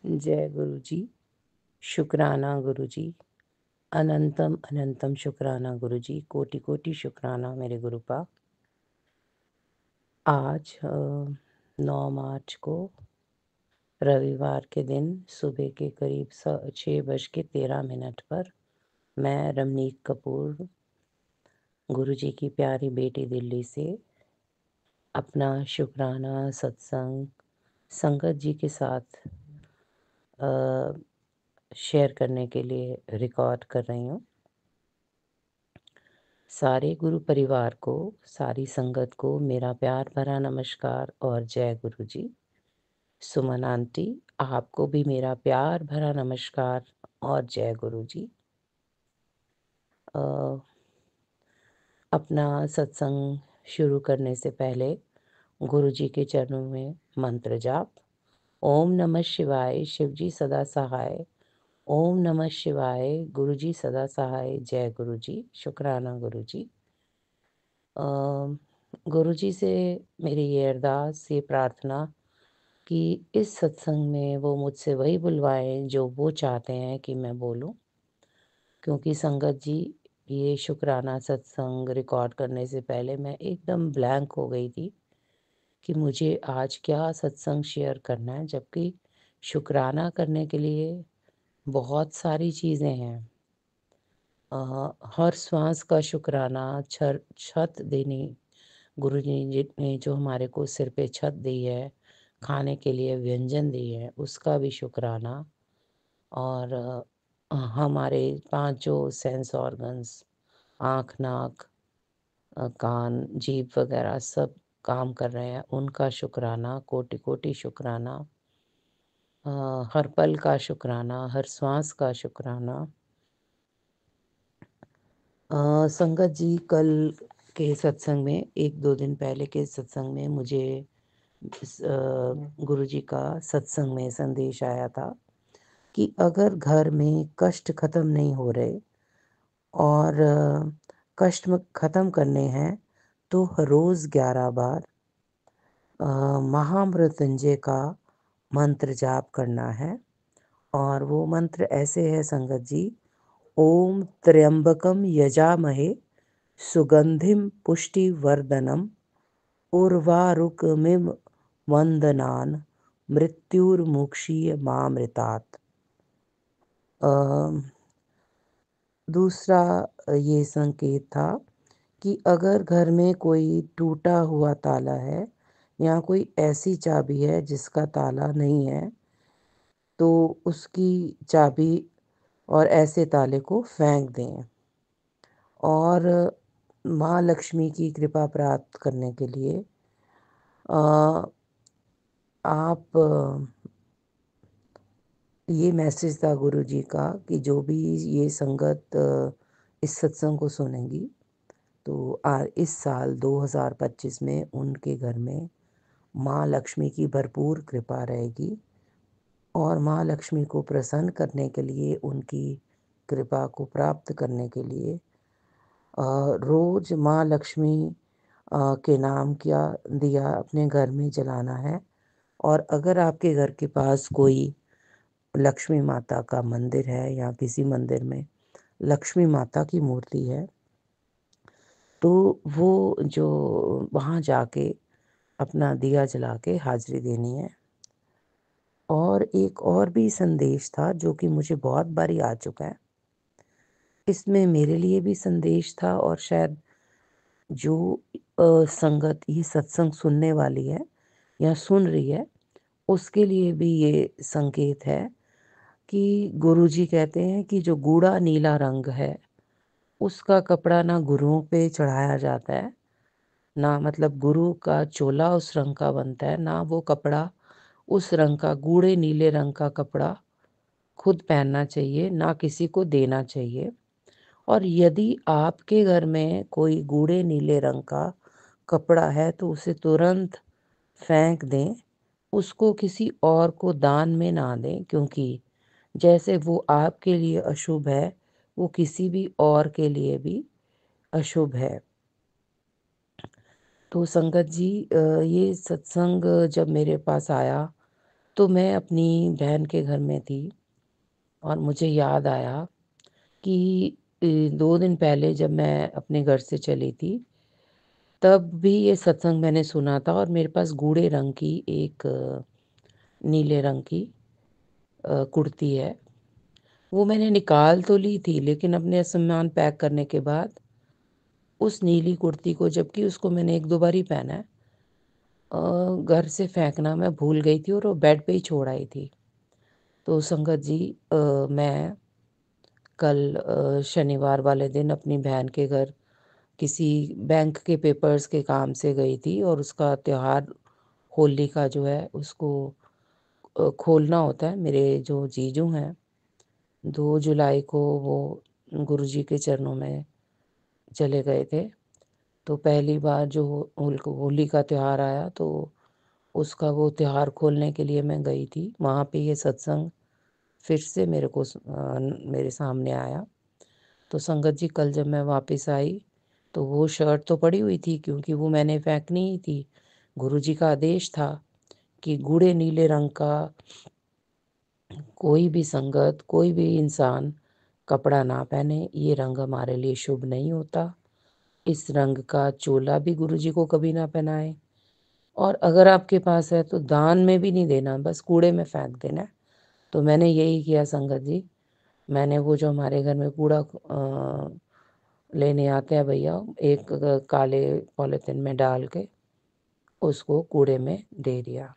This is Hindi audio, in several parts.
जय गुरु जी। शुक्राना गुरु जी। अनंतम अनंतम शुक्राना गुरु जी। कोटि कोटि शुक्राना मेरे गुरुपा। आज 9 मार्च को रविवार के दिन सुबह के करीब 6:13 पर मैं रमनीक कपूर गुरु जी की प्यारी बेटी दिल्ली से अपना शुक्राना सत्संग संगत जी के साथ शेयर करने के लिए रिकॉर्ड कर रही हूँ। सारे गुरु परिवार को, सारी संगत को मेरा प्यार भरा नमस्कार और जय गुरु जी। सुमन आंटी, आपको भी मेरा प्यार भरा नमस्कार और जय गुरु जी। अपना सत्संग शुरू करने से पहले गुरु जी के चरणों में मंत्र जाप। ओम नमः शिवाय, शिव जी सदा सहाय। ओम नमः शिवाय, गुरु जी सदा सहाय। जय गुरु जी। शुक्राना गुरु जी। गुरु जी से मेरी ये अरदास, ये प्रार्थना कि इस सत्संग में वो मुझसे वही बुलवाएं जो वो चाहते हैं कि मैं बोलूं। क्योंकि संगत जी, ये शुक्राना सत्संग रिकॉर्ड करने से पहले मैं एकदम ब्लैंक हो गई थी कि मुझे आज क्या सत्संग शेयर करना है, जबकि शुक्राना करने के लिए बहुत सारी चीज़ें हैं। हर श्वास का शुक्राना, छत देनी, गुरु जी ने जो हमारे को सिर पे छत दी है, खाने के लिए व्यंजन दी है, उसका भी शुक्राना। और हमारे 5 जो सेंस ऑर्गन्स, आँख, नाक, कान, जीभ वगैरह सब काम कर रहे हैं, उनका शुक्राना, कोटि कोटि शुक्राना। हर पल का शुक्राना, हर श्वास का शुक्राना। संगत जी, कल के सत्संग में, 1-2 दिन पहले के सत्संग में मुझे गुरु जी का सत्संग में संदेश आया था कि अगर घर में कष्ट खत्म नहीं हो रहे और कष्ट खत्म करने हैं तो रोज़ 11 बार महामृत्युंजय का मंत्र जाप करना है। और वो मंत्र ऐसे है संगत जी। ओम त्र्यंबकम यजामहे सुगंधिम पुष्टिवर्धनम उर्वारुकमिव वंदनान मृत्युर्मुक्षीय मामृतात्। दूसरा ये संकेत था कि अगर घर में कोई टूटा हुआ ताला है या कोई ऐसी चाबी है जिसका ताला नहीं है, तो उसकी चाबी और ऐसे ताले को फेंक दें। और माँ लक्ष्मी की कृपा प्राप्त करने के लिए आप ये मैसेज था गुरु जी का कि जो भी ये संगत इस सत्संग को सुनेंगी, तो इस साल 2025 में उनके घर में माँ लक्ष्मी की भरपूर कृपा रहेगी। और माँ लक्ष्मी को प्रसन्न करने के लिए, उनकी कृपा को प्राप्त करने के लिए रोज़ माँ लक्ष्मी के नाम क्या दिया अपने घर में जलाना है। और अगर आपके घर के पास कोई लक्ष्मी माता का मंदिर है या किसी मंदिर में लक्ष्मी माता की मूर्ति है, तो वो जो वहाँ जाके अपना दिया जला के हाजिरी देनी है। और एक और भी संदेश था जो कि मुझे बहुत बारी आ चुका है। इसमें मेरे लिए भी संदेश था और शायद जो संगत ये सत्संग सुनने वाली है या सुन रही है, उसके लिए भी ये संकेत है कि गुरुजी कहते हैं कि जो गूढ़ा नीला रंग है, उसका कपड़ा ना गुरुओं पे चढ़ाया जाता है, ना मतलब गुरु का चोला उस रंग का बनता है, ना वो कपड़ा उस रंग का, गूढ़े नीले रंग का कपड़ा खुद पहनना चाहिए, ना किसी को देना चाहिए। और यदि आपके घर में कोई गूढ़े नीले रंग का कपड़ा है तो उसे तुरंत फेंक दें, उसको किसी और को दान में ना दें, क्योंकि जैसे वो आपके लिए अशुभ है, वो किसी भी और के लिए भी अशुभ है। तो संगत जी, ये सत्संग जब मेरे पास आया तो मैं अपनी बहन के घर में थी और मुझे याद आया कि 2 दिन पहले जब मैं अपने घर से चली थी, तब भी ये सत्संग मैंने सुना था और मेरे पास गूढ़े रंग की एक नीले रंग की कुर्ती है। वो मैंने निकाल तो ली थी, लेकिन अपने सामान पैक करने के बाद उस नीली कुर्ती को, जबकि उसको मैंने 1-2 बार ही पहना है, घर से फेंकना मैं भूल गई थी और वो बेड पे ही छोड़ आई थी। तो संगत जी, मैं कल शनिवार वाले दिन अपनी बहन के घर किसी बैंक के पेपर्स के काम से गई थी और उसका त्योहार होली का जो है उसको खोलना होता है। मेरे जो जीजू हैं, 2 जुलाई को वो गुरुजी के चरणों में चले गए थे। तो पहली बार जो होली का त्योहार आया, तो उसका वो त्योहार खोलने के लिए मैं गई थी। वहाँ पे ये सत्संग फिर से मेरे सामने आया। तो संगत जी, कल जब मैं वापस आई तो वो शर्ट तो पड़ी हुई थी, क्योंकि वो मैंने फेंकनी ही थी। गुरुजी का आदेश था कि गूढ़े नीले रंग का कोई भी संगत, कोई भी इंसान कपड़ा ना पहने। ये रंग हमारे लिए शुभ नहीं होता। इस रंग का चोला भी गुरुजी को कभी ना पहनाएं, और अगर आपके पास है तो दान में भी नहीं देना, बस कूड़े में फेंक देना है। तो मैंने यही किया संगत जी। मैंने वो जो हमारे घर में कूड़ा लेने आते हैं भैया, एक काले पॉलीथिन में डाल के उसको कूड़े में दे दिया।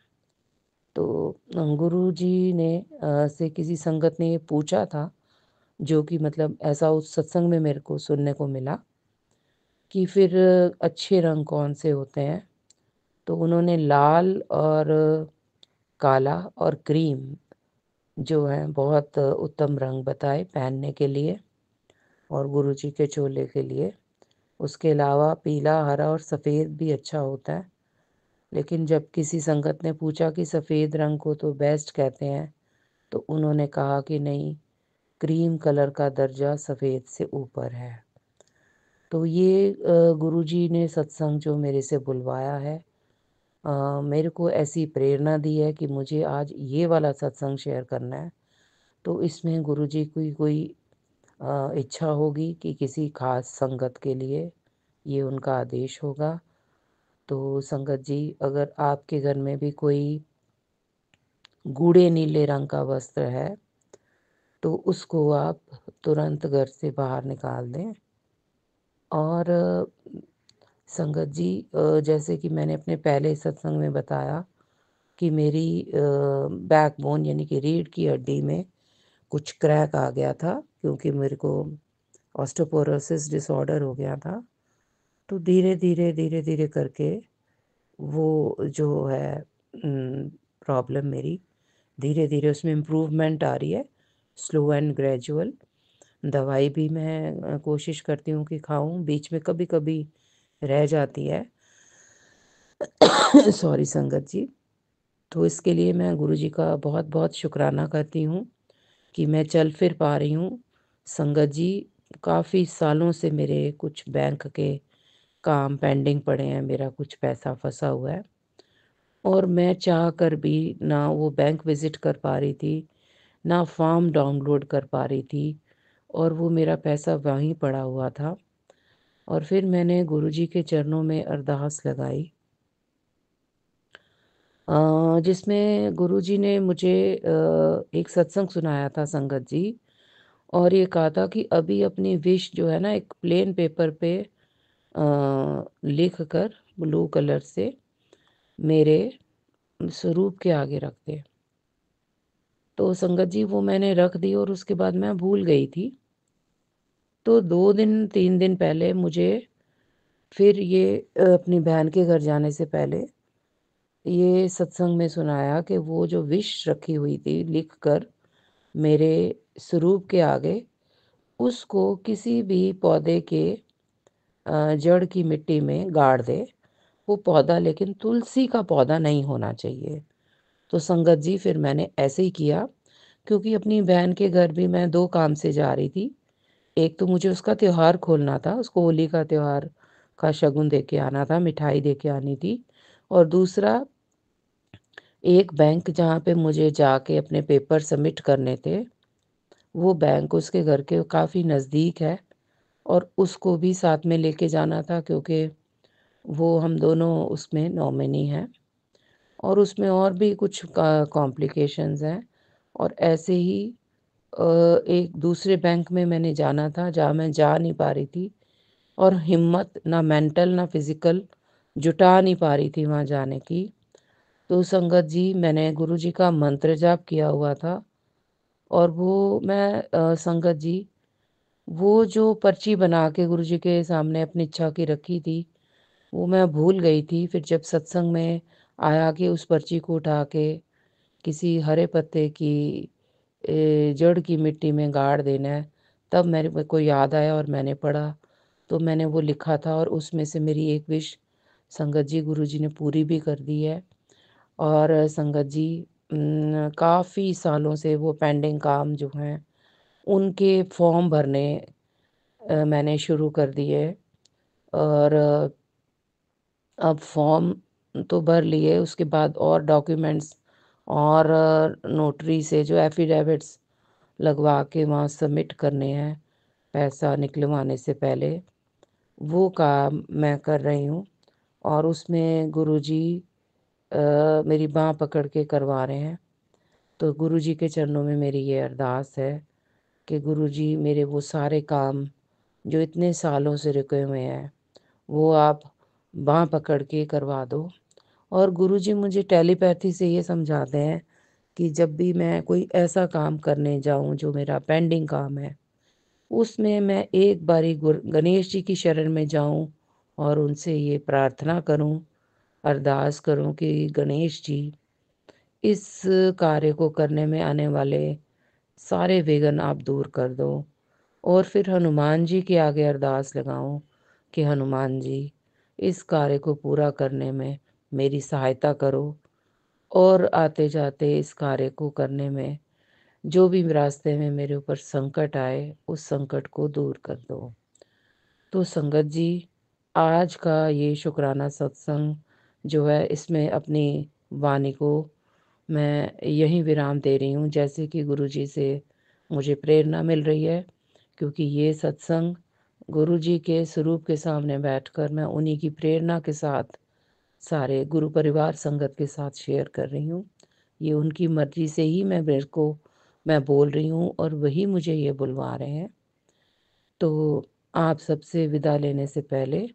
तो गुरुजी ने से किसी संगत ने ये पूछा था, जो कि मतलब ऐसा उस सत्संग में मेरे को सुनने को मिला, कि फिर अच्छे रंग कौन से होते हैं। तो उन्होंने लाल और काला और क्रीम जो है बहुत उत्तम रंग बताए पहनने के लिए और गुरुजी के चोले के लिए। उसके अलावा पीला, हरा और सफ़ेद भी अच्छा होता है। लेकिन जब किसी संगत ने पूछा कि सफ़ेद रंग को तो बेस्ट कहते हैं, तो उन्होंने कहा कि नहीं, क्रीम कलर का दर्जा सफ़ेद से ऊपर है। तो ये गुरुजी ने सत्संग जो मेरे से बुलवाया है, मेरे को ऐसी प्रेरणा दी है कि मुझे आज ये वाला सत्संग शेयर करना है। तो इसमें गुरुजी की कोई इच्छा होगी कि किसी खास संगत के लिए ये उनका आदेश होगा। तो संगत जी, अगर आपके घर में भी कोई गूढ़े नीले रंग का वस्त्र है, तो उसको आप तुरंत घर से बाहर निकाल दें। और संगत जी, जैसे कि मैंने अपने पहले सत्संग में बताया कि मेरी बैकबोन यानी कि रीढ़ की हड्डी में कुछ क्रैक आ गया था, क्योंकि मेरे को ऑस्टियोपोरोसिस डिसऑर्डर हो गया था। तो धीरे धीरे धीरे धीरे करके वो जो है प्रॉब्लम मेरी धीरे धीरे उसमें इम्प्रूवमेंट आ रही है, स्लो एंड ग्रेजुअल। दवाई भी मैं कोशिश करती हूँ कि खाऊं, बीच में कभी कभी रह जाती है। सॉरी संगत जी। तो इसके लिए मैं गुरुजी का बहुत बहुत शुक्राना करती हूँ कि मैं चल फिर पा रही हूँ। संगत जी, काफ़ी सालों से मेरे कुछ बैंक के काम पेंडिंग पड़े हैं, मेरा कुछ पैसा फंसा हुआ है और मैं चाह कर भी ना वो बैंक विज़िट कर पा रही थी, ना फॉर्म डाउनलोड कर पा रही थी, और वो मेरा पैसा वहीं पड़ा हुआ था। और फिर मैंने गुरुजी के चरणों में अरदास लगाई, जिसमें गुरुजी ने मुझे एक सत्संग सुनाया था संगत जी, और ये कहा था कि अभी अपनी विश जो है ना, एक प्लेन पेपर पे लिख कर ब्लू कलर से मेरे स्वरूप के आगे रख दे। तो संगत जी, वो मैंने रख दी और उसके बाद मैं भूल गई थी। तो 2-3 दिन पहले मुझे फिर ये अपनी बहन के घर जाने से पहले ये सत्संग में सुनाया कि वो जो विश रखी हुई थी लिख कर मेरे स्वरूप के आगे, उसको किसी भी पौधे के जड़ की मिट्टी में गाड़ दे। वो पौधा लेकिन तुलसी का पौधा नहीं होना चाहिए। तो संगत जी, फिर मैंने ऐसे ही किया, क्योंकि अपनी बहन के घर भी मैं 2 काम से जा रही थी। एक तो मुझे उसका त्योहार खोलना था, उसको होली का त्योहार का शगुन दे के आना था, मिठाई दे के आनी थी, और दूसरा एक बैंक जहाँ पे मुझे जाके अपने पेपर सबमिट करने थे, वो बैंक उसके घर के काफ़ी नज़दीक है और उसको भी साथ में लेके जाना था क्योंकि वो हम दोनों उसमें नॉमिनी हैं और उसमें और भी कुछ कॉम्प्लिकेशंस हैं और ऐसे ही एक दूसरे बैंक में मैंने जाना था जहाँ मैं जा नहीं पा रही थी और हिम्मत ना मेंटल ना फिज़िकल जुटा नहीं पा रही थी वहाँ जाने की। तो संगत जी मैंने गुरुजी का मंत्र जाप किया हुआ था और वो मैं संगत जी वो जो पर्ची बना के गुरुजी के सामने अपनी इच्छा की रखी थी, वो मैं भूल गई थी। फिर जब सत्संग में आया कि उस पर्ची को उठा के किसी हरे पत्ते की जड़ की मिट्टी में गाड़ देना है, तब मेरे को याद आया और मैंने पढ़ा। तो मैंने वो लिखा था और उसमें से मेरी एक विश संगत जी गुरुजी ने पूरी भी कर दी है। और संगत जी काफ़ी सालों से वो पेंडिंग काम जो हैं, उनके फॉर्म भरने मैंने शुरू कर दिए और अब फॉर्म तो भर लिए, उसके बाद और डॉक्यूमेंट्स और नोटरी से जो एफिडेविट्स लगवा के वहाँ सबमिट करने हैं, पैसा निकलवाने से पहले, वो काम मैं कर रही हूँ और उसमें गुरुजी मेरी बाँह पकड़ के करवा रहे हैं। तो गुरुजी के चरणों में मेरी ये अरदास है कि गुरुजी मेरे वो सारे काम जो इतने सालों से रुके हुए हैं, वो आप बाँह पकड़ के करवा दो। और गुरुजी मुझे टेलीपैथी से ये समझाते हैं कि जब भी मैं कोई ऐसा काम करने जाऊँ जो मेरा पेंडिंग काम है, उसमें मैं एक बारी गणेश जी की शरण में जाऊँ और उनसे ये प्रार्थना करूँ, अरदास करूँ कि गणेश जी इस कार्य को करने में आने वाले सारे विघ्न आप दूर कर दो। और फिर हनुमान जी के आगे अरदास लगाऊं कि हनुमान जी इस कार्य को पूरा करने में मेरी सहायता करो और आते जाते इस कार्य को करने में जो भी रास्ते में मेरे ऊपर संकट आए उस संकट को दूर कर दो। तो संगत जी आज का ये शुक्राना सत्संग जो है इसमें अपनी वाणी को मैं यहीं विराम दे रही हूँ जैसे कि गुरुजी से मुझे प्रेरणा मिल रही है, क्योंकि ये सत्संग गुरुजी के स्वरूप के सामने बैठकर मैं उन्हीं की प्रेरणा के साथ सारे गुरु परिवार संगत के साथ शेयर कर रही हूँ। ये उनकी मर्जी से ही मैं बोल रही हूँ और वही मुझे ये बुलवा रहे हैं। तो आप सबसे विदा लेने से पहले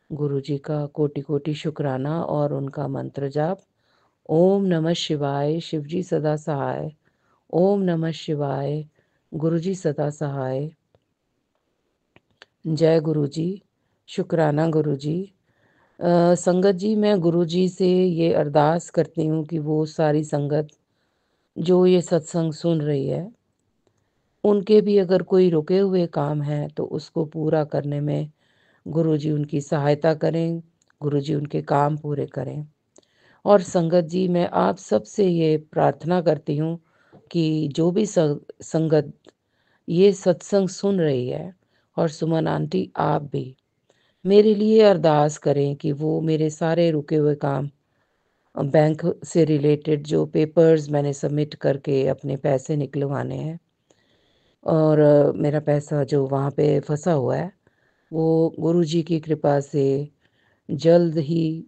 गुरुजी का कोटि-कोटि शुक्राना और उनका मंत्र जाप। ओम नमः शिवाय, शिवजी सदा सहाय। ओम नमः शिवाय, गुरुजी सदा सहाय। जय गुरुजी, शुक्राना गुरुजी। संगत जी मैं गुरुजी से ये अरदास करती हूँ कि वो सारी संगत जो ये सत्संग सुन रही है, उनके भी अगर कोई रुके हुए काम हैं तो उसको पूरा करने में गुरुजी उनकी सहायता करें, गुरुजी उनके काम पूरे करें। और संगत जी मैं आप सबसे ये प्रार्थना करती हूँ कि जो भी संगत ये सत्संग सुन रही है और सुमन आंटी आप भी मेरे लिए अरदास करें कि वो मेरे सारे रुके हुए काम बैंक से रिलेटेड जो पेपर्स मैंने सबमिट करके अपने पैसे निकलवाने हैं और मेरा पैसा जो वहाँ पे फंसा हुआ है वो गुरुजी की कृपा से जल्द ही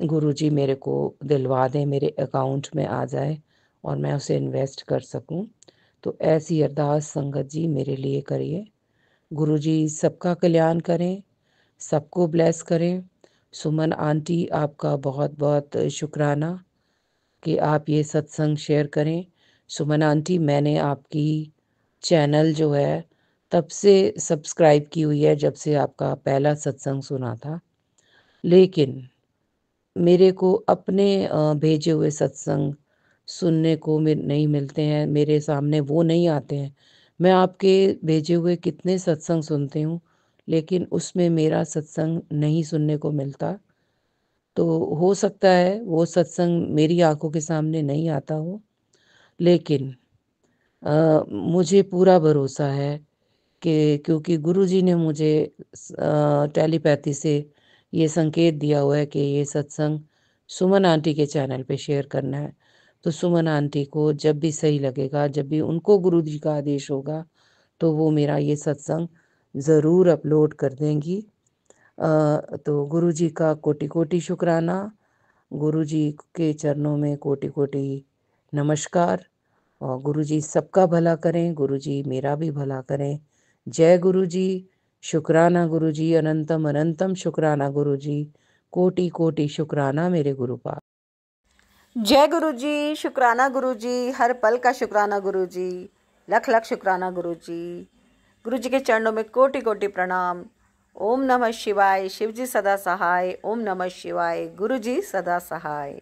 गुरुजी मेरे को दिलवा दें, मेरे अकाउंट में आ जाए और मैं उसे इन्वेस्ट कर सकूं। तो ऐसी अरदास संगत जी मेरे लिए करिए। गुरुजी सबका कल्याण करें, सबको ब्लेस करें। सुमन आंटी आपका बहुत बहुत शुक्राना कि आप ये सत्संग शेयर करें। सुमन आंटी मैंने आपकी चैनल जो है तब से सब्सक्राइब की हुई है जब से आपका पहला सत्संग सुना था। लेकिन मेरे को अपने भेजे हुए सत्संग सुनने को नहीं मिलते हैं, मेरे सामने वो नहीं आते हैं। मैं आपके भेजे हुए कितने सत्संग सुनती हूँ, लेकिन उसमें मेरा सत्संग नहीं सुनने को मिलता। तो हो सकता है वो सत्संग मेरी आँखों के सामने नहीं आता हो, लेकिन मुझे पूरा भरोसा है कि क्योंकि गुरुजी ने मुझे टेलीपैथी से ये संकेत दिया हुआ है कि ये सत्संग सुमन आंटी के चैनल पे शेयर करना है। तो सुमन आंटी को जब भी सही लगेगा, जब भी उनको गुरुजी का आदेश होगा, तो वो मेरा ये सत्संग ज़रूर अपलोड कर देंगी। तो गुरुजी का कोटि कोटि शुक्राना, गुरुजी के चरणों में कोटि कोटि नमस्कार। और गुरुजी सबका भला करें, गुरुजी मेरा भी भला करें। जय गुरुजी, शुक्राना गुरुजी, अनंतम अनंतम शुक्राना गुरुजी, कोटि कोटि शुक्राना मेरे गुरुपाद। जय गुरुजी, शुक्राना गुरुजी, हर पल का शुक्राना गुरुजी, लख लख शुक्राना गुरुजी। गुरुजी के चरणों में कोटि कोटि प्रणाम। ओम नमः शिवाय, शिवजी सदा सहाय। ओम नमः शिवाय, गुरुजी सदा सहाय।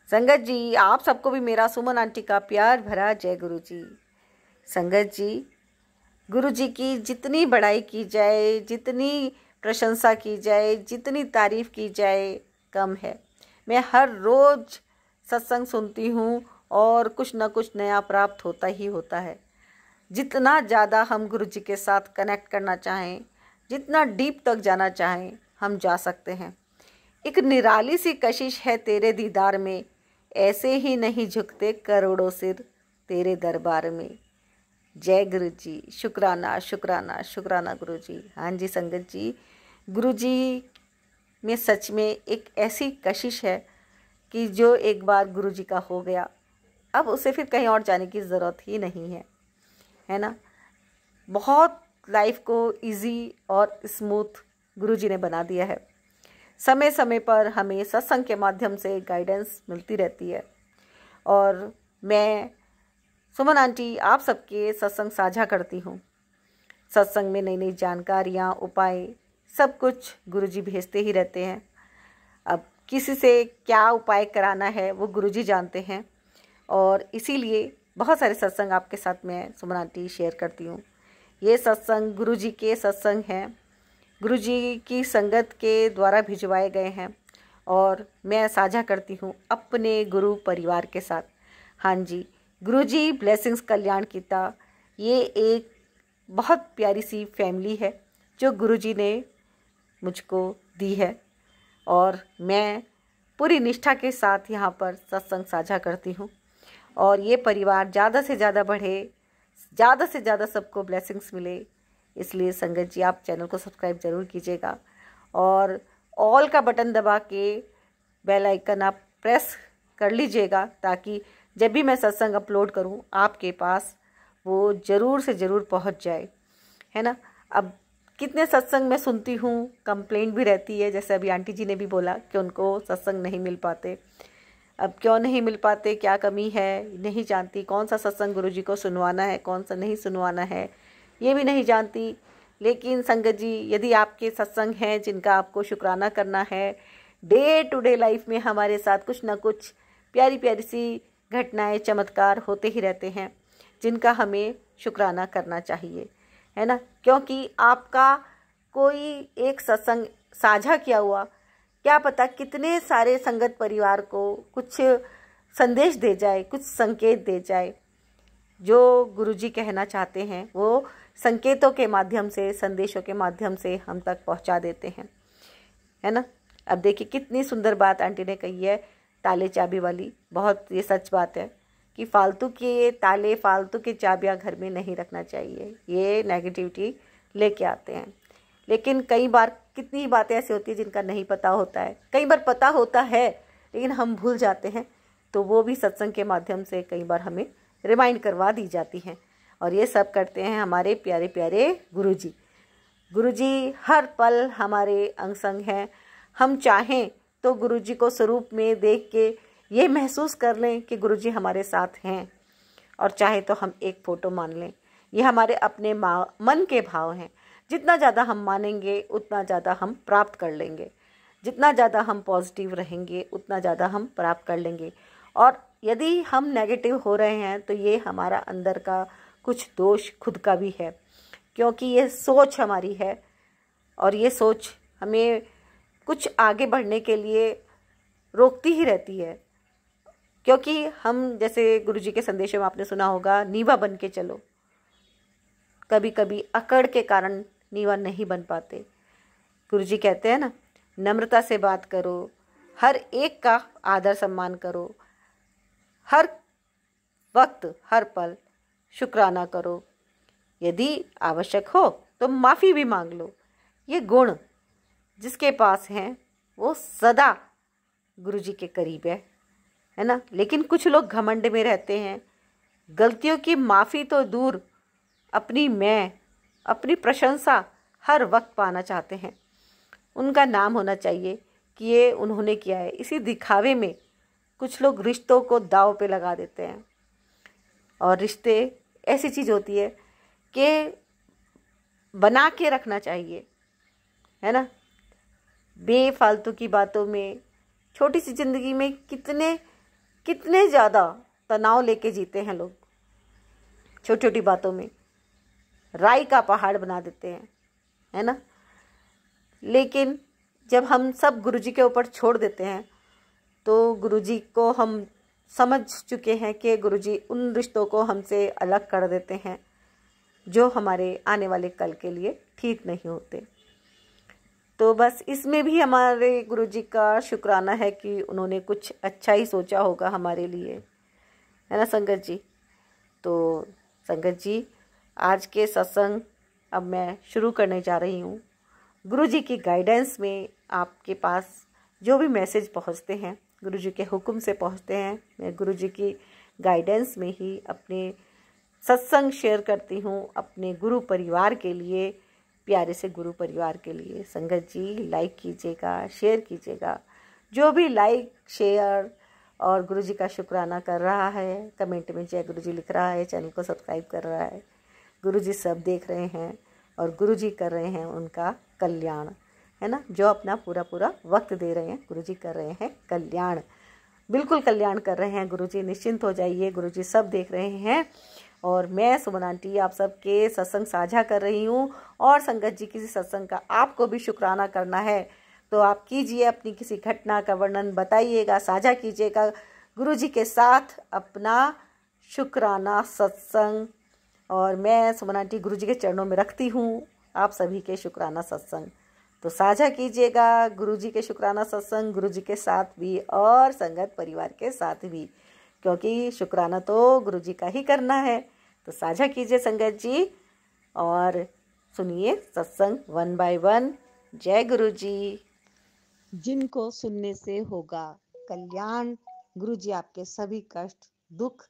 संगत जी, आप सबको भी मेरा सुमन आंटी का प्यार भरा जय गुरुजी। संगत जी, गुरुजी की जितनी बड़ाई की जाए, जितनी प्रशंसा की जाए, जितनी तारीफ की जाए, कम है। मैं हर रोज सत्संग सुनती हूँ और कुछ ना कुछ नया प्राप्त होता ही होता है। जितना ज़्यादा हम गुरुजी के साथ कनेक्ट करना चाहें, जितना डीप तक जाना चाहें, हम जा सकते हैं। एक निराली सी कशिश है तेरे दीदार में, ऐसे ही नहीं झुकते करोड़ों सिर तेरे दरबार में। जय गुरुजी, शुक्राना शुक्राना शुक्राना गुरुजी। हाँ जी संगत जी, गुरुजी में सच में एक ऐसी कशिश है कि जो एक बार गुरुजी का हो गया, अब उसे फिर कहीं और जाने की ज़रूरत ही नहीं है ना। बहुत लाइफ को इजी और स्मूथ गुरुजी ने बना दिया है। समय समय पर हमें सत्संग के माध्यम से गाइडेंस मिलती रहती है और मैं सुमन आंटी आप सबके सत्संग साझा करती हूँ। सत्संग में नई नई जानकारियाँ, उपाय, सब कुछ गुरुजी भेजते ही रहते हैं। अब किसी से क्या उपाय कराना है वो गुरुजी जानते हैं और इसीलिए बहुत सारे सत्संग आपके साथ मैं सुमन आंटी शेयर करती हूँ। ये सत्संग गुरुजी के सत्संग हैं, गुरुजी की संगत के द्वारा भिजवाए गए हैं और मैं साझा करती हूँ अपने गुरु परिवार के साथ। हाँ जी, गुरुजी ब्लेसिंग्स कल्याण कीता, ये एक बहुत प्यारी सी फैमिली है जो गुरुजी ने मुझको दी है और मैं पूरी निष्ठा के साथ यहाँ पर सत्संग साझा करती हूँ और ये परिवार ज़्यादा से ज़्यादा बढ़े, ज़्यादा से ज़्यादा सबको ब्लेसिंग्स मिले। इसलिए संगत जी आप चैनल को सब्सक्राइब ज़रूर कीजिएगा और ऑल का बटन दबा के बेल आइकन आप प्रेस कर लीजिएगा ताकि जब भी मैं सत्संग अपलोड करूं आपके पास वो ज़रूर से ज़रूर पहुंच जाए, है ना। अब कितने सत्संग मैं सुनती हूँ, कंप्लेंट भी रहती है, जैसे अभी आंटी जी ने भी बोला कि उनको सत्संग नहीं मिल पाते। अब क्यों नहीं मिल पाते, क्या कमी है, नहीं जानती। कौन सा सत्संग गुरुजी को सुनवाना है, कौन सा नहीं सुनवाना है, ये भी नहीं जानती। लेकिन संगत जी, यदि आपके सत्संग हैं जिनका आपको शुक्राना करना है, डे टू डे लाइफ में हमारे साथ कुछ ना कुछ प्यारी प्यारी सी घटनाएं, चमत्कार होते ही रहते हैं जिनका हमें शुक्राना करना चाहिए, है ना। क्योंकि आपका कोई एक सत्संग साझा किया हुआ क्या पता कितने सारे संगत परिवार को कुछ संदेश दे जाए, कुछ संकेत दे जाए। जो गुरुजी कहना चाहते हैं वो संकेतों के माध्यम से, संदेशों के माध्यम से हम तक पहुंचा देते हैं, है ना। अब देखिए कितनी सुंदर बात आंटी ने कही है ताले चाबी वाली। बहुत ये सच बात है कि फालतू के ताले, फालतू की चाबियां घर में नहीं रखना चाहिए, ये नेगेटिविटी लेके आते हैं। लेकिन कई बार कितनी बातें ऐसी होती है जिनका नहीं पता होता है, कई बार पता होता है लेकिन हम भूल जाते हैं, तो वो भी सत्संग के माध्यम से कई बार हमें रिमाइंड करवा दी जाती हैं। और ये सब करते हैं हमारे प्यारे प्यारे गुरुजी। गुरुजी हर पल हमारे अंग संग हैं। हम चाहें तो गुरुजी को स्वरूप में देख के ये महसूस कर लें कि गुरुजी हमारे साथ हैं और चाहे तो हम एक फ़ोटो मान लें। ये हमारे अपने मन के भाव हैं। जितना ज़्यादा हम मानेंगे उतना ज़्यादा हम प्राप्त कर लेंगे, जितना ज़्यादा हम पॉजिटिव रहेंगे उतना ज़्यादा हम प्राप्त कर लेंगे। और यदि हम नेगेटिव हो रहे हैं तो ये हमारा अंदर का कुछ दोष खुद का भी है, क्योंकि ये सोच हमारी है और ये सोच हमें कुछ आगे बढ़ने के लिए रोकती ही रहती है। क्योंकि हम, जैसे गुरुजी के संदेशों में आपने सुना होगा, नीवा बन के चलो। कभी कभी अकड़ के कारण नीवा नहीं बन पाते। गुरुजी कहते हैं ना, नम्रता से बात करो, हर एक का आदर सम्मान करो, हर वक्त हर पल शुक्राना करो। यदि आवश्यक हो तो माफ़ी भी मांग लो। ये गुण जिसके पास हैं वो सदा गुरु जी के करीब है ना। लेकिन कुछ लोग घमंड में रहते हैं, गलतियों की माफ़ी तो दूर अपनी प्रशंसा हर वक्त पाना चाहते हैं। उनका नाम होना चाहिए कि ये उन्होंने किया है। इसी दिखावे में कुछ लोग रिश्तों को दांव पे लगा देते हैं। और रिश्ते ऐसी चीज़ होती है कि बना के रखना चाहिए, है ना। बेफालतू की बातों में, छोटी सी ज़िंदगी में कितने कितने ज़्यादा तनाव लेके जीते हैं लोग। छोटी छोटी बातों में राई का पहाड़ बना देते हैं, है ना। लेकिन जब हम सब गुरुजी के ऊपर छोड़ देते हैं तो गुरुजी को हम समझ चुके हैं कि गुरुजी उन रिश्तों को हमसे अलग कर देते हैं जो हमारे आने वाले कल के लिए ठीक नहीं होते। तो बस इसमें भी हमारे गुरुजी का शुक्राना है कि उन्होंने कुछ अच्छा ही सोचा होगा हमारे लिए, है ना संगत जी। तो संगत जी, आज के सत्संग अब मैं शुरू करने जा रही हूँ। गुरुजी की गाइडेंस में आपके पास जो भी मैसेज पहुँचते हैं गुरुजी के हुक्म से पहुँचते हैं। मैं गुरुजी की गाइडेंस में ही अपने सत्संग शेयर करती हूँ अपने गुरु परिवार के लिए, प्यारे से गुरु परिवार के लिए। संगत जी लाइक कीजिएगा, शेयर कीजिएगा। जो भी लाइक शेयर और गुरुजी का शुक्राना कर रहा है, कमेंट में जय गुरुजी लिख रहा है, चैनल को सब्सक्राइब कर रहा है, गुरुजी सब देख रहे हैं और गुरुजी कर रहे हैं उनका कल्याण, है ना। जो अपना पूरा पूरा वक्त दे रहे हैं गुरुजी कर रहे हैं कल्याण, बिल्कुल कल्याण कर रहे हैं गुरुजी। निश्चिंत हो जाइए, गुरुजी सब देख रहे हैं। और मैं सुमन आंटी आप सबके सत्संग साझा कर रही हूँ। और संगत जी किसी सत्संग का आपको भी शुक्राना करना है तो आप कीजिए, अपनी किसी घटना का वर्णन बताइएगा, साझा कीजिएगा गुरुजी के साथ अपना शुक्राना सत्संग। और मैं सुमन आंटी गुरुजी के चरणों में रखती हूँ आप सभी के शुक्राना सत्संग। तो साझा कीजिएगा गुरुजी के शुक्राना सत्संग, गुरुजी के साथ भी और संगत परिवार के साथ भी, क्योंकि शुक्राना तो गुरुजी का ही करना है। तो साझा कीजिए संगत जी और सुनिए सत्संग 1 बाय 1। जय गुरुजी। जिनको सुनने से होगा कल्याण, गुरुजी आपके सभी कष्ट दुख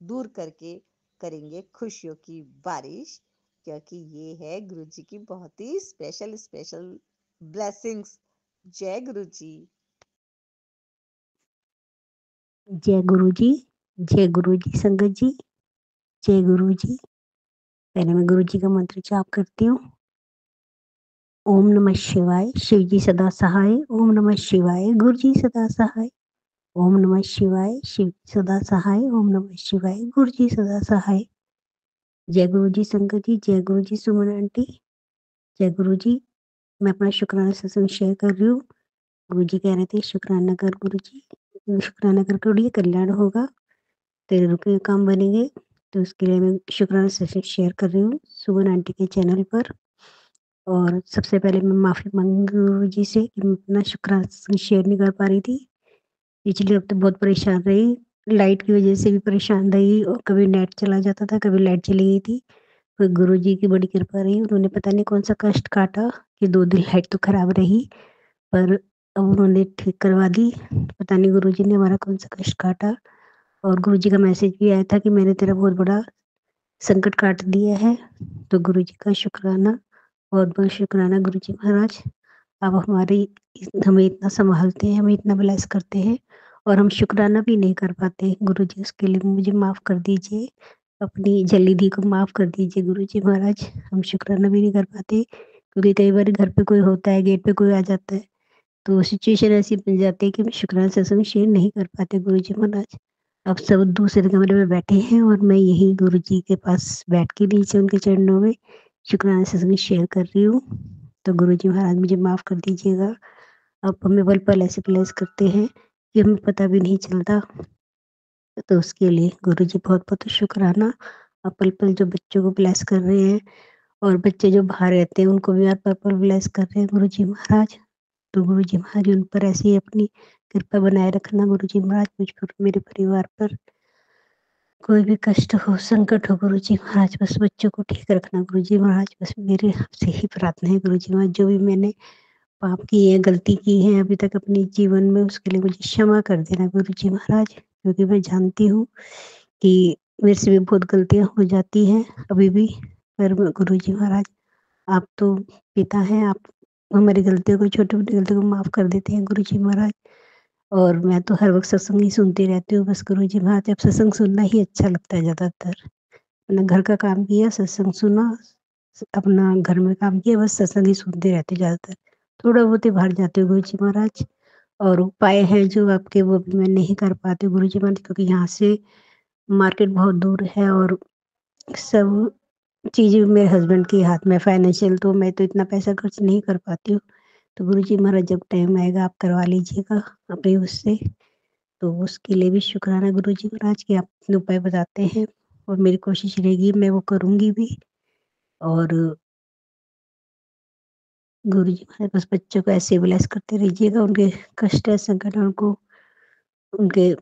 दूर करके करेंगे खुशियों की बारिश, क्योंकि ये है गुरुजी की बहुत ही स्पेशल ब्लेसिंग्स। जय गुरुजी। जय गुरु जी, जय गुरु जी। संगत जी जय गुरु जी। पहले मैं गुरु जी का मंत्र जाप करती हूँ। ओम नमः शिवाय, शिव जी सदा सहाय। ओम नमः शिवाय, गुरु जी सदा सहाय। ओम नमः शिवाय, शिव जी सदा सहाय। ओम नमः शिवाय, गुरु जी सदा सहाय। जय गुरु जी संगत जी, जय गुरु जी सुमन आंटी, जय गुरु जी। मैं अपना शुक्राना सत्संग शेयर कर रही हूँ। गुरु जी कह रहे थे शुक्राना कर गुरु जी, शुक्राना कर गुरु जी, कल्याण होगा, तेरे रुके हुए काम बनेंगे। तो उसके लिए मैं शुक्राना सेशन शेयर कर रही हूँ सुमन आंटी के चैनल पर। और सबसे पहले मैं माफ़ी मांगूंगी गुरु जी से कि मैं अपना शुक्राना सेशन शेयर नहीं कर पा रही थी। पिछले हफ्ते बहुत परेशान रही, लाइट की वजह से भी परेशान रही और कभी नेट चला जाता था, कभी लाइट चली गई थी। फिर गुरु जी की बड़ी कृपा रही, उन्होंने पता नहीं कौन सा कष्ट काटा कि 2 दिन लाइट तो खराब रही, पर अब उन्होंने ठीक करवा दी। पता नहीं गुरु जी ने हमारा कौन सा कष्ट काटा। और गुरु जी का मैसेज भी आया था कि मैंने तेरा बहुत बड़ा संकट काट दिया है। तो गुरु जी का शुक्राना, बहुत बहुत शुक्राना गुरु जी महाराज। आप हमें इतना संभालते हैं, हमें इतना ब्लेस करते हैं और हम शुक्राना भी नहीं कर पाते। गुरु जी उसके लिए मुझे माफ़ कर दीजिए, अपनी जल्दी को माफ़ कर दीजिए गुरु जी महाराज। हम शुक्राना भी नहीं कर पाते क्योंकि कई बार घर पे कोई होता है, गेट पे कोई आ जाता है, तो सिचुएशन ऐसी बन जाती है कि हम शुक्राना सत्संग शेयर नहीं कर पाते गुरु जी महाराज। अब सब दूसरे कमरे में बैठे हैं और मैं यही गुरु जी के पास बैठ के नीचे उनके चरणों में शुक्राना सत्संग शेयर कर रही हूँ। तो गुरु जी महाराज मुझे माफ़ कर दीजिएगा। अब हमें पल पल ऐसे ब्लेस करते हैं कि हमें पता भी नहीं चलता। तो उसके लिए गुरु जी बहुत बहुत शुक्राना। अब पल पल जो बच्चों को ब्लेस कर रहे हैं और बच्चे जो बाहर रहते हैं उनको भी यार पल पल ब्लेस कर रहे हैं गुरु जी महाराज। तो गुरु जी महाराज उन पर ऐसे ही अपनी कृपा बनाए रखना गुरु जी महाराज, मुझ पर, मेरे परिवार पर। कोई भी कष्ट हो, संकट हो गुरु जी महाराज, बस बच्चों को ठीक रखना गुरु जी महाराज। बस मेरी आपसे ही प्रार्थना है गुरु जी महाराज, जो भी मैंने पाप किए हैं, गलती की है अभी तक अपने जीवन में, उसके लिए मुझे क्षमा कर देना गुरु जी महाराज। क्योंकि मैं जानती हूँ कि मेरे से भी बहुत गलतियाँ हो जाती हैं अभी भी। पर गुरु जी महाराज, आप तो पिता हैं, आप हमारी गलतियों को, छोटी-मोटी गलतियों को माफ़ कर देते हैं गुरु जी महाराज। और मैं तो हर वक़्त सत्संग ही सुनती रहती हूँ बस गुरु जी महाराज, अब सत्संग सुनना ही अच्छा लगता है ज़्यादातर। अपना घर का काम किया, सत्संग सुना, अपना घर में काम किया, बस सत्संग ही सुनते रहते ज़्यादातर। थोड़ा बहुत ही बाहर जाती हूँ गुरु जी महाराज, और उपाय हैं जो आपके, वो भी मैं नहीं कर पाती गुरु जी महाराज, क्योंकि यहाँ से मार्केट बहुत दूर है और सब चीज़ें मेरे हस्बैंड के हाथ में, फाइनेंशियल तो मैं तो इतना पैसा खर्च नहीं कर पाती हूँ। तो गुरु जी महाराज, जब टाइम आएगा आप करवा लीजिएगा अपने उससे। तो उसके लिए भी शुक्राना गुरु जी महाराज कि आप इतने उपाय बताते हैं, और मेरी कोशिश रहेगी, मैं वो करूँगी भी। और गुरु जी महाराज, बस बच्चों को ऐसे ब्लेस करते रहिएगा, उनके कष्ट है, संकट है, उनको उनके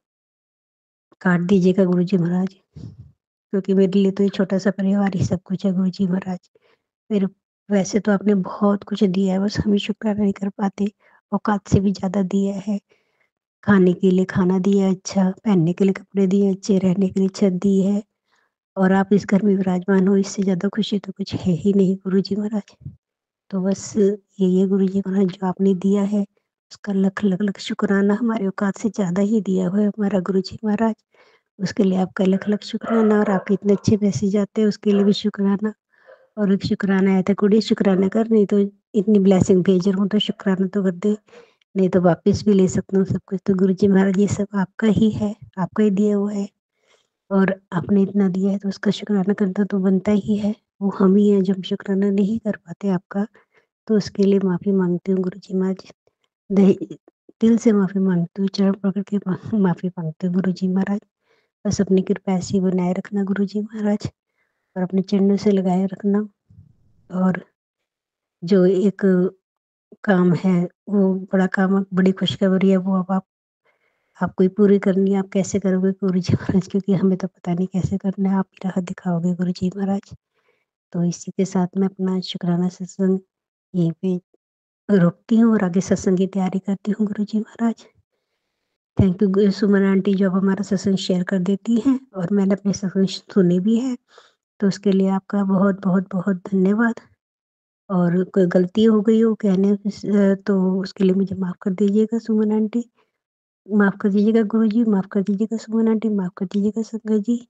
काट दीजिएगा गुरु जी महाराज। क्योंकि मेरे लिए तो ये छोटा-सा परिवार ही सब कुछ है गुरु जी महाराज। मेरे वैसे तो आपने बहुत कुछ दिया है, बस हम ही शुक्राना नहीं कर पाते। औकात से भी ज़्यादा दिया है। खाने के लिए खाना दिया है अच्छा, पहनने के लिए कपड़े दिए हैं अच्छे, रहने के लिए छत दी है, और आप इस घर में विराजमान हो, इससे ज़्यादा खुशी तो कुछ है ही नहीं गुरु जी महाराज। तो बस यही है गुरु जी महाराज, जो आपने दिया है उसका लख लख लख शुक्राना, हमारे औकात से ज़्यादा ही दिया हुआ है हमारा गुरु जी महाराज। उसके लिए आपका लख लख शुक्राना, और आपके इतने अच्छे मैसेज आते हैं उसके लिए भी शुक्राना। और एक शुक्राना आया था, कुड़ी शुक्राना कर, नहीं तो इतनी ब्लेसिंग भेज रहा हूँ तो शुक्राना तो कर दे, नहीं तो वापस भी ले सकता हूँ सब कुछ। तो गुरु जी महाराज, ये सब आपका ही है, आपका ही दिया हुआ है, और आपने इतना दिया है तो उसका शुक्राना करना तो बनता ही है। वो हम ही हैं जो हम शुक्राना नहीं कर पाते आपका, तो उसके लिए माफ़ी माँगती हूँ गुरु जी महाराज। दे दिल से माफ़ी माँगती हूँ, चरण पकड़ के माफ़ी माँगती हूँ गुरु जी महाराज। बस अपनी कृपा ऐसे ही बनाए रखना गुरु जी महाराज, और अपने चरणों से लगाए रखना। और जो एक काम है, वो बड़ा काम, बड़ी खुशखबरी है, वो अब आपको ही पूरी करनी है। आप कैसे करोगे गुरु जी महाराज, क्योंकि हमें तो पता नहीं कैसे करना है, आप ही राह दिखाओगे गुरु जी महाराज। तो इसी के साथ मैं अपना शुक्राना सत्संग यहीं पे रोकती हूँ और आगे सत्संग की तैयारी करती हूँ गुरु जी महाराज। थैंक यू सुमन आंटी, जो अब हमारा सत्संग शेयर कर देती हैं, और मैंने अपने सत्संग सुने भी है, तो उसके लिए आपका बहुत बहुत बहुत धन्यवाद। और कोई गलती हो गई हो कहने तो उसके लिए मुझे माफ़ कर दीजिएगा सुमन आंटी, माफ़ कर दीजिएगा गुरुजी, माफ़ कर दीजिएगा सुमन आंटी, माफ़ कर दीजिएगा संगत जी।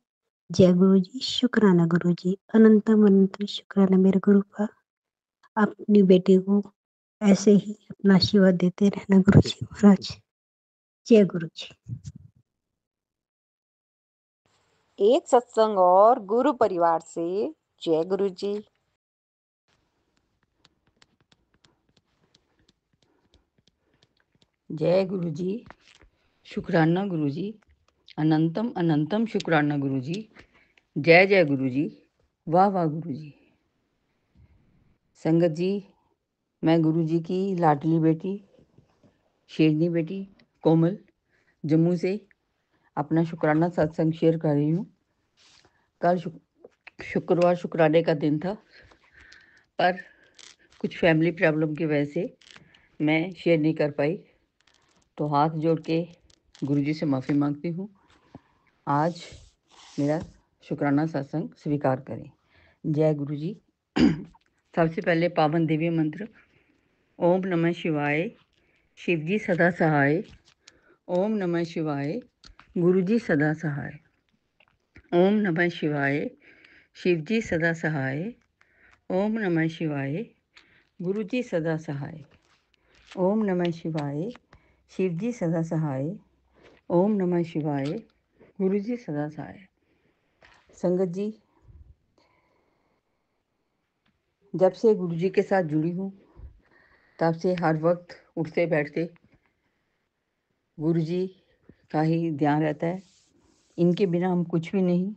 जय गुरुजी, शुक्राना गुरुजी, अनंतम अनंत शुक्राना मेरे गुरु का। आप अपनी बेटी को ऐसे ही अपना आशीर्वाद देते रहना गुरुजी महाराज। जय गुरुजी। एक सत्संग और गुरु परिवार से जय गुरु जी। जय गुरु जी, शुक्राना गुरु जी, अनंतम अनंतम शुक्राना गुरु जी। जय जय गुरु जी, वाह वाह गुरु जी। संगत जी, मैं गुरु जी की लाडली बेटी, शेरनी बेटी कोमल, जम्मू से अपना शुक्राना सत्संग शेयर कर रही हूँ। कल शुक्रवार शुक्राने का दिन था, पर कुछ फैमिली प्रॉब्लम की वजह से मैं शेयर नहीं कर पाई, तो हाथ जोड़ के गुरुजी से माफ़ी मांगती हूँ। आज मेरा शुक्राना सत्संग स्वीकार करें। जय गुरु जी। सबसे पहले पावन दिव्य मंत्र, ओम नमः शिवाय, शिव जी सदा सहाय। ओम नमः शिवाय, गुरु जी सदा सहाय। ओम नमः शिवाय, शिव जी सदा सहाय। ओम नमः शिवाय, गुरु जी सदा सहाय। ओम नमः शिवाय, शिव जी सदा सहाय। ओम नमः शिवाय, गुरु जी सदा सहाय। संगत जी, जब से गुरु जी के साथ जुड़ी हूँ, तब से हर वक्त उठते बैठते गुरु जी का ही ध्यान रहता है। इनके बिना हम कुछ भी नहीं।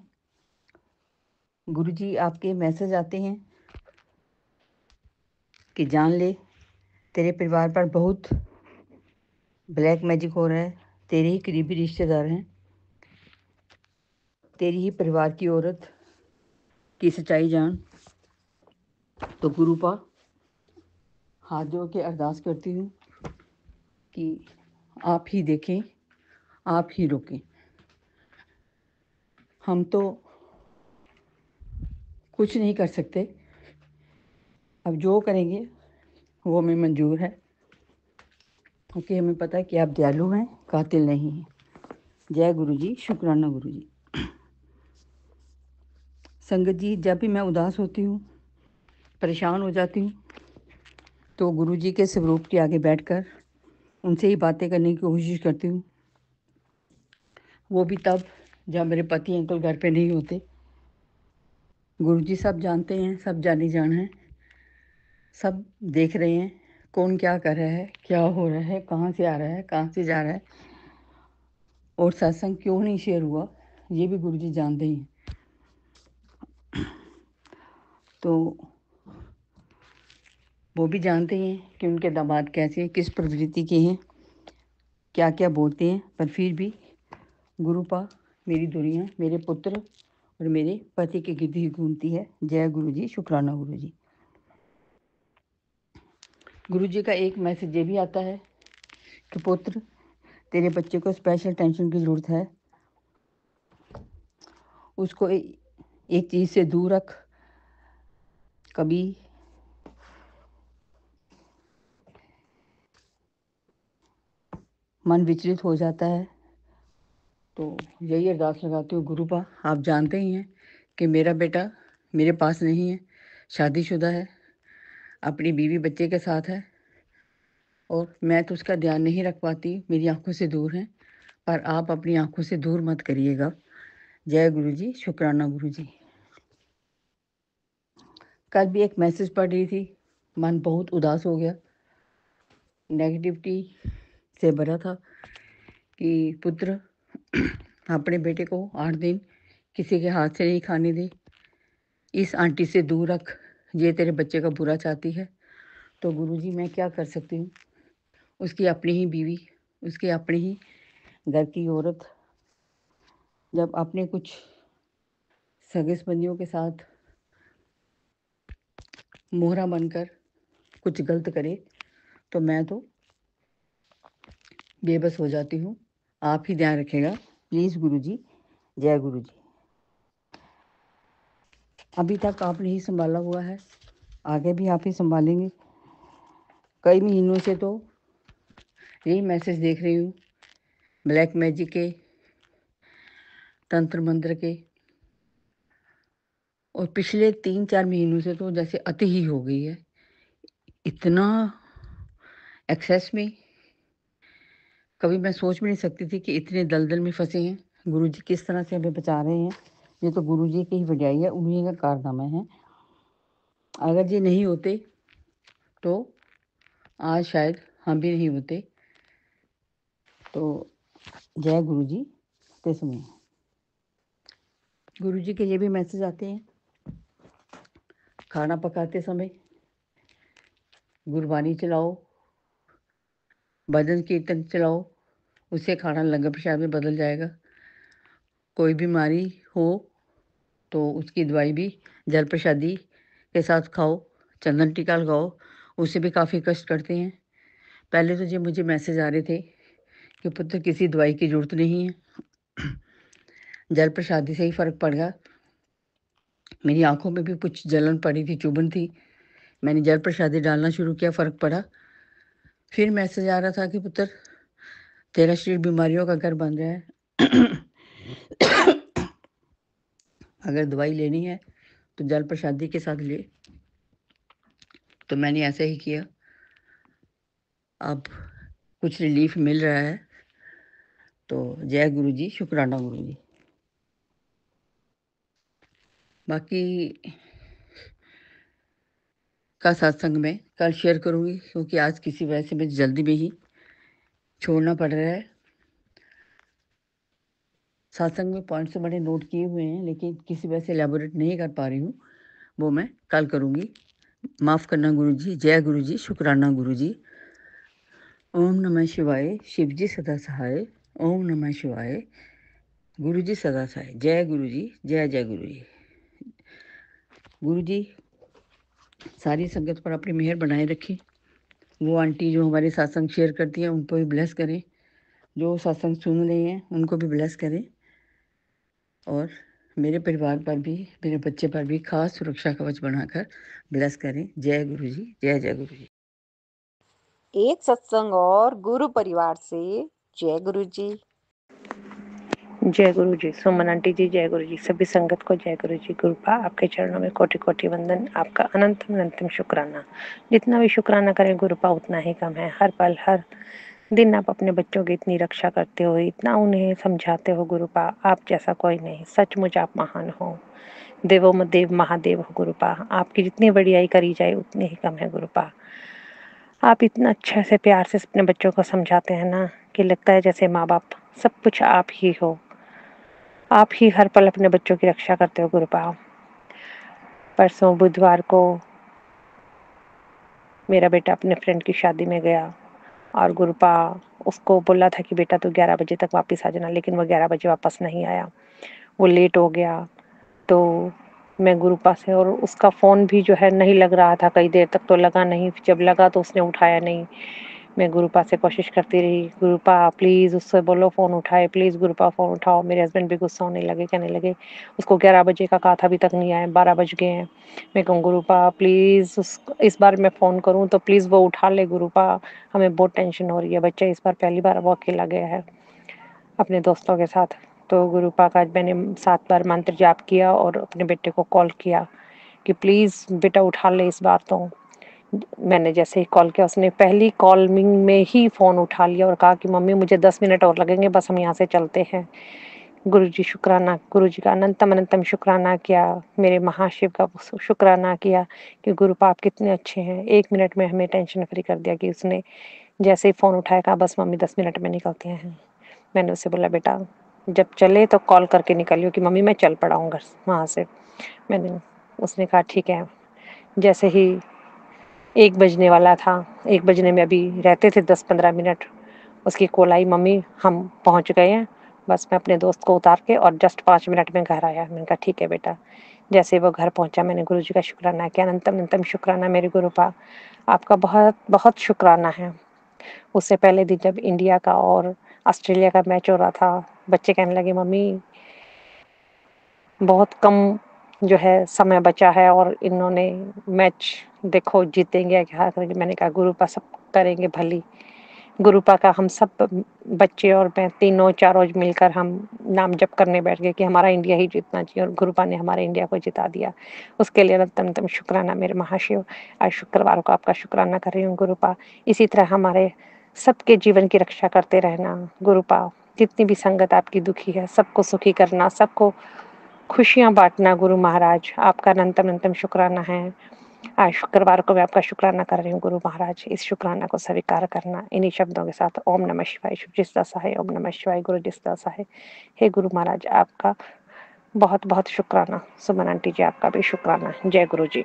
गुरु जी आपके मैसेज आते हैं कि जान ले, तेरे परिवार पर बहुत ब्लैक मैजिक हो रहा है, तेरे ही करीबी रिश्तेदार हैं, तेरी ही परिवार की औरत की सच्चाई जान। तो गुरुपा हाथ जोड़ के अरदास करती हूँ कि आप ही देखें, आप ही रोकें। हम तो कुछ नहीं कर सकते, अब जो करेंगे वो हमें मंजूर है, क्योंकि हमें पता है कि आप दयालु हैं, कातिल नहीं हैं। जय गुरु जी, शुक्राना गुरु जी। संगत जी, जब भी मैं उदास होती हूँ, परेशान हो जाती हूँ, तो गुरु जी के स्वरूप के आगे बैठकर उनसे ही बातें करने की कोशिश करती हूँ। वो भी तब जब मेरे पति अंकल घर पे नहीं होते। गुरु जी सब जानते हैं, सब जानी जान है, सब देख रहे हैं कौन क्या कर रहा है, क्या हो रहा है, कहाँ से आ रहा है, कहाँ से जा रहा है, और सत्संग क्यों नहीं शेयर हुआ, ये भी गुरु जी जानते हैं। तो वो भी जानते हैं कि उनके दामाद कैसे, किस प्रवृत्ति के हैं, क्या क्या बोलते हैं, पर फिर भी गुरुपा मेरी दुनिया, मेरे पुत्र और मेरे पति की गिद्धी घूमती है। जय गुरु जी, शुक्राना गुरु जी। गुरु जी का एक मैसेज ये भी आता है कि पुत्र, तेरे बच्चे को स्पेशल टेंशन की ज़रूरत है, उसको एक चीज़ से दूर रख। कभी मन विचलित हो जाता है, तो यही अरदास लगाती हूँ, गुरुपा आप जानते ही हैं कि मेरा बेटा मेरे पास नहीं है, शादीशुदा है, अपनी बीवी बच्चे के साथ है, और मैं तो उसका ध्यान नहीं रख पाती, मेरी आंखों से दूर है, पर आप अपनी आंखों से दूर मत करिएगा। जय गुरु जी, शुक्राना गुरु जी। कल भी एक मैसेज पढ़ रही थी, मन बहुत उदास हो गया, नेगेटिविटी से भरा था कि पुत्र अपने बेटे को 8 दिन किसी के हाथ से नहीं खाने दे, इस आंटी से दूर रख, ये तेरे बच्चे का बुरा चाहती है। तो गुरुजी मैं क्या कर सकती हूँ, उसकी अपनी ही बीवी, उसके अपनी ही घर की औरत जब अपने कुछ सगे संबंधियों के साथ मोहरा बनकर कुछ गलत करे, तो मैं तो बेबस हो जाती हूँ। आप ही ध्यान रखेगा प्लीज़ गुरुजी। जय गुरु जी। अभी तक आपने ही संभाला हुआ है, आगे भी आप ही संभालेंगे। कई महीनों से तो यही मैसेज देख रही हूँ, ब्लैक मैजिक के, तंत्र मंत्र के, और पिछले 3-4 महीनों से तो जैसे अति ही हो गई है, इतना एक्सेस में कभी मैं सोच भी नहीं सकती थी कि इतने दलदल में फंसे हैं। गुरुजी किस तरह से हमें बचा रहे हैं, ये तो गुरुजी की ही वजह है, उन्हीं का कारनामा है। अगर ये नहीं होते तो आज शायद हम भी नहीं होते। तो जय गुरु जी। ते समय गुरु जी के ये भी मैसेज आते हैं, खाना पकाते समय गुरबानी चलाओ, भजन कीर्तन चलाओ, उससे खाना लंगर प्रसाद में बदल जाएगा। कोई बीमारी हो तो उसकी दवाई भी जल प्रसादी के साथ खाओ, चंदन टीका लगाओ, उससे भी काफ़ी कष्ट करते हैं। पहले तो ये मुझे मैसेज आ रहे थे कि पुत्र किसी दवाई की ज़रूरत नहीं है, जल प्रसादी से ही फ़र्क पड़ेगा। मेरी आंखों में भी कुछ जलन पड़ी थी, चुभन थी, मैंने जल प्रसादी डालना शुरू किया, फ़र्क पड़ा। फिर मैसेज आ रहा था कि पुत्र तेरा शरीर बीमारियों का घर बन रहा है, अगर दवाई लेनी है तो जल प्रसादी के साथ ले। तो मैंने ऐसा ही किया, अब कुछ रिलीफ मिल रहा है। तो जय गुरु जी, शुक्राना गुरु जी। बाकी का सत्संग में कल शेयर करूँगी, क्योंकि आज किसी वजह से मुझे जल्दी में ही छोड़ना पड़ रहा है। सत्संग में पॉइंट्स मैंने नोट किए हुए हैं, लेकिन किसी वजह से एलैबोरेट नहीं कर पा रही हूँ, वो मैं कल करूँगी। माफ़ करना गुरु जी। जय गुरु जी, शुक्राना गुरु जी। ओम नमः शिवाय, शिव जी सदा सहाय। ओम नमः शिवाय, गुरु जी सदा सहाय। जय गुरु जी, जय जय गुरु जी। गुरु जी सारी संगत पर अपनी मेहर बनाए रखें। वो आंटी जो हमारे सत्संग शेयर करती हैं उनको भी ब्लेस करें, जो सत्संग सुन रहे हैं उनको भी ब्लेस करें, और मेरे परिवार पर भी, मेरे बच्चे पर भी खास सुरक्षा कवच बनाकर ब्लेस करें। जय गुरु जी, जय जय गुरु जी। एक सत्संग और गुरु परिवार से। जय गुरु जी। जय गुरु जी। सुमन आंटी जी, जय गुरु जी। सभी संगत को जय गुरु जी। गुरुपा आपके चरणों में कोटि कोटि वंदन, आपका अनंतम अनंतम शुक्राना। जितना भी शुक्राना करें गुरुपा उतना ही कम है। हर पल हर दिन आप अपने बच्चों की इतनी रक्षा करते हो, इतना उन्हें समझाते हो गुरुपा, आप जैसा कोई नहीं। सचमुच आप महान हो, देवों में देव महादेव हो गुरुपा। आपकी जितनी बड़ाई करी जाए उतनी ही कम है गुरुपा। आप इतना अच्छे से प्यार से अपने बच्चों को समझाते हैं ना कि लगता है जैसे माँ बाप सब कुछ आप ही हो। आप ही हर पल अपने बच्चों की रक्षा करते हो गुरुपा। परसों बुधवार को मेरा बेटा अपने फ्रेंड की शादी में गया और गुरुपा उसको बोला था कि बेटा तू 11 बजे तक वापस आ जाना, लेकिन वो 11 बजे वापस नहीं आया, वो लेट हो गया। तो मैं गुरुपा से, और उसका फ़ोन भी जो है नहीं लग रहा था, कई देर तक तो लगा नहीं, जब लगा तो उसने उठाया नहीं। मैं गुरुपा से कोशिश करती रही, गुरुपा प्लीज़ उससे बोलो फ़ोन उठाए, प्लीज़ गुरुपा फ़ोन उठाओ। मेरे हस्बैंड भी गुस्सा होने लगे, कहने लगे उसको 11 बजे का कहा था अभी तक नहीं आया, 12 बज गए हैं। मैं कहूँ गुरुपा प्लीज़ इस बार मैं फ़ोन करूँ तो प्लीज़ वो उठा ले गुरुपा, हमें बहुत टेंशन हो रही है, बच्चा इस बार पहली बार वो अकेला गया है अपने दोस्तों के साथ। तो गुरुपा का मैंने 7 बार मंत्र जाप किया और अपने बेटे को कॉल किया कि प्लीज़ बेटा उठा ले इस बार तो। मैंने जैसे ही कॉल किया उसने पहली कॉलिंग में ही फ़ोन उठा लिया और कहा कि मम्मी मुझे 10 मिनट और लगेंगे, बस हम यहाँ से चलते हैं। गुरुजी शुक्राना, गुरुजी का अनंतम अनंतम शुक्राना किया, मेरे महाशिव का शुक्राना किया कि गुरुपा आप कितने अच्छे हैं। 1 मिनट में हमें टेंशन फ्री कर दिया कि उसने जैसे ही फ़ोन उठाया कहा बस मम्मी 10 मिनट में निकलते हैं। मैंने उससे बोला बेटा जब चले तो कॉल करके निकलियो कि मम्मी मैं चल पड़ा हूँ घर वहाँ से। मैंने उसने कहा ठीक है। जैसे ही 1 बजने वाला था, 1 बजने में अभी रहते थे 10-15 मिनट, उसकी कॉल आई मम्मी हम पहुँच गए हैं, बस मैं अपने दोस्त को उतार के और जस्ट 5 मिनट में घर आया। मैंने कहा ठीक है बेटा। जैसे वो घर पहुँचा मैंने गुरुजी का शुक्राना किया, अनंतम अनंतम शुक्राना मेरे गुरुपा, आपका बहुत बहुत शुक्राना है। उससे पहले दिन जब इंडिया का और ऑस्ट्रेलिया का मैच हो रहा था, बच्चे कहने लगे मम्मी बहुत कम जो है समय बचा है और इन्होंने मैच देखो जीतेंगे क्या करेंगे। मैंने कहा गुरुपा सब करेंगे भली। गुरुपा का हम सब बच्चे और मैं तीनों चारों मिलकर हम नाम जप करने बैठ गए कि हमारा इंडिया ही जीतना चाहिए, और गुरुपा ने हमारे इंडिया को जिता दिया। उसके लिए अनंतम अनंतम शुक्राना मेरे महाशिव। आज शुक्रवार को आपका शुक्राना कर रही हूँ गुरुपा। इसी तरह हमारे सबके जीवन की रक्षा करते रहना गुरुपा। जितनी भी संगत आपकी दुखी है सबको सुखी करना, सबको खुशियाँ बाँटना गुरु महाराज, आपका अनंतम अनंतम शुक्राना है। आज शुक्रवार को मैं आपका शुक्राना कर रही हूँ गुरु महाराज। इस शुक्राना को स्वीकार करना इन्हीं शब्दों के साथ। ओम नमः शिवाय। शिव जिसदा सहाय, ओम नमः शिवाय। गुरु जिसदा सहाय। हे गुरु महाराज आपका बहुत बहुत शुक्राना। सुमन आंटी जी आपका भी शुक्राना। जय गुरु जी।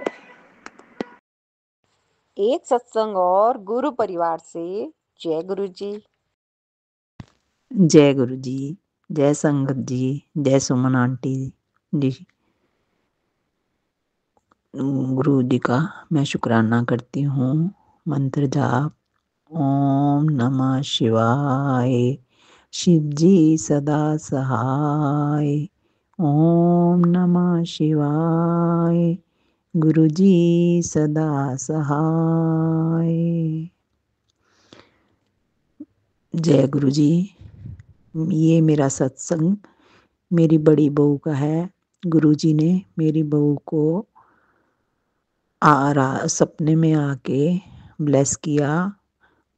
एक सत्संग और गुरु परिवार से। जय गुरु जी। जय गुरु जी, जय संगत जी, जय सुमन आंटी जी। गुरु जी का मैं शुक्राना करती हूँ। मंत्र जाप ओम नमः शिवाय। शिव जी सदा सहाय। ओम नमः शिवाय। गुरु जी सदा सहाय। जय गुरु जी। ये मेरा सत्संग मेरी बड़ी बहू का है। गुरु जी ने मेरी बहू को सपने में आके ब्लेस किया।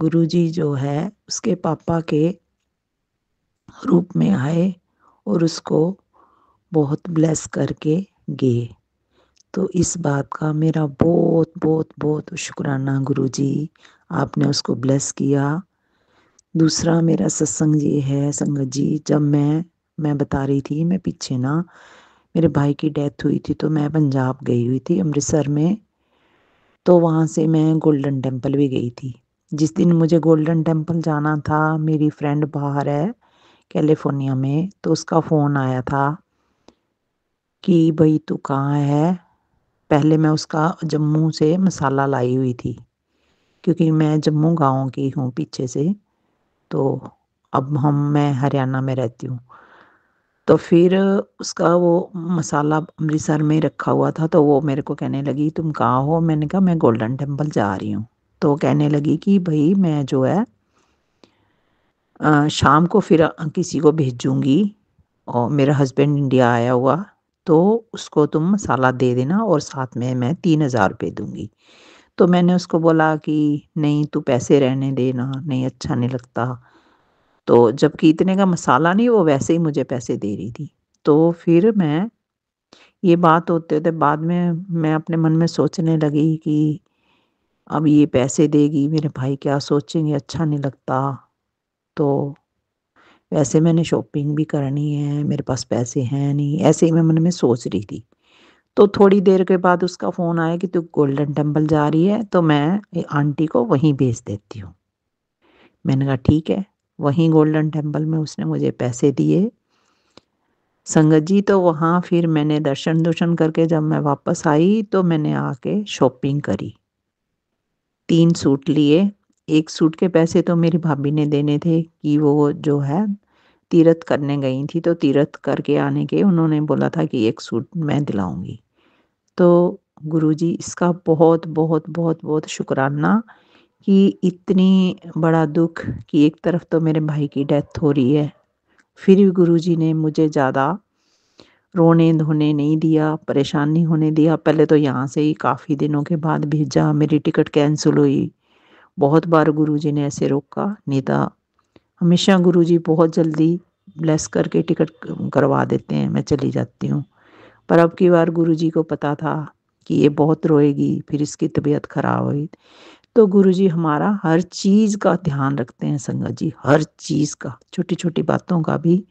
गुरु जी जो है उसके पापा के रूप में आए और उसको बहुत ब्लेस करके गए। तो इस बात का मेरा बहुत बहुत बहुत शुक्राना गुरु जी, आपने उसको ब्लेस किया। दूसरा मेरा सत्संग ये है संगत जी, जब मैं बता रही थी, मैं पीछे ना मेरे भाई की डेथ हुई थी तो मैं पंजाब गई हुई थी अमृतसर में। तो वहाँ से मैं गोल्डन टेम्पल भी गई थी। जिस दिन मुझे गोल्डन टेम्पल जाना था, मेरी फ्रेंड बाहर है कैलिफोर्निया में। तो उसका फ़ोन आया था कि भाई तू कहाँ है। पहले मैं उसका जम्मू से मसाला लाई हुई थी, क्योंकि मैं जम्मू गाँव की हूँ पीछे से। तो अब मैं हरियाणा में रहती हूँ। तो फिर उसका वो मसाला अमृतसर में रखा हुआ था, तो वो मेरे को कहने लगी तुम कहाँ हो। मैंने कहा मैं गोल्डन टेम्पल जा रही हूँ। तो कहने लगी कि भाई मैं जो है शाम को फिर किसी को भेजूंगी, और मेरा हस्बैंड इंडिया आया हुआ, तो उसको तुम मसाला दे देना और साथ में मैं 3,000 रुपये दूंगी। तो मैंने उसको बोला कि नहीं तू पैसे रहने देना, नहीं अच्छा नहीं लगता। तो जबकि इतने का मसाला नहीं, वो वैसे ही मुझे पैसे दे रही थी। तो फिर मैं ये बात होते होते बाद में मैं अपने मन में सोचने लगी कि अब ये पैसे देगी, मेरे भाई क्या सोचेंगे, अच्छा नहीं लगता। तो वैसे मैंने शॉपिंग भी करनी है, मेरे पास पैसे हैं नहीं, ऐसे ही मैं मन में सोच रही थी। तो थोड़ी देर के बाद उसका फ़ोन आया कि तू गोल्डन टेम्पल जा रही है, तो मैं आंटी को वहीं भेज देती हूँ। मैंने कहा ठीक है। वहीं गोल्डन टेम्पल में उसने मुझे पैसे दिए संगत जी। तो वहाँ फिर मैंने दर्शन दुर्शन करके जब मैं वापस आई, तो मैंने आके शॉपिंग करी। 3 सूट लिए। एक सूट के पैसे तो मेरी भाभी ने देने थे कि वो जो है तीर्थ करने गई थी, तो तीर्थ करके आने के उन्होंने बोला था कि एक सूट मैं दिलाऊंगी। तो गुरुजी इसका बहुत बहुत बहुत बहुत शुक्राना कि इतनी बड़ा दुख कि एक तरफ तो मेरे भाई की डेथ हो रही है, फिर भी गुरुजी ने मुझे ज़्यादा रोने धोने नहीं दिया, परेशान नहीं होने दिया। पहले तो यहाँ से ही काफ़ी दिनों के बाद भेजा, मेरी टिकट कैंसिल हुई। बहुत बार गुरुजी ने ऐसे रोका, नहीं था हमेशा गुरुजी बहुत जल्दी ब्लेस करके टिकट करवा देते हैं, मैं चली जाती हूँ। पर अब की बार गुरुजी को पता था कि ये बहुत रोएगी, फिर इसकी तबीयत खराब हुई। तो गुरुजी हमारा हर चीज़ का ध्यान रखते हैं संगत जी, हर चीज़ का, छोटी छोटी बातों का भी।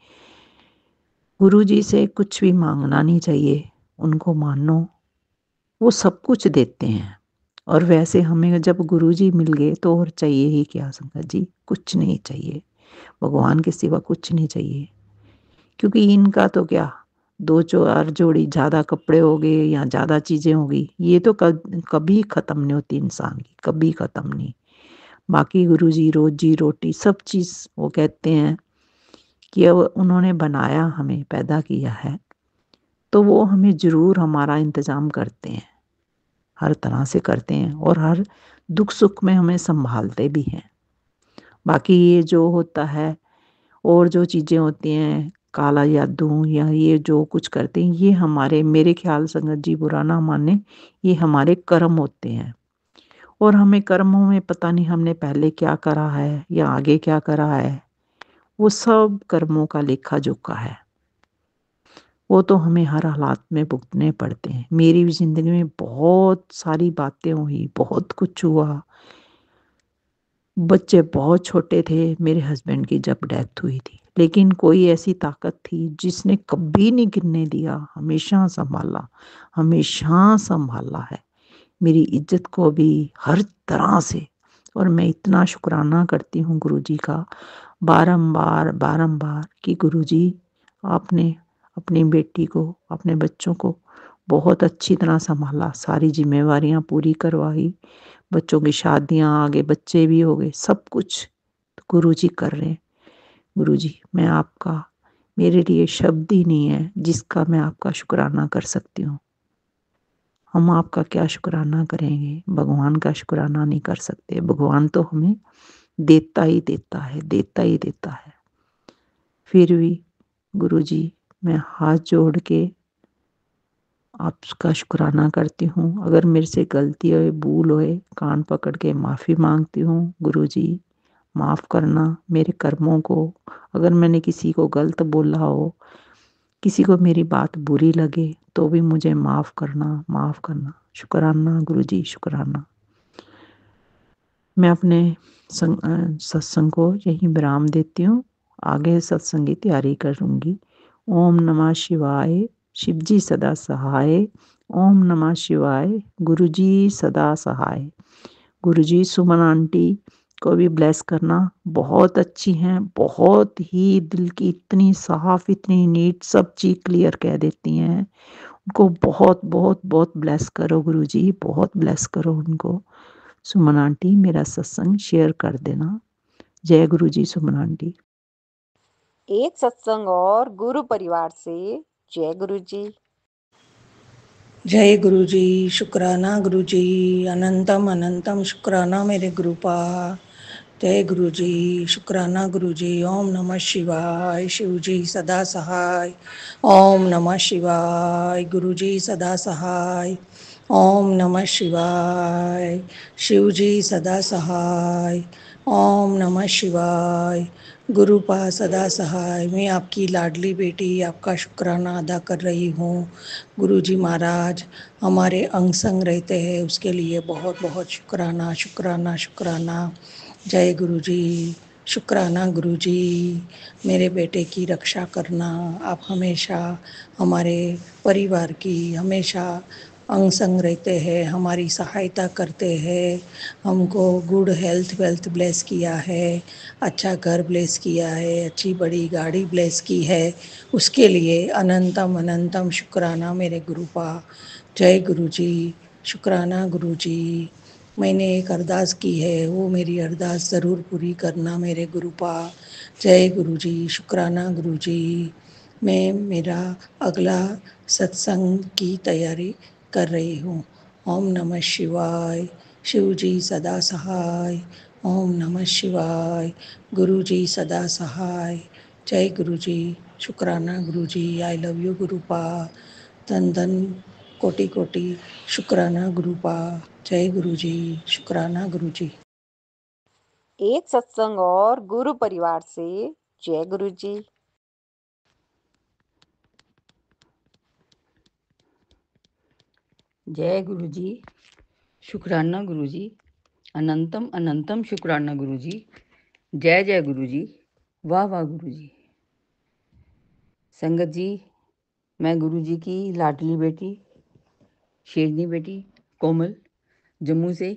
गुरुजी से कुछ भी मांगना नहीं चाहिए, उनको मानो, वो सब कुछ देते हैं। और वैसे हमें जब गुरुजी मिल गए तो और चाहिए ही क्या संगत जी, कुछ नहीं चाहिए। भगवान के सिवा कुछ नहीं चाहिए। क्योंकि इनका तो क्या, 2-4 जोड़ी ज़्यादा कपड़े हो गए या ज़्यादा चीज़ें हो गई, ये तो कभी ख़त्म नहीं होती इंसान की, कभी ख़त्म नहीं। बाकी गुरुजी रोजी रोटी सब चीज़, वो कहते हैं कि अब उन्होंने बनाया, हमें पैदा किया है, तो वो हमें ज़रूर हमारा इंतज़ाम करते हैं, हर तरह से करते हैं, और हर दुख सुख में हमें संभालते भी हैं। बाकी ये जो होता है और जो चीज़ें होती हैं, काला जादू या ये जो कुछ करते हैं, ये हमारे, मेरे ख्याल संगत जी बुरा ना माने, ये हमारे कर्म होते हैं। और हमें कर्मों में पता नहीं हमने पहले क्या करा है या आगे क्या करा है, वो सब कर्मों का लेखा जोखा है। वो तो हमें हर हालात में भुगतने पड़ते हैं। मेरी भी ज़िंदगी में बहुत सारी बातें हुई, बहुत कुछ हुआ। बच्चे बहुत छोटे थे मेरे हस्बैंड की जब डेथ हुई थी, लेकिन कोई ऐसी ताकत थी जिसने कभी नहीं गिरने दिया, हमेशा संभाला, हमेशा संभाला है मेरी इज्जत को भी हर तरह से। और मैं इतना शुक्राना करती हूँ गुरुजी का, बारंबार बारंबार, कि गुरुजी आपने अपनी बेटी को, अपने बच्चों को बहुत अच्छी तरह संभाला, सारी जिम्मेवारियाँ पूरी करवाई, बच्चों की शादियाँ, आगे बच्चे भी हो गए, सब कुछ तो गुरुजी कर रहे हैं। गुरुजी मैं आपका, मेरे लिए शब्द ही नहीं है जिसका मैं आपका शुक्राना कर सकती हूँ। हम आपका क्या शुक्राना करेंगे, भगवान का शुक्राना नहीं कर सकते। भगवान तो हमें देता ही देता है, देता ही देता है। फिर भी गुरुजी मैं हाथ जोड़ के आपका शुक्राना करती हूँ। अगर मेरे से गलती होए, भूल होए, कान पकड़ के माफ़ी मांगती हूँ। गुरुजी माफ़ करना मेरे कर्मों को। अगर मैंने किसी को गलत बोला हो, किसी को मेरी बात बुरी लगे, तो भी मुझे माफ़ करना, माफ़ करना। शुक्राना गुरुजी, शुक्राना। मैं अपने सत्संग को यहीं विराम देती हूँ। आगे सत्संग की तैयारी करूँगी। ओम नमः शिवाय। शिवजी सदा सहाय। ओम नमः शिवाय। गुरुजी सदा सहाय। गुरुजी सुमन आंटी को भी ब्लेस करना। बहुत अच्छी हैं, बहुत ही दिल की इतनी साफ, इतनी नीट, सब चीज़ क्लियर कह देती हैं। उनको बहुत बहुत बहुत ब्लेस करो गुरुजी, बहुत ब्लेस करो उनको। सुमन आंटी मेरा सत्संग शेयर कर देना। जय गुरुजी सुमन आंटी। एक सत्संग और गुरु परिवार से। जय गुरु जी। जय गुरु जी, शुक्राना गुरु जी, अनंतम अनंतम शुक्राना मेरे गुरुपा। जय गुरु जी, शुक्राना गुरु जी। ओम नमः शिवाय, शिव जी सदा सहाय। ओम नमः शिवाय, गुरु जी सदा सहाय। ओम नमः शिवाय, शिव जी सदा सहाय। ओम नमः शिवाय, गुरुपा सदा सहाय। मैं आपकी लाडली बेटी आपका शुक्राना अदा कर रही हूँ। गुरु जी महाराज हमारे अंग संग रहते हैं, उसके लिए बहुत बहुत शुक्राना शुक्राना शुक्राना। जय गुरु जी, शुक्राना गुरु जी। मेरे बेटे की रक्षा करना, आप हमेशा हमारे परिवार की हमेशा अंग संग रहते हैं, हमारी सहायता करते हैं। हमको गुड हेल्थ वेल्थ ब्लेस किया है, अच्छा घर ब्लेस किया है, अच्छी बड़ी गाड़ी ब्लेस की है। उसके लिए अनंतम अनंतम शुक्राना मेरे गुरुपा। जय गुरु जी, शुक्राना गुरु जी। मैंने एक अरदास की है, वो मेरी अरदास ज़रूर पूरी करना मेरे गुरुपा। जय गुरु जी, शुक्राना गुरु जी। मैं मेरा अगला सत्संग की तैयारी कर रही हूँ। ओम नमः शिवाय, शिव जी सदा सहाय। ओम नमः शिवाय, गुरु जी सदा सहाय। जय गुरु जी, शुक्राना गुरु जी। I love you गुरुपा। धन धन कोटि कोटि शुक्राना गुरुपा। जय गुरु जी, शुक्राना गुरु जी। एक सत्संग और गुरु परिवार से। जय गुरु जी। जय गुरु जी, शुक्राना गुरु जी, अनंतम अनंतम शुक्राना गुरु जी। जय जय गुरु जी, वाह वाह गुरु जी। संगत जी, मैं गुरु जी की लाडली बेटी, शेरनी बेटी कोमल जम्मू से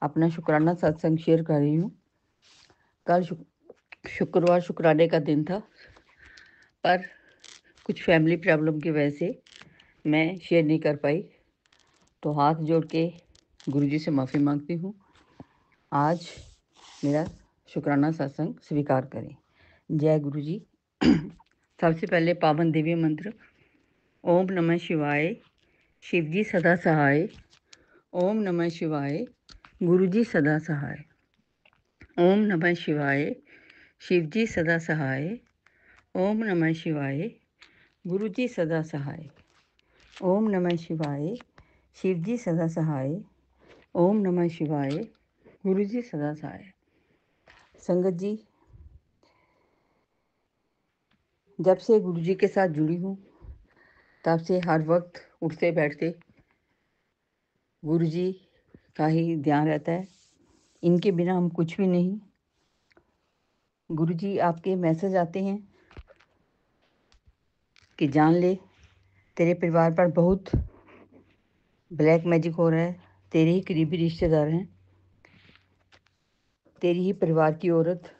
अपना शुक्राना सत्संग शेयर कर रही हूँ। कल शुक्रवार शुक्राने का दिन था, पर कुछ फैमिली प्रॉब्लम की वजह से मैं शेयर नहीं कर पाई, तो हाथ जोड़ के गुरुजी से माफ़ी मांगती हूँ। आज मेरा शुक्राना सत्संग स्वीकार करें। जय गुरु जी। सबसे पहले पावन दिव्य मंत्र। ओम नमः शिवाय, शिव जी सदा सहाय। ओम नमः शिवाय, गुरु जी सदा सहाय। ओम नमः शिवाय, शिव जी सदा सहाय। ओम नमः शिवाय, गुरु जी सदा सहाय। ओम नमः शिवाय, शिव जी सदा सहाय। ओम नमः शिवाय, गुरु जी सदा सहाय। संगत जी, जब से गुरु जी के साथ जुड़ी हूँ तब से हर वक्त उठते बैठते गुरु जी का ही ध्यान रहता है। इनके बिना हम कुछ भी नहीं। गुरु जी आपके मैसेज आते हैं कि जान ले, तेरे परिवार पर बहुत ब्लैक मैजिक हो रहा है, तेरे ही करीबी रिश्तेदार हैं, तेरी ही परिवार की औरत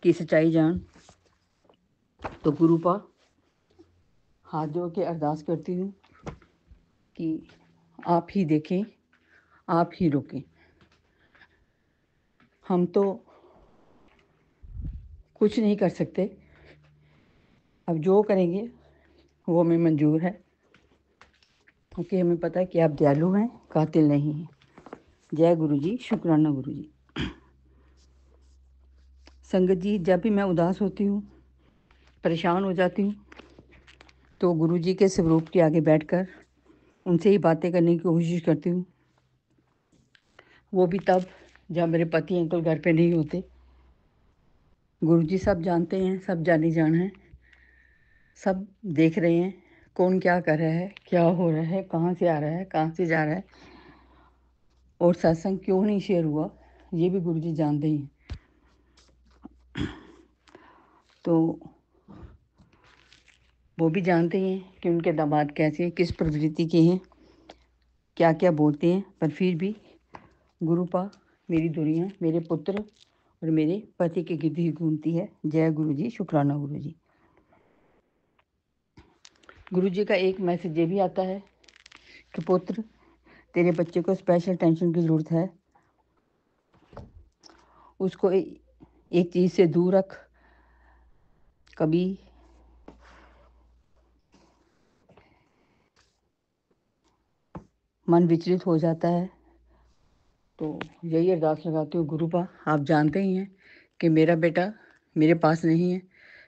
की सच्चाई जान। तो गुरुपा हाथ जोड़ के अरदास करती हूँ कि आप ही देखें, आप ही रोकें। हम तो कुछ नहीं कर सकते, अब जो करेंगे वो हमें मंजूर है, क्योंकि हमें पता है कि आप दयालु हैं, कातिल नहीं हैं। जय गुरु जी, शुक्राना गुरु जी। संगत जी, जब भी मैं उदास होती हूँ, परेशान हो जाती हूँ, तो गुरु जी के स्वरूप के आगे बैठकर उनसे ही बातें करने की कोशिश करती हूँ। वो भी तब जब मेरे पति अंकल घर पे नहीं होते। गुरु जी सब जानते हैं, सब जानी जान है, सब देख रहे हैं कौन क्या कर रहा है, क्या हो रहा है, कहाँ से आ रहा है, कहाँ से जा रहा है, और सत्संग क्यों नहीं शेयर हुआ, ये भी गुरु जी जानते ही हैं। तो वो भी जानते हैं कि उनके दामाद कैसे हैं, किस प्रवृत्ति के हैं, क्या क्या बोलते हैं, पर फिर भी गुरुपा मेरी दुनिया मेरे पुत्र और मेरे पति के गिद्ध ही घूमती है। जय गुरु जी, शुक्राना गुरु जी। गुरु जी का एक मैसेज ये भी आता है कि पुत्र, तेरे बच्चे को स्पेशल टेंशन की ज़रूरत है, उसको एक चीज़ से दूर रख। कभी मन विचलित हो जाता है, तो यही अरदास लगाती हूँ, गुरुपा आप जानते ही हैं कि मेरा बेटा मेरे पास नहीं है,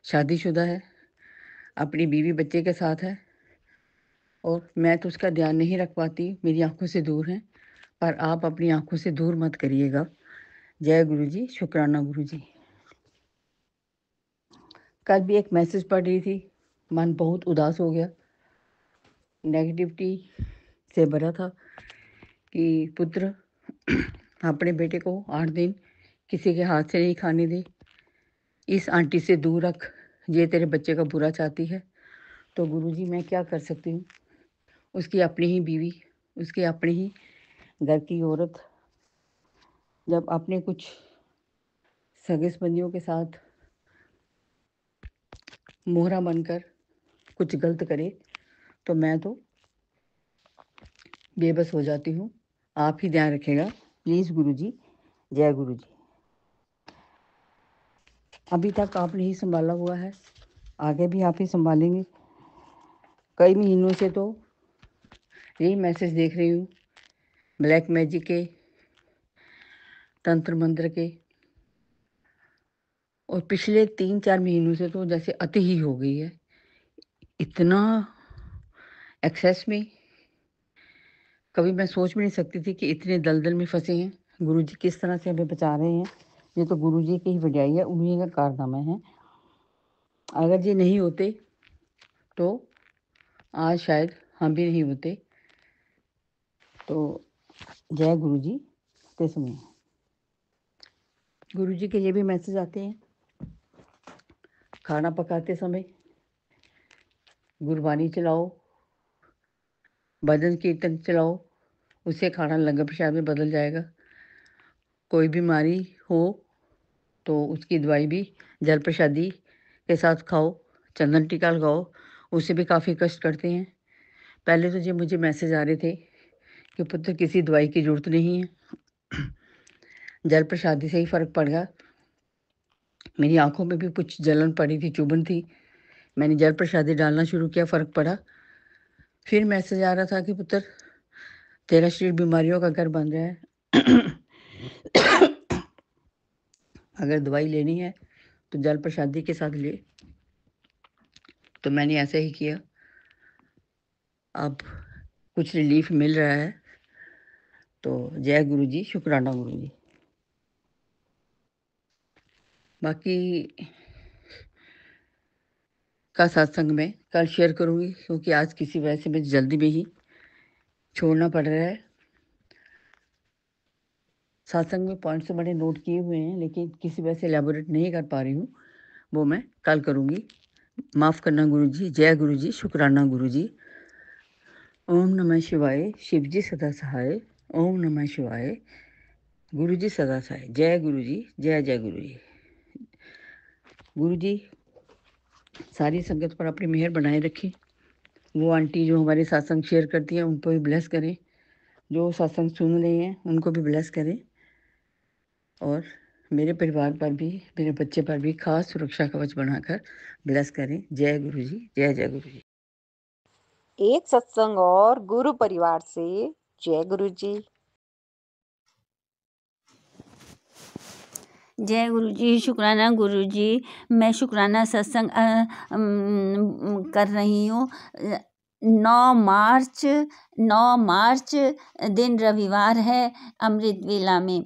शादीशुदा है, अपनी बीवी बच्चे के साथ है, और मैं तो उसका ध्यान नहीं रख पाती, मेरी आंखों से दूर है, पर आप अपनी आंखों से दूर मत करिएगा। जय गुरु जी, शुक्राना गुरु जी। कल भी एक मैसेज पढ़ रही थी, मन बहुत उदास हो गया, नेगेटिविटी से भरा था कि पुत्र अपने बेटे को 8 दिन किसी के हाथ से नहीं खाने दे, इस आंटी से दूर रख, ये तेरे बच्चे का बुरा चाहती है। तो गुरुजी मैं क्या कर सकती हूँ, उसकी अपनी ही बीवी, उसकी अपनी ही घर की औरत जब अपने कुछ सगे संबंधियों के साथ मोहरा बनकर कुछ गलत करे, तो मैं तो बेबस हो जाती हूँ। आप ही ध्यान रखेगा प्लीज़ गुरुजी। जय गुरु जी। अभी तक आपने ही संभाला हुआ है, आगे भी आप ही संभालेंगे। कई महीनों से तो यही मैसेज देख रही हूँ, ब्लैक मैजिक के, तंत्र मंत्र के, और पिछले 3-4 महीनों से तो जैसे अति ही हो गई है, इतना एक्सेस में। कभी मैं सोच भी नहीं सकती थी कि इतने दलदल में फंसे हैं। गुरुजी किस तरह से हमें बचा रहे हैं, ये तो गुरुजी की ही वजह है, उन्हीं का कारनामा है। अगर ये नहीं होते तो आज शायद हम भी नहीं होते। तो जय गुरुजी। ते समय गुरुजी के ये भी मैसेज आते हैं, खाना पकाते समय गुरबानी चलाओ, भजन कीर्तन चलाओ, उससे खाना लंगर प्रसाद में बदल जाएगा। कोई बीमारी हो तो उसकी दवाई भी जल प्रसादी के साथ खाओ, चंदन टीका लगाओ, उससे भी काफ़ी कष्ट करते हैं। पहले तो ये मुझे मैसेज आ रहे थे कि पुत्र किसी दवाई की ज़रूरत नहीं है, जल प्रसादी से ही फ़र्क पड़ गया। मेरी आंखों में भी कुछ जलन पड़ी थी, चुभन थी, मैंने जल प्रसादी डालना शुरू किया, फ़र्क पड़ा। फिर मैसेज आ रहा था कि पुत्र तेरा शरीर बीमारियों का घर बन रहा है, अगर दवाई लेनी है तो जल प्रसादी के साथ ले। तो मैंने ऐसा ही किया, अब कुछ रिलीफ मिल रहा है। तो जय गुरु जी, शुक्राना गुरु जी। बाकी का सत्संग में कल शेयर करूँगी, क्योंकि आज किसी वजह से मुझे जल्दी में ही छोड़ना पड़ रहा है। सत्संग में पॉइंट्स मैंने नोट किए हुए हैं, लेकिन किसी वजह से एलैबोरेट नहीं कर पा रही हूँ, वो मैं कल करूँगी। माफ़ करना गुरु जी। जय गुरु जी, शुक्राना गुरु जी। ओम नमः शिवाय, शिव जी सदा सहाय। ओम नमः शिवाय, गुरु जी सदा सहाय। जय गुरु जी, जय जय गुरु जी। गुरु जी सारी संगत पर अपनी मेहर बनाए रखें। वो आंटी जो हमारे सत्संग शेयर करती हैं उनको भी ब्लेस करें, जो सत्संग सुन रहे हैं उनको भी ब्लेस करें, और मेरे परिवार पर भी, मेरे बच्चे पर भी खास सुरक्षा कवच बनाकर ब्लेस करें। जय गुरु जी, जय जय गुरु जी। एक सत्संग और गुरु परिवार से जय गुरु जी। जय गुरु जी, शुक्राना गुरु जी। मैं शुक्राना सत्संग कर रही हूँ। 9 मार्च दिन रविवार है, अमृत वेला में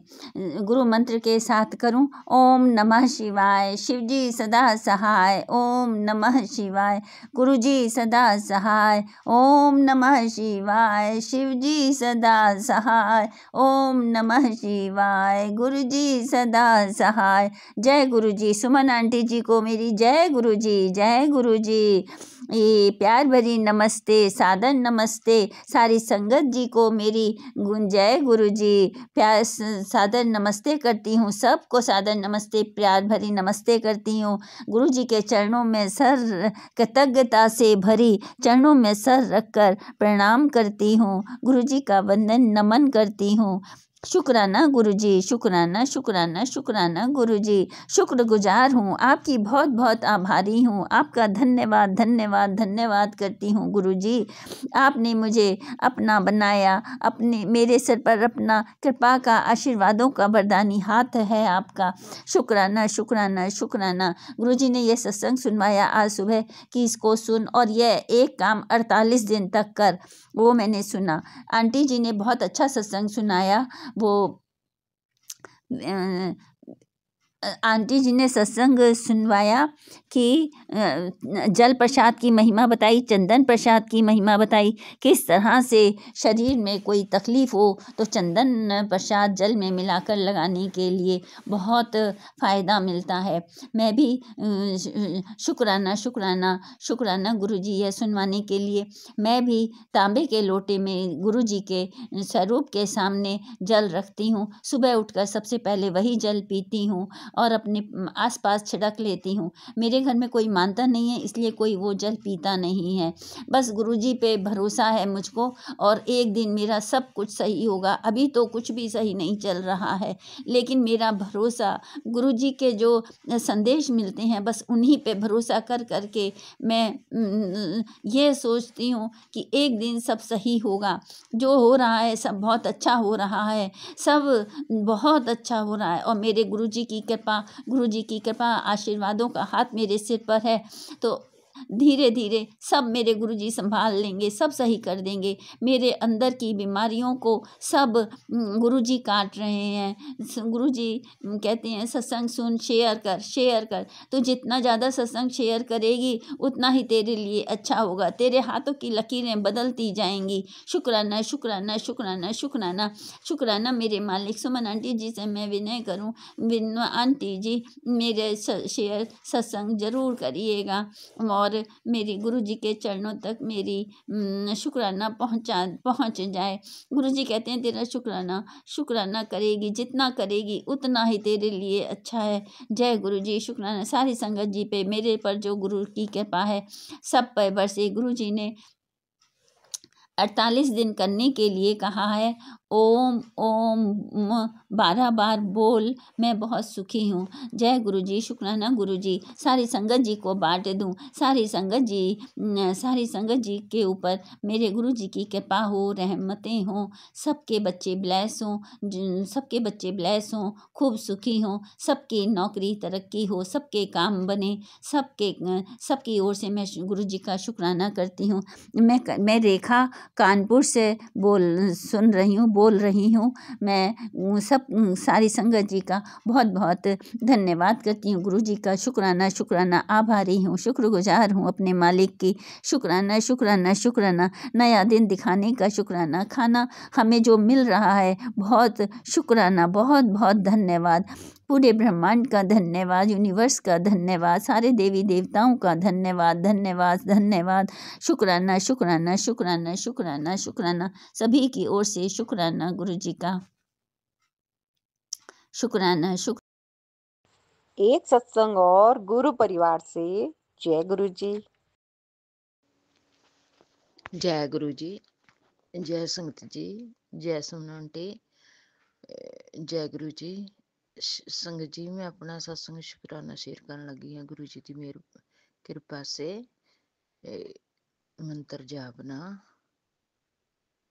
गुरु मंत्र के साथ करूं। ओम नमः शिवाय, शिव जी सदा सहाय। ओम नमः शिवाय, गुरु जी सदा सहाय। ओम नमः शिवाय, शिव जी सदा सहाय। ओम नमः शिवाय, गुरु जी सदा सहाय। जय गुरु जी। सुमन आंटी जी को मेरी जय गुरु जी, जय गुरु जी। ये प्यार भरी नमस्ते, सादर नमस्ते सारी संगत जी को मेरी जय गुरु जी। प्यार सादर नमस्ते करती हूँ, सबको सादर नमस्ते, प्यार भरी नमस्ते करती हूँ। गुरु जी के चरणों में सर कृतज्ञता से भरी चरणों में सर रखकर प्रणाम करती हूँ। गुरु जी का वंदन नमन करती हूँ। शुक्राना गुरु जी, शुक्राना शुक्राना शुक्राना गुरु जी। शुक्रगुजार हूँ, आपकी बहुत बहुत आभारी हूँ। आपका धन्यवाद धन्यवाद धन्यवाद करती हूँ गुरु जी। आपने मुझे अपना बनाया, अपने मेरे सिर पर अपना कृपा का आशीर्वादों का वरदानी हाथ है आपका। शुक्राना शुक्राना शुक्राना। गुरु जी ने यह सत्संग सुनवाया आज सुबह कि इसको सुन और यह एक काम 48 दिन तक कर, वो मैंने सुना। आंटी जी ने बहुत अच्छा सत्संग सुनाया। वो आंटी जी ने सत्संग सुनवाया कि जल प्रसाद की महिमा बताई, चंदन प्रसाद की महिमा बताई। किस तरह से शरीर में कोई तकलीफ़ हो तो चंदन प्रसाद जल में मिलाकर लगाने के लिए बहुत फ़ायदा मिलता है। मैं भी शुक्राना शुक्राना शुक्राना गुरु जी यह सुनवाने के लिए। मैं भी तांबे के लोटे में गुरु जी के स्वरूप के सामने जल रखती हूँ। सुबह उठकर सबसे पहले वही जल पीती हूँ और अपने आसपास छिड़क लेती हूँ। मेरे घर में कोई मानता नहीं है, इसलिए कोई वो जल पीता नहीं है। बस गुरुजी पे भरोसा है मुझको और एक दिन मेरा सब कुछ सही होगा। अभी तो कुछ भी सही नहीं चल रहा है, लेकिन मेरा भरोसा गुरुजी के जो संदेश मिलते हैं बस उन्हीं पे भरोसा कर कर के मैं ये सोचती हूँ कि एक दिन सब सही होगा। जो हो रहा है सब बहुत अच्छा हो रहा है, सब बहुत अच्छा हो रहा है और मेरे गुरुजी की कृपा आशीर्वादों का हाथ मेरे सिर पर है। तो धीरे धीरे सब मेरे गुरुजी संभाल लेंगे, सब सही कर देंगे। मेरे अंदर की बीमारियों को सब गुरुजी काट रहे हैं। गुरुजी कहते हैं सत्संग सुन, शेयर कर। तो जितना ज़्यादा सत्संग शेयर करेगी उतना ही तेरे लिए अच्छा होगा। तेरे हाथों की लकीरें बदलती जाएंगी। शुक्राना शुक्राना शुक्राना शुक्राना शुक्राना। मेरे मालिक सुमन आंटी जी से मैं विनय करूं, आंटी जी मेरे शेयर सत्संग जरूर करिएगा और मेरी गुरुजी के चरणों तक मेरी शुक्राना पहुंच जाए। गुरुजी कहते हैं तेरा शुक्राना करेगी, जितना करेगी उतना ही तेरे लिए अच्छा है। जय गुरुजी। शुक्राना सारी संगत जी पे, मेरे पर जो गुरु की कृपा है सब पर बरसे। गुरुजी ने 48 दिन करने के लिए कहा है। ओम ओम 12 बार बोल, मैं बहुत सुखी हूँ। जय गुरु जी। शुक्राना गुरु जी। सारी संगत जी को बांट दूँ। सारी संगत जी के ऊपर मेरे गुरु जी की कृपा हो, रहमतें हों, सबके बच्चे ब्लेस हों, खूब सुखी हों, सबकी नौकरी तरक्की हो, सबके काम बने, सबकी ओर से मैं गुरु जी का शुक्राना करती हूँ। मैं रेखा कानपुर से बोल रही हूँ। मैं सब सारी संगत जी का बहुत बहुत धन्यवाद करती हूँ। गुरु जी का शुक्राना आभारी हूँ, शुक्रगुजार हूँ अपने मालिक की। शुक्राना नया दिन दिखाने का शुक्राना। खाना हमें जो मिल रहा है बहुत शुक्राना, बहुत बहुत धन्यवाद। पूरे ब्रह्मांड का धन्यवाद, यूनिवर्स का धन्यवाद, सारे देवी देवताओं का धन्यवाद। शुक्राना सभी की ओर से शुक्राना गुरु जी का। शुक्राना। एक सत्संग और गुरु परिवार से। जय गुरु जी। जय गुरु जी, जय संगत जी, जय सुमन आंटी, जय गुरु जी। संगत जी मैं अपना सत्संग शुक्राना शेयर करने लगी हाँ। गुरु जी की मेरी कृपा से मंत्र जापना।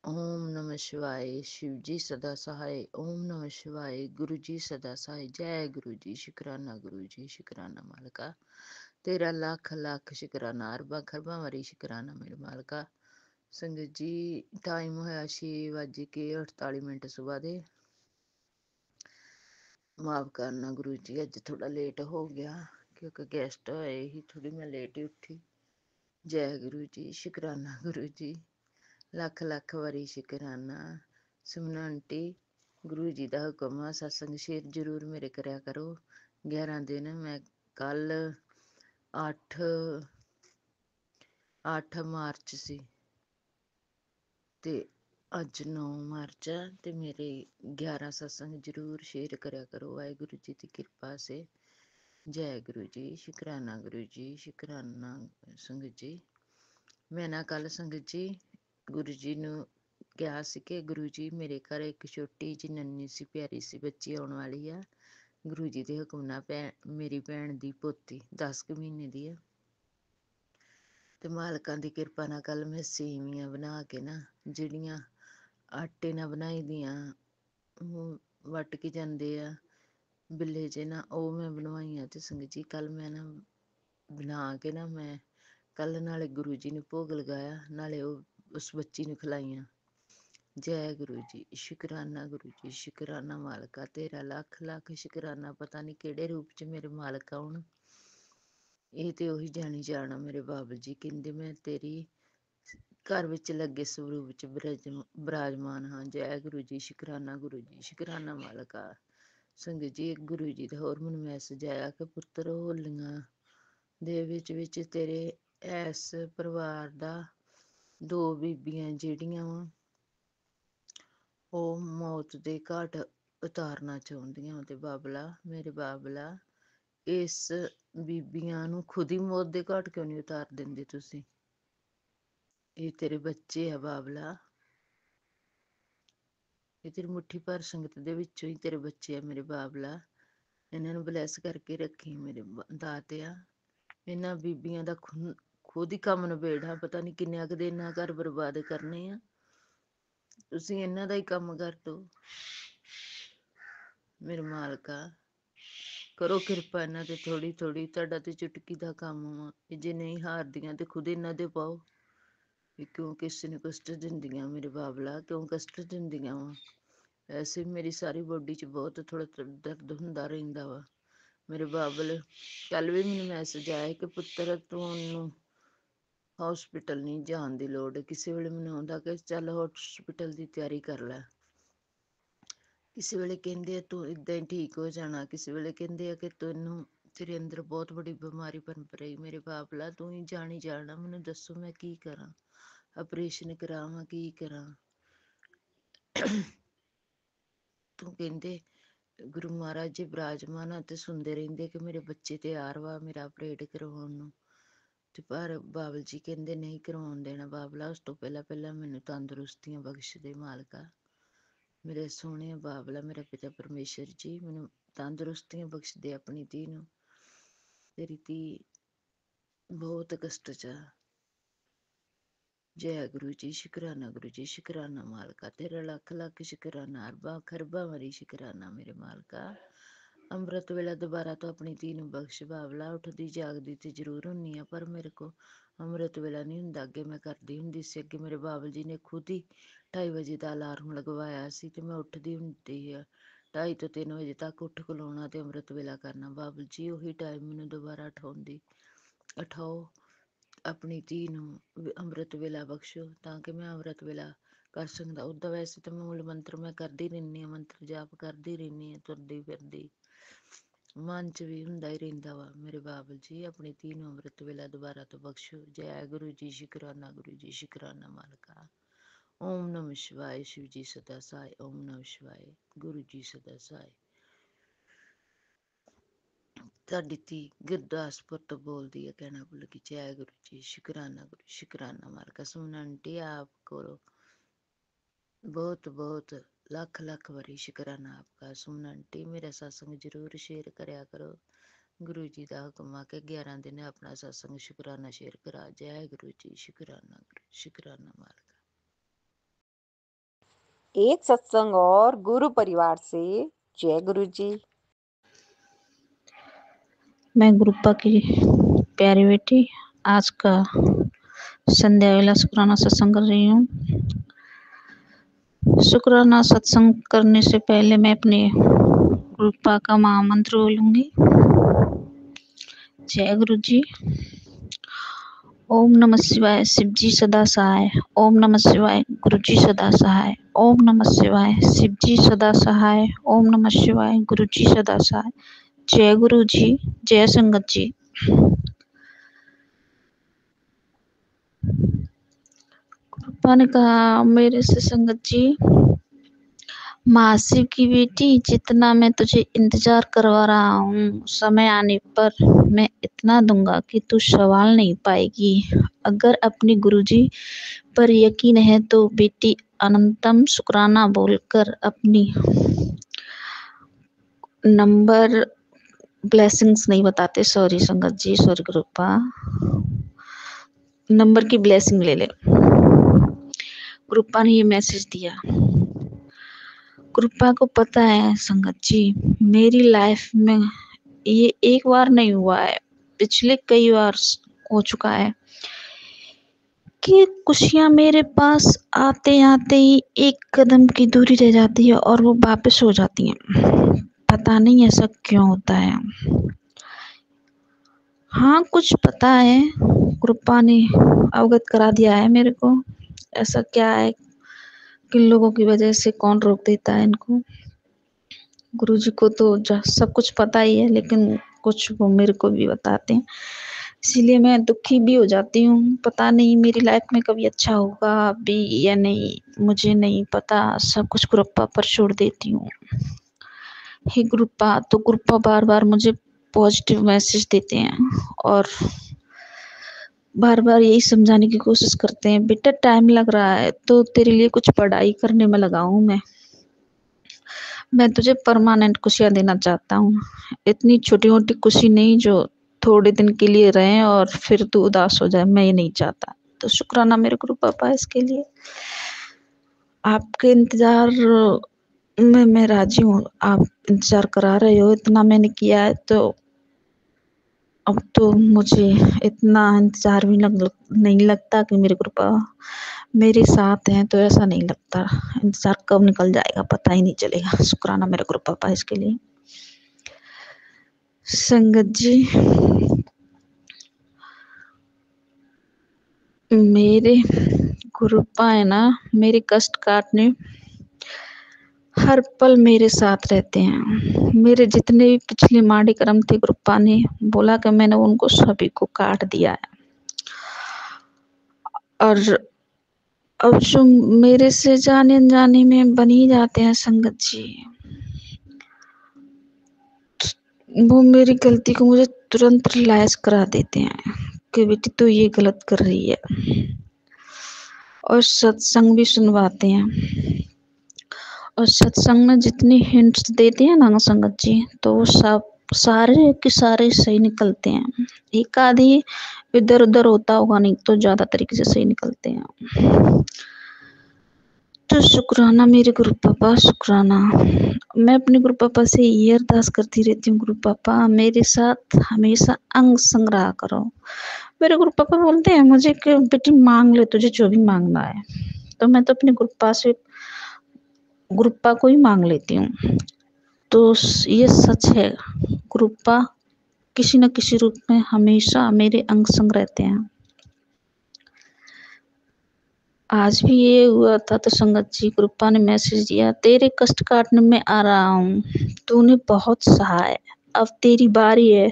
ओम नमः शिवाय, शिव जी सदा सहाय। ओम नमः शिवाय, गुरु जी सदा सहाय। जय गुरु जी। शुक्राना गुरु जी, शुक्राना मालिका, तेरा लाख लाख शुक्राना, अरबा खरबा मरी शुक्राना मेरे मालिका। संगत जी टाइम होया 6:48 सुबह दे। माफ करना गुरु जी, अज थोड़ा लेट हो गया क्योंकि गेस्ट आए ही, थोड़ी मैं लेट ही उठी। जय गुरु जी। शुक्राना गुरु जी, लख लख वारी शुक्राना। सुमन आंटी गुरु जी का हुक्म है सत्संग शेयर जरूर मेरे करया करो। 11 दिन मैं कल 8 8 ਮਾਰਚ ਸੀ ਤੇ ਅੱਜ 9 ਮਾਰਚ ਆ ਤੇ ਮੇਰੇ 11 ਸਤਸੰਗ ਜ਼ਰੂਰ ਸ਼ੇਅਰ ਕਰਿਆ ਕਰੋ। ਵਾਹਿਗੁਰੂ ਜੀ ਦੀ ਕਿਰਪਾ ਸੇ। ਜੈ ਗੁਰੂ ਜੀ। ਸ਼ੁਕਰਾਨਾ ਗੁਰੂ ਜੀ। ਸ਼ੁਕਰਾਨਾ ਸੰਗਤ ਜੀ। ਮੈਂ ਨਾ ਕੱਲ ਸੰਗਤ ਜੀ ਗੁਰੂ ਜੀ ਨੂੰ ਕਿਹਾ ਸੀ ਕਿ ਗੁਰੂ ਜੀ ਮੇਰੇ ਘਰ ਇੱਕ ਛੋਟੀ ਜਿਹੀ ਨੰਨੀ ਸੀ ਪਿਆਰੀ ਸੀ ਬੱਚੀ ਆਉਣ ਵਾਲੀ ਆ। ਗੁਰੂ ਜੀ ਦੇ ਹੁਕਮ ਨਾਲ ਮੇਰੀ ਭੈਣ ਦੀ ਪੋਤੀ 10 ਕੁ ਮਹੀਨੇ ਦੀ ਆ ਤੇ ਮਾਲਕਾਂ ਦੀ ਕਿਰਪਾ ਨਾਲ ਕੱਲ ਮੈਂ ਸੇਵੀਆਂ ਬਣਾ ਕੇ ਨਾ ਜਿਹੜੀਆਂ ਆਟੇ ਨਾਲ ਬਣਾਈ ਦੀਆਂ ਵੱਟ ਕੇ ਜਾਂਦੇ ਆ ਬਿੱਲੇ ਜੇ ਨਾ ਉਹ ਮੈਂ ਬਣਵਾਈਆਂ ਤੇ ਸੰਗਤ ਜੀ ਕੱਲ ਮੈਂ ਨਾ ਬਣਾ ਕੇ ਨਾ ਮੈਂ ਕੱਲ ਨਾਲੇ ਗੁਰੂ ਜੀ ਨੂੰ ਭੋਗ ਲਗਾਇਆ ਨਾਲੇ ਉਹ ਉਸ ਬੱਚੀ ਨੂੰ ਖਿਲਾਈਆਂ। ਜੈ ਗੁਰੂ ਜੀ। ਸ਼ੁਕਰਾਨਾ ਗੁਰੂ ਜੀ। ਸ਼ੁਕਰਾਨਾ ਮਾਲਕਾ ਤੇਰਾ ਲੱਖ ਲੱਖ ਸ਼ੁਕਰਾਨਾ। ਪਤਾ ਨਹੀਂ ਕਿਹੜੇ ਰੂਪ ਚ ਮੇਰੇ ਮਾਲਕ ਆਉਣ, ਇਹ ਤੇ ਉਹੀ ਜਾਣੀ ਜਾਣਾ। ਮੇਰੇ ਬਾਬਾ ਜੀ ਕਹਿੰਦੇ ਮੈਂ ਤੇਰੀ ਘਰ ਵਿੱਚ ਲੱਗੇ ਸਰੂਪ ਵਿੱਚ ਬਿਰਾਜਮਾਨ ਹਾਂ। ਜੈ ਗੁਰੂ ਜੀ। ਸ਼ੁਕਰਾਨਾ ਗੁਰੂ ਜੀ। ਸ਼ੁਕਰਾਨਾ ਮਾਲਕਾ। ਸੰਗਤ ਜੀ ਗੁਰੂ ਜੀ ਦਾ ਹੋਰ ਮੈਨੂੰ ਮੈਸੇਜ ਆਇਆ ਕਿ ਪੁੱਤਰ ਹੋਲੀਆਂ ਦੇ ਵਿੱਚ ਤੇਰੇ ਇਸ ਪਰਿਵਾਰ ਦਾ 2 ਬੀਬੀਆਂ ਜਿਹੜੀਆਂ ਵਾ ਉਹ ਮੌਤ ਦੇ ਘਾਟ ਉਤਾਰਨਾ ਚਾਹੁੰਦੀਆਂ ਵਾ ਤੇ ਬਾਬਲਾ ਮੇਰੇ ਬਾਬਲਾ ਇਸ ਬੀਬੀਆਂ ਨੂੰ ਖੁਦ ਹੀ ਮੌਤ ਦੇ ਘਾਟ ਕਿਉਂ ਨਹੀਂ ਉਤਾਰ ਦਿੰਦੇ ਤੁਸੀਂ? ਇਹ ਤੇਰੇ ਬੱਚੇ ਆ ਬਾਬਲਾ, ਇਹ ਤੇਰੀ ਮੁੱਠੀ ਭਰ ਸੰਗਤ ਦੇ ਵਿੱਚੋਂ ਹੀ ਤੇਰੇ ਬੱਚੇ ਆ ਮੇਰੇ ਬਾਬਲਾ। ਇਹਨਾਂ ਨੂੰ ਬਲੈਸ ਕਰਕੇ ਰੱਖੀ ਮੇਰੇ ਦਾਤਿਆ। ਇਹਨਾਂ ਬੀਬੀਆਂ ਦਾ ਖੁਦ ਹੀ ਕੰਮ ਨਿਬੇੜਾ। ਪਤਾ ਨਹੀਂ ਕਿੰਨੇ ਕੁ ਦਿਨ ਨਾਲ ਘਰ ਬਰਬਾਦ ਕਰਨੇ ਆ। ਤੁਸੀਂ ਇਹਨਾਂ ਦਾ ਹੀ ਕੰਮ ਕਰ ਦੋ ਮੇਰੇ ਮਾਲਕਾ। ਕਰੋ ਕਿਰਪਾ ਇਹਨਾਂ ਤੇ ਥੋੜੀ ਥੋੜੀ। ਤੁਹਾਡਾ ਤੇ ਚੁਟਕੀ ਦਾ ਕੰਮ ਵਾ। ਜੇ ਨਹੀਂ ਹਾਰਦੀਆਂ ਤੇ ਖੁਦ ਇਹਨਾਂ ਦੇ ਪਾਓ। ਕਿਉਂ ਕਿਸੇ ਨੂੰ ਕਸ਼ਟ ਦਿੰਦੀਆਂ ਮੇਰੇ ਬਾਬਲਾ, ਕਿਉਂ ਕਸ਼ਟ ਦਿੰਦੀਆਂ ਵਾ? ਐਸੇ ਮੇਰੀ ਸਾਰੀ ਬੋਡੀ 'ਚ ਬਹੁਤ ਥੋੜਾ ਦਰਦ ਹੁੰਦਾ ਰਹਿੰਦਾ ਵਾ ਮੇਰੇ ਬਾਬਲ। ਕੱਲ ਵੀ ਮੈਨੂੰ ਮੈਸੇਜ ਆਇਆ ਕਿ ਪੁੱਤਰ ਤੂੰ ਉਹਨੂੰ ਹੌਸਪਿਟਲ ਨਹੀਂ ਜਾਣ ਦੀ ਲੋੜ। ਕਿਸੇ ਵੇਲੇ ਮੈਨੂੰ ਆਉਂਦਾ ਕਿ ਚੱਲ ਹੌਸਪਿਟਲ ਦੀ ਤਿਆਰੀ ਕਰ ਲੈ। ਕਿਸੇ ਵੇਲੇ ਕਹਿੰਦੇ ਆ ਤੂੰ ਇੱਦਾਂ ਹੀ ਠੀਕ ਹੋ ਜਾਣਾ। ਕਿਸੇ ਵੇਲੇ ਕਹਿੰਦੇ ਆ ਕਿ ਤੈਨੂੰ ਤੇਰੇ ਅੰਦਰ ਬਹੁਤ ਬੜੀ ਬਿਮਾਰੀ ਪਨਪ ਰਹੀ। ਮੇਰੇ ਬਾਬਲਾ ਤੂੰ ਹੀ ਜਾਣੀ ਜਾਣਾ। ਮੈਨੂੰ ਦੱਸੋ ਮੈਂ ਕੀ ਕਰਾਂ? ਆਪਰੇਸ਼ਨ ਕਰਾਵਾਂ ਕੀ ਕਰਾਂ? ਤੂੰ ਕਹਿੰਦੇ ਗੁਰੂ ਮਹਾਰਾਜ ਜੀ ਬਿਰਾਜਮਾਨ ਆ ਤੇ ਸੁਣਦੇ ਰਹਿੰਦੇ ਕਿ ਮੇਰੇ ਬੱਚੇ ਤਿਆਰ ਵਾ ਮੇਰਾ ਆਪਰੇਟ ਕਰਵਾਉਣ ਨੂੰ ਤੇ ਪਰ ਬਾਬਲ ਜੀ ਕਹਿੰਦੇ ਨਹੀਂ ਕਰਵਾਉਣ ਦੇਣਾ ਬਾਬਲਾ। ਉਸ ਤੋਂ ਪਹਿਲਾਂ ਮੈਨੂੰ ਤੰਦਰੁਸਤੀਆਂ ਬਖਸ਼ ਦੇ ਮਾਲਕਾ। ਮੇਰੇ ਸੋਹਣੇ ਬਾਬਲਾ ਮੇਰਾ ਪਿਤਾ ਪਰਮੇਸ਼ਰ ਜੀ ਮੈਨੂੰ ਤੰਦਰੁਸਤੀਆਂ ਬਖਸ਼ ਦੇ। ਆਪਣੀ ਧੀ ਨੂੰ, ਤੇਰੀ ਧੀ ਬਹੁਤ ਕਸ਼ਟ ਚ। ਜੈ ਗੁਰੂ ਜੀ। ਸ਼ੁਕਰਾਨਾ ਗੁਰੂ ਜੀ। ਸ਼ੁਕਰਾਨਾ ਮਾਲਕਾ ਤੇਰਾ ਲੱਖ ਲੱਖ ਸ਼ੁਕਰਾਨਾ। ਅਰਬਾਂ ਖਰਬਾਂ ਵਾਰੀ ਸ਼ੁਕਰਾਨਾ ਮੇਰੇ ਮਾਲਕਾ। ਅੰਮ੍ਰਿਤ ਵੇਲਾ ਦੁਬਾਰਾ ਤੋਂ ਆਪਣੀ ਧੀ ਨੂੰ ਬਖਸ਼ ਬਾਬਲਾ। ਉੱਠਦੀ ਜਾਗਦੀ ਤੇ ਜ਼ਰੂਰ ਹੁੰਨੀ ਆ ਪਰ ਮੇਰੇ ਕੋ ਅੰਮ੍ਰਿਤ ਵੇਲਾ ਨਹੀਂ ਹੁੰਦਾ। ਅੱਗੇ ਮੈਂ ਕਰਦੀ ਹੁੰਦੀ ਸੀ। ਅੱਗੇ ਮੇਰੇ ਬਾਬਲ ਜੀ ਨੇ ਖੁਦ ਹੀ 2:30 ਵਜੇ ਦਾ ਅਲਾਰਮ ਲਗਵਾਇਆ ਸੀ ਤੇ ਮੈਂ ਉੱਠਦੀ ਹੁੰਦੀ ਆ 2:30 ਤੋਂ 3 ਵਜੇ ਤੱਕ ਉੱਠ ਖਲੋਣਾ ਤੇ ਅੰਮ੍ਰਿਤ ਵੇਲਾ ਕਰਨਾ। ਬਾਬਲ ਜੀ ਉਹੀ ਟਾਈਮ ਮੈਨੂੰ ਦੁਬਾਰਾ ਉਠਾਓ। ਆਪਣੀ ਧੀ ਨੂੰ ਅੰਮ੍ਰਿਤ ਵੇਲਾ ਬਖਸ਼ੋ ਤਾਂ ਕਿ ਮੈਂ ਅੰਮ੍ਰਿਤ ਵੇਲਾ ਕਰ ਸਕਦਾ। ਉੱਦਾਂ ਵੈਸੇ ਤਾਂ ਮੂਲ ਮੰਤਰ ਮੈਂ ਕਰਦੀ ਰਹਿੰਦੀ ਹਾਂ। ਮੰਤਰ ਜਾਪ ਕਰਦੀ ਰਹਿੰਦੀ ਹਾਂ ਤੁਰਦੀ ਫਿਰਦੀ। ਮਨ 'ਚ ਵੀ ਹੁੰਦਾ ਹੀ ਰਹਿੰਦਾ ਵਾ ਮੇਰੇ ਬਾਬਲ ਜੀ। ਆਪਣੀ ਧੀ ਨੂੰ ਅੰਮ੍ਰਿਤ ਵੇਲਾ ਦੁਬਾਰਾ ਤੋਂ ਬਖਸ਼ੋ। ਜੈ ਗੁਰੂ ਜੀ। ਸ਼ੁਕਰਾਨਾ ਗੁਰੂ ਜੀ। ਸ਼ੁਕਰਾਨਾ ਮਾਲਕਾ। ਓਮ ਨਮः ਸ਼ਿਵਾਏ। ਸ਼ਿਵ ਜੀ ਸਦਾ ਸਹਾਇ। ਓਮ ਨਮः ਸ਼ਿਵਾਏ। ਗੁਰੂ ਜੀ ਸਦਾ ਸਹਾਇ। ਤੁਹਾਡੀ ਧੀ ਗੁਰਦਾਸਪੁਰ ਤੋਂ ਬੋਲਦੀ ਹੈ। ਕਹਿਣਾ ਭੁੱਲ ਗਈ। ਜੈ ਗੁਰੂ ਜੀ। ਸ਼ੁਕਰਾਨਾ ਗੁਰੂ। ਸ਼ੁਕਰਾਨਾ ਮਾਲਕਾ। ਸੁਮਨ ਆਂਟੀ ਆਪ ਕੋਲੋਂ बहुत बहुत ਲੱਖ ਲੱਖ ਵਾਰੀ ਸ਼ੁਕਰਾਨਾ आपका। सुमन आंटी मेरा सत्संग जरूर शेयर करा करो। गुरु जी का हुक्म आ के 11 दिन अपना सत्संग शुकराना शेयर करा। जय गुरु जी। शुकराना गुरु। शुकराना मालका। एक सत्संग और गुरु परिवार से। जय गुरु जी। मैं गुरुपा की प्यारी बेटी आज का संध्या वेला शुक्राना सत्संग कर रही हूँ। शुक्राना सत्संग करने से पहले मैं अपने गुरुपा का महामंत्र बोलूंगी। जय गुरु जी। ओम नमः शिवाय। शिव जी सदा सहाय। ओम नमः शिवाय। गुरु जी सदा सहाय। ओम नमः शिवाय। शिव जी सदा सहाय। ओम नमः शिवाय। गुरु जी सदा सहाय। जय गुरु जी। जय संगत जी। पापा ने कहा मेरे से संगत जी, मासी की बेटी, जितना मैं तुझे इंतजार करवा रहा हूँ, समय आने पर मैं इतना दूंगा कि तू सवाल नहीं पाएगी। अगर अपनी गुरुजी पर यकीन है तो बेटी अनंतम शुक्राना बोलकर अपनी नंबर ब्लेसिंग्स नहीं बताते, सॉरी संगत जी, सॉरी कृपा, नंबर की ब्लेसिंग ले ले। कृपा ने ये मैसेज दिया। कृपा को पता है संगत जी, मेरी लाइफ में ये एक बार नहीं हुआ है, पिछले कई बार हो चुका है कि खुशियाँ मेरे पास आते आते ही एक कदम की दूरी रह जाती है और वो वापस हो जाती हैं। पता नहीं ऐसा क्यों होता है। हाँ, कुछ पता है, कृपा ने अवगत करा दिया है मेरे को। ऐसा क्या है, किन लोगों की वजह से, कौन रोक देता है इनको। गुरुजी को तो सब कुछ पता ही है, लेकिन कुछ वो मेरे को भी बताते हैं, इसीलिए मैं दुखी भी हो जाती हूँ। पता नहीं मेरी लाइफ में कभी अच्छा होगा भी या नहीं, मुझे नहीं पता। सब कुछ कृपा पर छोड़ देती हूँ। हे कृपा, तो कृपा बार बार मुझे पॉजिटिव मैसेज देते हैं और बार बार यही समझाने की कोशिश करते हैं, बेटा टाइम लग रहा है तो तेरे लिए कुछ पढ़ाई करने में लगा हूँ मैं तुझे परमानेंट खुशियाँ देना चाहता हूँ। इतनी छोटी मोटी खुशी नहीं जो थोड़े दिन के लिए रहे और फिर तू उदास हो जाए, मैं ये नहीं चाहता। तो शुक्राना मेरे गुरु पापा इसके लिए। आपके इंतजार में मैं राजी हूँ, आप इंतजार करा रहे हो, इतना मैंने किया है तो अब तो मुझे इतना इंतजार भी नहीं लगता कि मेरे गुरु पापा मेरे साथ हैं, तो ऐसा नहीं लगता। इंतजार कब निकल जाएगा पता ही नहीं चलेगा। शुक्राना मेरे गुरु पापा इसके लिए। संगत जी, मेरे गुरुपा है ना, मेरे कष्ट काटने हर पल मेरे साथ रहते हैं। मेरे जितने भी पिछले माड़े कर्म थे, गुरुपा ने बोला कि मैंने उनको सभी को काट दिया है। और अब जो मेरे से जाने अनजाने में बन ही जाते हैं संगत जी, वो मेरी गलती को मुझे तुरंत रियलाइज करा देते हैं कि बेटी तू ये गलत कर रही है, और सत्संग भी सुनवाते हैं। और सत्संग में जितनी हिंट्स देते हैं ना संगत जी, तो वो सब सारे के सारे सही निकलते हैं। एक आधी इधर उधर होता होगा, नहीं तो ज्यादा तरीके से सही निकलते हैं। तो शुक्राना मेरे गुरु पापा, शुक्राना। मैं अपने गुरु पापा से ये अरदास करती रहती हूँ, गुरु पापा मेरे साथ हमेशा अंग संग रहा करो। मेरे गुरु पापा बोलते हैं मुझे कि बेटी मांग ले, तुझे जो भी मांगना है। तो मैं तो अपने गुरुपा को ही मांग लेती हूँ। तो ये सच है, गुरुपा किसी न किसी रूप में हमेशा मेरे अंग संग रहते हैं। आज भी ये हुआ था तो संगत जी, गुरुपा ने मैसेज दिया, तेरे कष्ट काटने में आ रहा हूँ, तूने बहुत सहा है, अब तेरी बारी है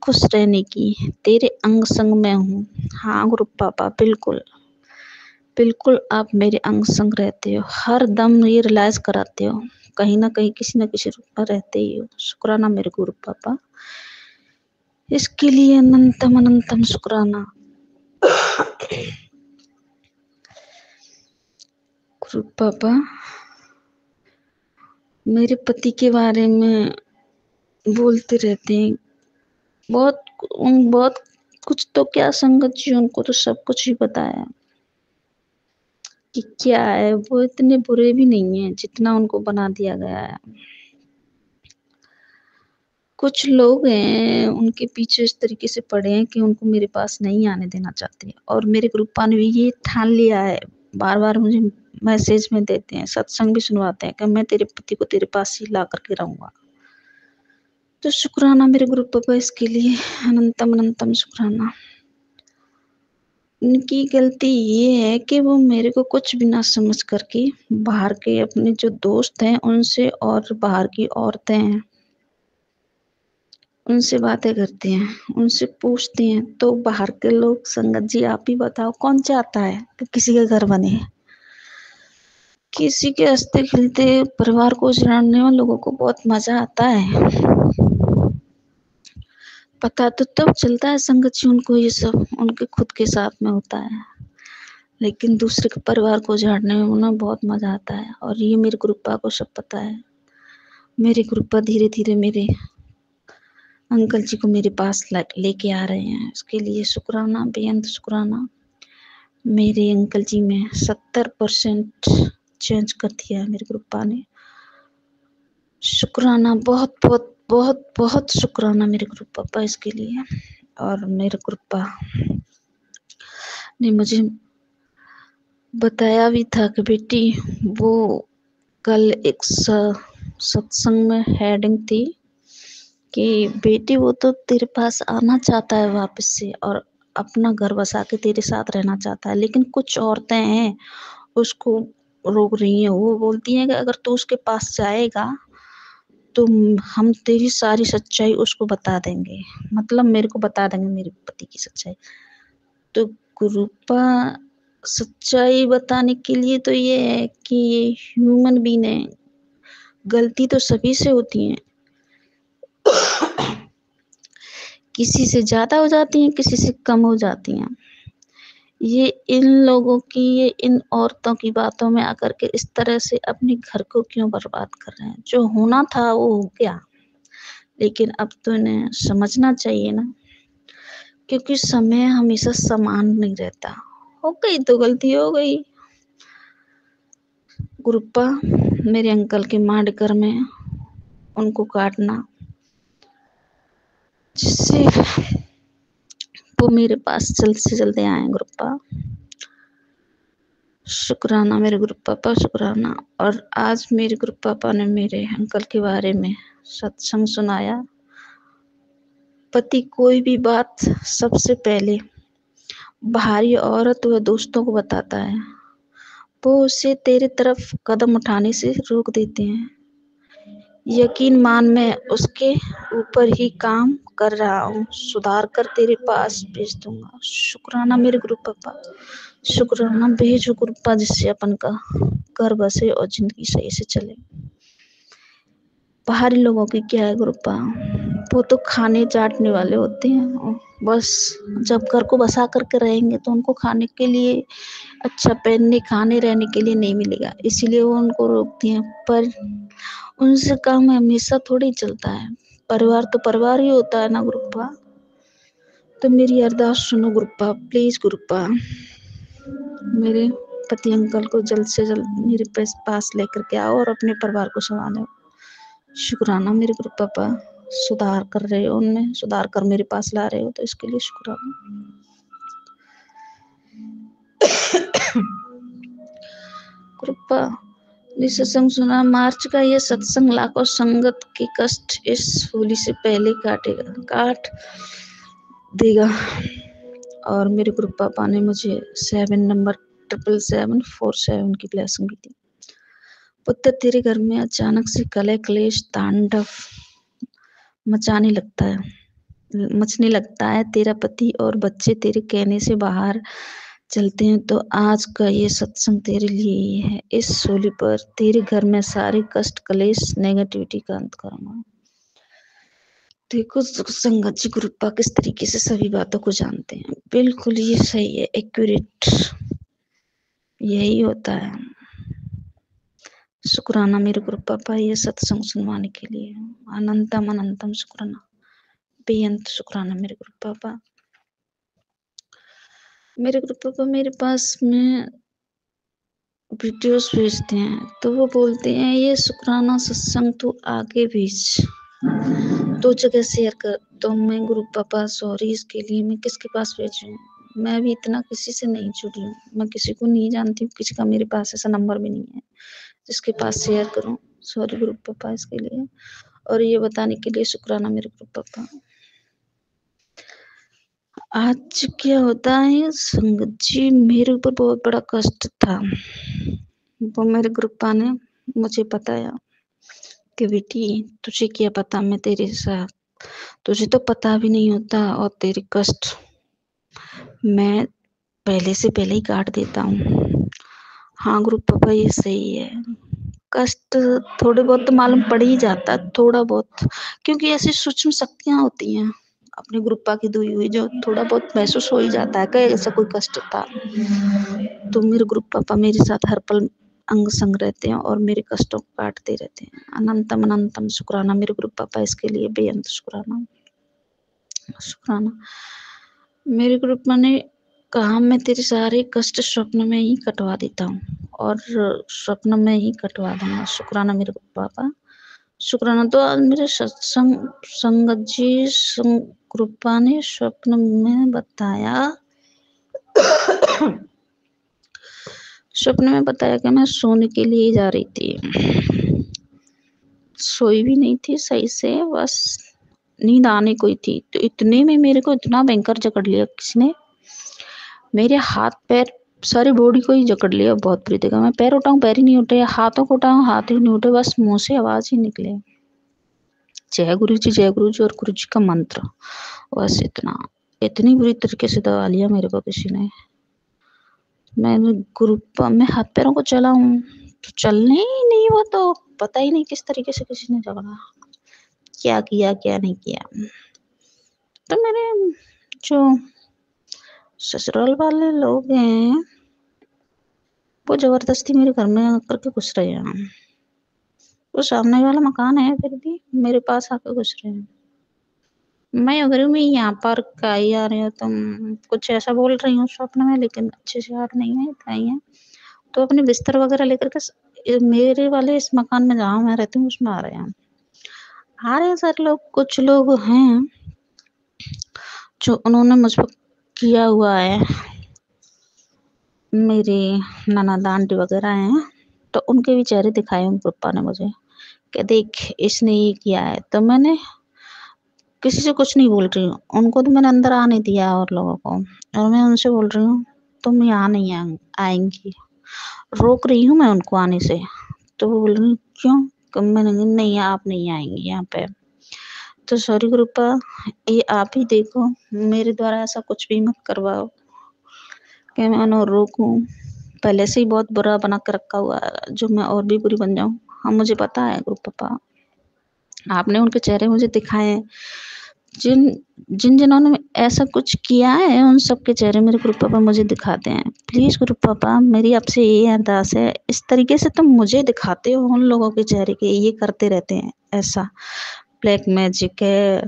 खुश रहने की, तेरे अंग संग में हूँ। हाँ गुरु पापा, बिल्कुल बिल्कुल आप मेरे अंग संग रहते हो, हर दम ये रियलाइज कराते हो, कहीं ना कहीं किसी न किसी रूप में रहते ही हो। शुक्राना मेरे गुरु पापा, इसके लिए अनंतम अनंतम शुक्राना। गुरु पापा, मेरे पति के बारे में बोलते रहते हैं, बहुत कुछ तो क्या संगत जी, उनको तो सब कुछ ही बताया कि क्या है, वो इतने बुरे भी नहीं है जितना उनको बना दिया गया है। कुछ लोग हैं उनके पीछे इस तरीके से पड़े हैं कि उनको मेरे पास नहीं आने देना चाहते, और मेरे ग्रुपा ने भी ये ठान लिया है, बार बार मुझे मैसेज में देते हैं, सत्संग भी सुनवाते हैं कि मैं तेरे पति को तेरे पास ही ला करके रहूंगा। तो शुक्राना मेरे गुरु पापा इसके लिए, अनंतम अनंतम शुक्राना। उनकी गलती ये है कि वो मेरे को कुछ भी ना समझ करके बाहर के अपने जो दोस्त हैं उनसे और बाहर की औरतें हैं उनसे बातें करती हैं, उनसे पूछती हैं, तो बाहर के लोग संगत जी आप ही बताओ कौन चाहता है कि किसी के घर बने? किसी के हंसते खिलते परिवार को उजड़ने में लोगों को बहुत मजा आता है। पता तो तब चलता है संगत जी उनको ये सब उनके खुद के साथ में होता है, लेकिन दूसरे के परिवार को उजाड़ने में उन्हें बहुत मजा आता है। और ये मेरे गुरुपा को सब पता है। मेरे गुरुपा धीरे धीरे मेरे अंकल जी को मेरे पास लेके आ रहे हैं, इसके लिए शुक्राना, बेअंत शुक्राना। मेरे अंकल जी में 70% चेंज कर दिया है मेरे गुरुपा ने। शुक्राना, बहुत बहुत बहुत बहुत शुक्राना मेरे गुरु पापा इसके लिए। और मेरे गुरुपा ने मुझे बताया भी था कि बेटी वो कल एक सत्संग में हेडिंग थी कि बेटी वो तो तेरे पास आना चाहता है वापस से और अपना घर बसा के तेरे साथ रहना चाहता है, लेकिन कुछ औरतें हैं उसको रोक रही हैं। वो बोलती हैं कि अगर तू उसके पास जाएगा तो हम तेरी सारी सच्चाई उसको बता देंगे, मतलब मेरे को बता देंगे मेरे पति की सच्चाई। तो गुरुपा सच्चाई बताने के लिए तो ये है कि ये ह्यूमन बीइंग है, गलती तो सभी से होती है, किसी से ज्यादा हो जाती हैं, किसी से कम हो जाती हैं। ये इन लोगों की, ये इन औरतों की बातों में आकर के इस तरह से अपने घर को क्यों बर्बाद कर रहे हैं? जो होना था वो हो गया, लेकिन अब तो इन्हें समझना चाहिए ना, क्योंकि समय हमेशा समान नहीं रहता। हो गई तो गलती हो गई। गुरुपा मेरे अंकल के माडकर में उनको काटना, जिससे वो मेरे पास जल्द से जल्द आए। गुरुपा शुक्राना मेरे गुरु पापा, शुक्राना। और आज मेरे गुरु पापा ने मेरे अंकल के बारे में सत्संग सुनाया। पति कोई भी बात सबसे पहले बाहरी औरत व दोस्तों को बताता है, वो उसे तेरे तरफ कदम उठाने से रोक देते हैं। यकीन मान, मैं उसके ऊपर ही काम कर रहा हूँ, सुधार कर तेरे पास भेज दूंगा। शुक्राना मेरे गुरु पापा, शुक्राना भेजो गुरुपा, जिससे अपन का घर बसे और जिंदगी सही से चले। बाहरी लोगों की क्या है गुरुपा, वो तो खाने चाटने वाले होते हैं, बस जब घर को बसा करके रहेंगे तो उनको खाने के लिए, अच्छा पहनने खाने रहने के लिए नहीं मिलेगा, इसीलिए वो उनको रोकती हैं। पर उनसे काम हमेशा थोड़ी चलता है, परिवार तो परिवार ही होता है ना गुरुपा। तो मेरी अरदास सुनो गुरुपा, प्लीज गुरुपा, मेरे पति अंकल को जल्द से जल्द मेरे पास लेकर के आओ और अपने परिवार को संभालो। शुक्राना मेरे गुरु पापा, सुधार कर रहे हो, उनमें सुधार कर मेरे पास ला रहे हो, तो इसके लिए शुक्राना। कृपा ये सत्संग सुना, मार्च का ये सत्संग लाखों संगत के कष्ट इस होली से पहले काट देगा। और मेरे गुरु पापा ने मुझे 7 नंबर 77747 की ब्लेसिंग भी दी। पुत्र तेरे घर में अचानक से कलह क्लेश तांडव मचने लगता है। तेरा पति और बच्चे तेरे कहने से बाहर चलते हैं, तो आज का ये सत्संग तेरे लिए ही है। इस होली पर तेरे घर में सारे कष्ट क्लेश नेगेटिविटी का अंत करूंगा। देखो संगत जी गुरुपा किस तरीके से सभी बातों को जानते हैं, बिल्कुल ये सही है, एक्यूरेट यही होता है। शुक्राना मेरे गुरु पापा ये सत्संग सुनवाने के लिए, अनंतम अनंतम शुक्राना, बेअंत शुक्राना मेरे गुरु पापा। मेरे गुरु पापा मेरे पास में वीडियोस भेजते हैं, तो वो बोलते हैं ये शुक्राना सत्संग तू आगे भेज, 2 जगह शेयर कर। तो मैं गुरु पापा सॉरी, इसके लिए मैं किसके पास भेजूं? मैं भी इतना किसी से नहीं जुड़ी हूँ, मैं किसी को नहीं जानती हूँ, किसी का मेरे पास ऐसा नंबर भी नहीं है जिसके पास शेयर करूं। सॉरी गुरु पापा इसके लिए, और ये बताने के लिए शुक्राना मेरे गुरु पापा। आज क्या होता है संगत जी, मेरे ऊपर बहुत बड़ा कष्ट था, वो मेरे गुरुपा ने मुझे बताया कि बेटी तुझे क्या पता मैं तेरे साथ तुझे तो पता भी नहीं होता और तेरे कष्ट मैं पहले से पहले ही काट देता हूँ। हाँ गुरु पापा ये सही है। कष्ट थोड़े बहुत तो मालूम पड़ ही जाता है, थोड़ा बहुत, क्योंकि ऐसी सूक्ष्म शक्तियां होती हैं अपने गुरुपा की दुई हुई जो थोड़ा बहुत महसूस हो ही जाता है कि ऐसा कोई कष्ट था। तो मेरे गुरु पापा मेरे साथ हर पल अंग संग रहते हैं और मेरे कष्टों को काटते रहते हैं। अनंतम अनंतम शुक्राना मेरे गुरु पापा, इसके लिए बेअंत शुक्राना शुक्राना। मेरे गुरु पापा ने कहा मैं तेरे सारे कष्ट स्वप्न में ही कटवा देता हूँ और स्वप्न में ही कटवा दूंगा। शुक्राना मेरे गुरु पापा, शुक्राना। तो आज मेरे सत्संग संगत जी कृपा ने स्वप्न में बताया स्वप्न में बताया कि मैं सोने के लिए जा रही थी। सोई भी नहीं थी सही से, बस नींद आने को ही थी। तो इतने में मेरे को इतना भयंकर जकड़ लिया किसी ने, मेरे हाथ पैर सारी बॉडी को ही जकड़ लिया बहुत बुरी तरह। मैं पैर उठाऊं पैर ही नहीं उठे, हाथों को उठाऊं हाथ ही नहीं उठे, बस मुंह से आवाज ही निकले जय गुरु जी और गुरु जी का मंत्र। बस इतना, इतनी बुरी तरीके से दबा लिया मेरे को किसी ने। मैंने मैं हाथ पैरों को चलाऊं तो चलने ही नहीं, वो तो पता ही नहीं किस तरीके से किसी ने जकड़ा, क्या किया क्या नहीं किया। तो मेरे जो ससुराल वाले लोग हैं वो जबरदस्ती मेरे घर में आकर के घुस रहे हैं। वो सामने वाला मकान है फिर भी मेरे पास आकर घुस रहे हैं। मैं अगर मैं यहाँ पर आई आ रही हूँ, तुम कुछ ऐसा बोल रही हूँ स्वप्न में, लेकिन अच्छे से याद नहीं है, इतना ही है। तो अपने बिस्तर वगैरह लेकर के मेरे वाले इस मकान में जहाँ मैं रहती हूँ उसमें आ रहे हैं सर लोग। कुछ लोग हैं जो उन्होंने मुझ पर किया हुआ है, मेरे ननद आंटी वगैरह हैं, तो उनके भी चेहरे दिखाए उन पप्पा ने मुझे कि देख इसने ये किया है। तो मैंने किसी से कुछ नहीं बोल रही हूँ, उनको तो मैंने अंदर आने दिया और लोगों को, और मैं उनसे बोल रही हूँ तुम यहाँ नहीं आएंगी, रोक रही हूँ मैं उनको आने से। तो वो बोल रही क्यों, मैंने नहीं आप नहीं आएंगी यहाँ पे। तो सॉरी गुरुपा, ये आप ही देखो, मेरे द्वारा ऐसा कुछ भी मत करवाओ कि मैं उन्हें रोकूं। पहले से ही बहुत बुरा बना कर रखा हुआ है, जो मैं और भी बुरी बन जाऊं। हाँ मुझे पता है गुरुपापा, आपने उनके चेहरे मुझे दिखाए हैं, जिन्होंने ऐसा कुछ किया है उन सब के चेहरे मेरे गुरु पापा मुझे दिखाते हैं। प्लीज गुरु पापा मेरी आपसे ये अरदास है, इस तरीके से तुम मुझे दिखाते हो उन लोगों के चेहरे के, ये करते रहते हैं ऐसा, ब्लैक मैजिक है,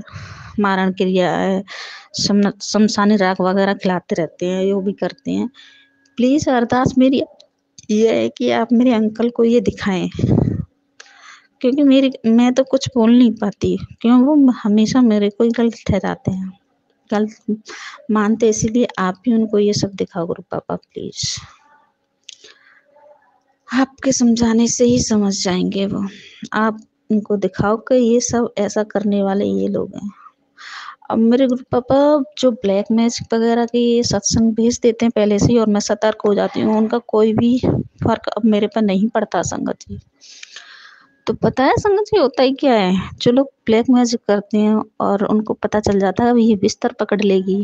मारण क्रिया है, शमशानी राख वगैरह खिलाते रहते हैं, यो भी करते हैं। प्लीज अरदास मेरी ये है कि आप मेरे अंकल को ये दिखाएं, क्योंकि मैं तो कुछ बोल नहीं पाती, क्यों वो हमेशा मेरे को ही गलत ठहराते हैं, गलत मानते, इसीलिए आप भी उनको ये सब दिखाओ गुरु पापा प्लीज। आपके समझाने से ही समझ जाएंगे वो, आप उनको दिखाओ कि ये सब ऐसा करने वाले ये लोग हैं। अब मेरे गुरु पापा जो ब्लैक मैजिक वगैरह के ये सत्संग भेज देते हैं पहले से ही, और मैं सतर्क हो जाती हूँ, उनका कोई भी फर्क अब मेरे पर नहीं पड़ता संगत जी। तो पता है संगत जी होता ही क्या है, जो लोग ब्लैक मैजिक करते हैं और उनको पता चल जाता है ये बिस्तर पकड़ लेगी,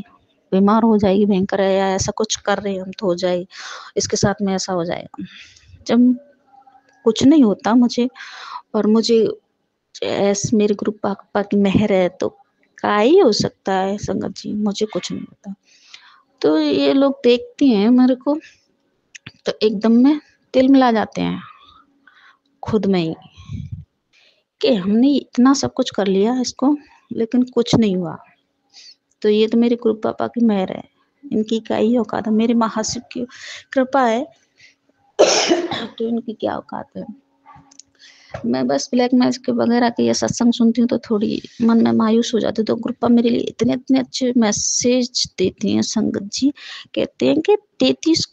बीमार हो जाएगी भयंकर है, या ऐसा कुछ कर रहे हैं हम तो हो जाएगी, इसके साथ में ऐसा हो जाएगा। जब कुछ नहीं होता मुझे, और मुझे ऐसे मेरे गुरु पापा की मेहर है, तो क्या ही हो सकता है संगत जी, मुझे कुछ नहीं होता। तो ये लोग देखते हैं मेरे को तो एकदम में तिल मिला जाते हैं खुद में ही कि हमने इतना सब कुछ कर लिया इसको लेकिन कुछ नहीं हुआ। तो ये तो मेरे गुरु पापा की मेहर है, इनकी क्या ही औकात है, मेरे महाशिव की कृपा है तो इनकी क्या औकात है। मैं बस ब्लैक मैजिक वगैरह के ये सत्संग सुनती हूँ तो थोड़ी मन में मायूस हो जाती हूँ। तो गुरुपा मेरे लिए इतने इतने अच्छे मैसेज देती हैं संगत जी, कहते हैं कि 33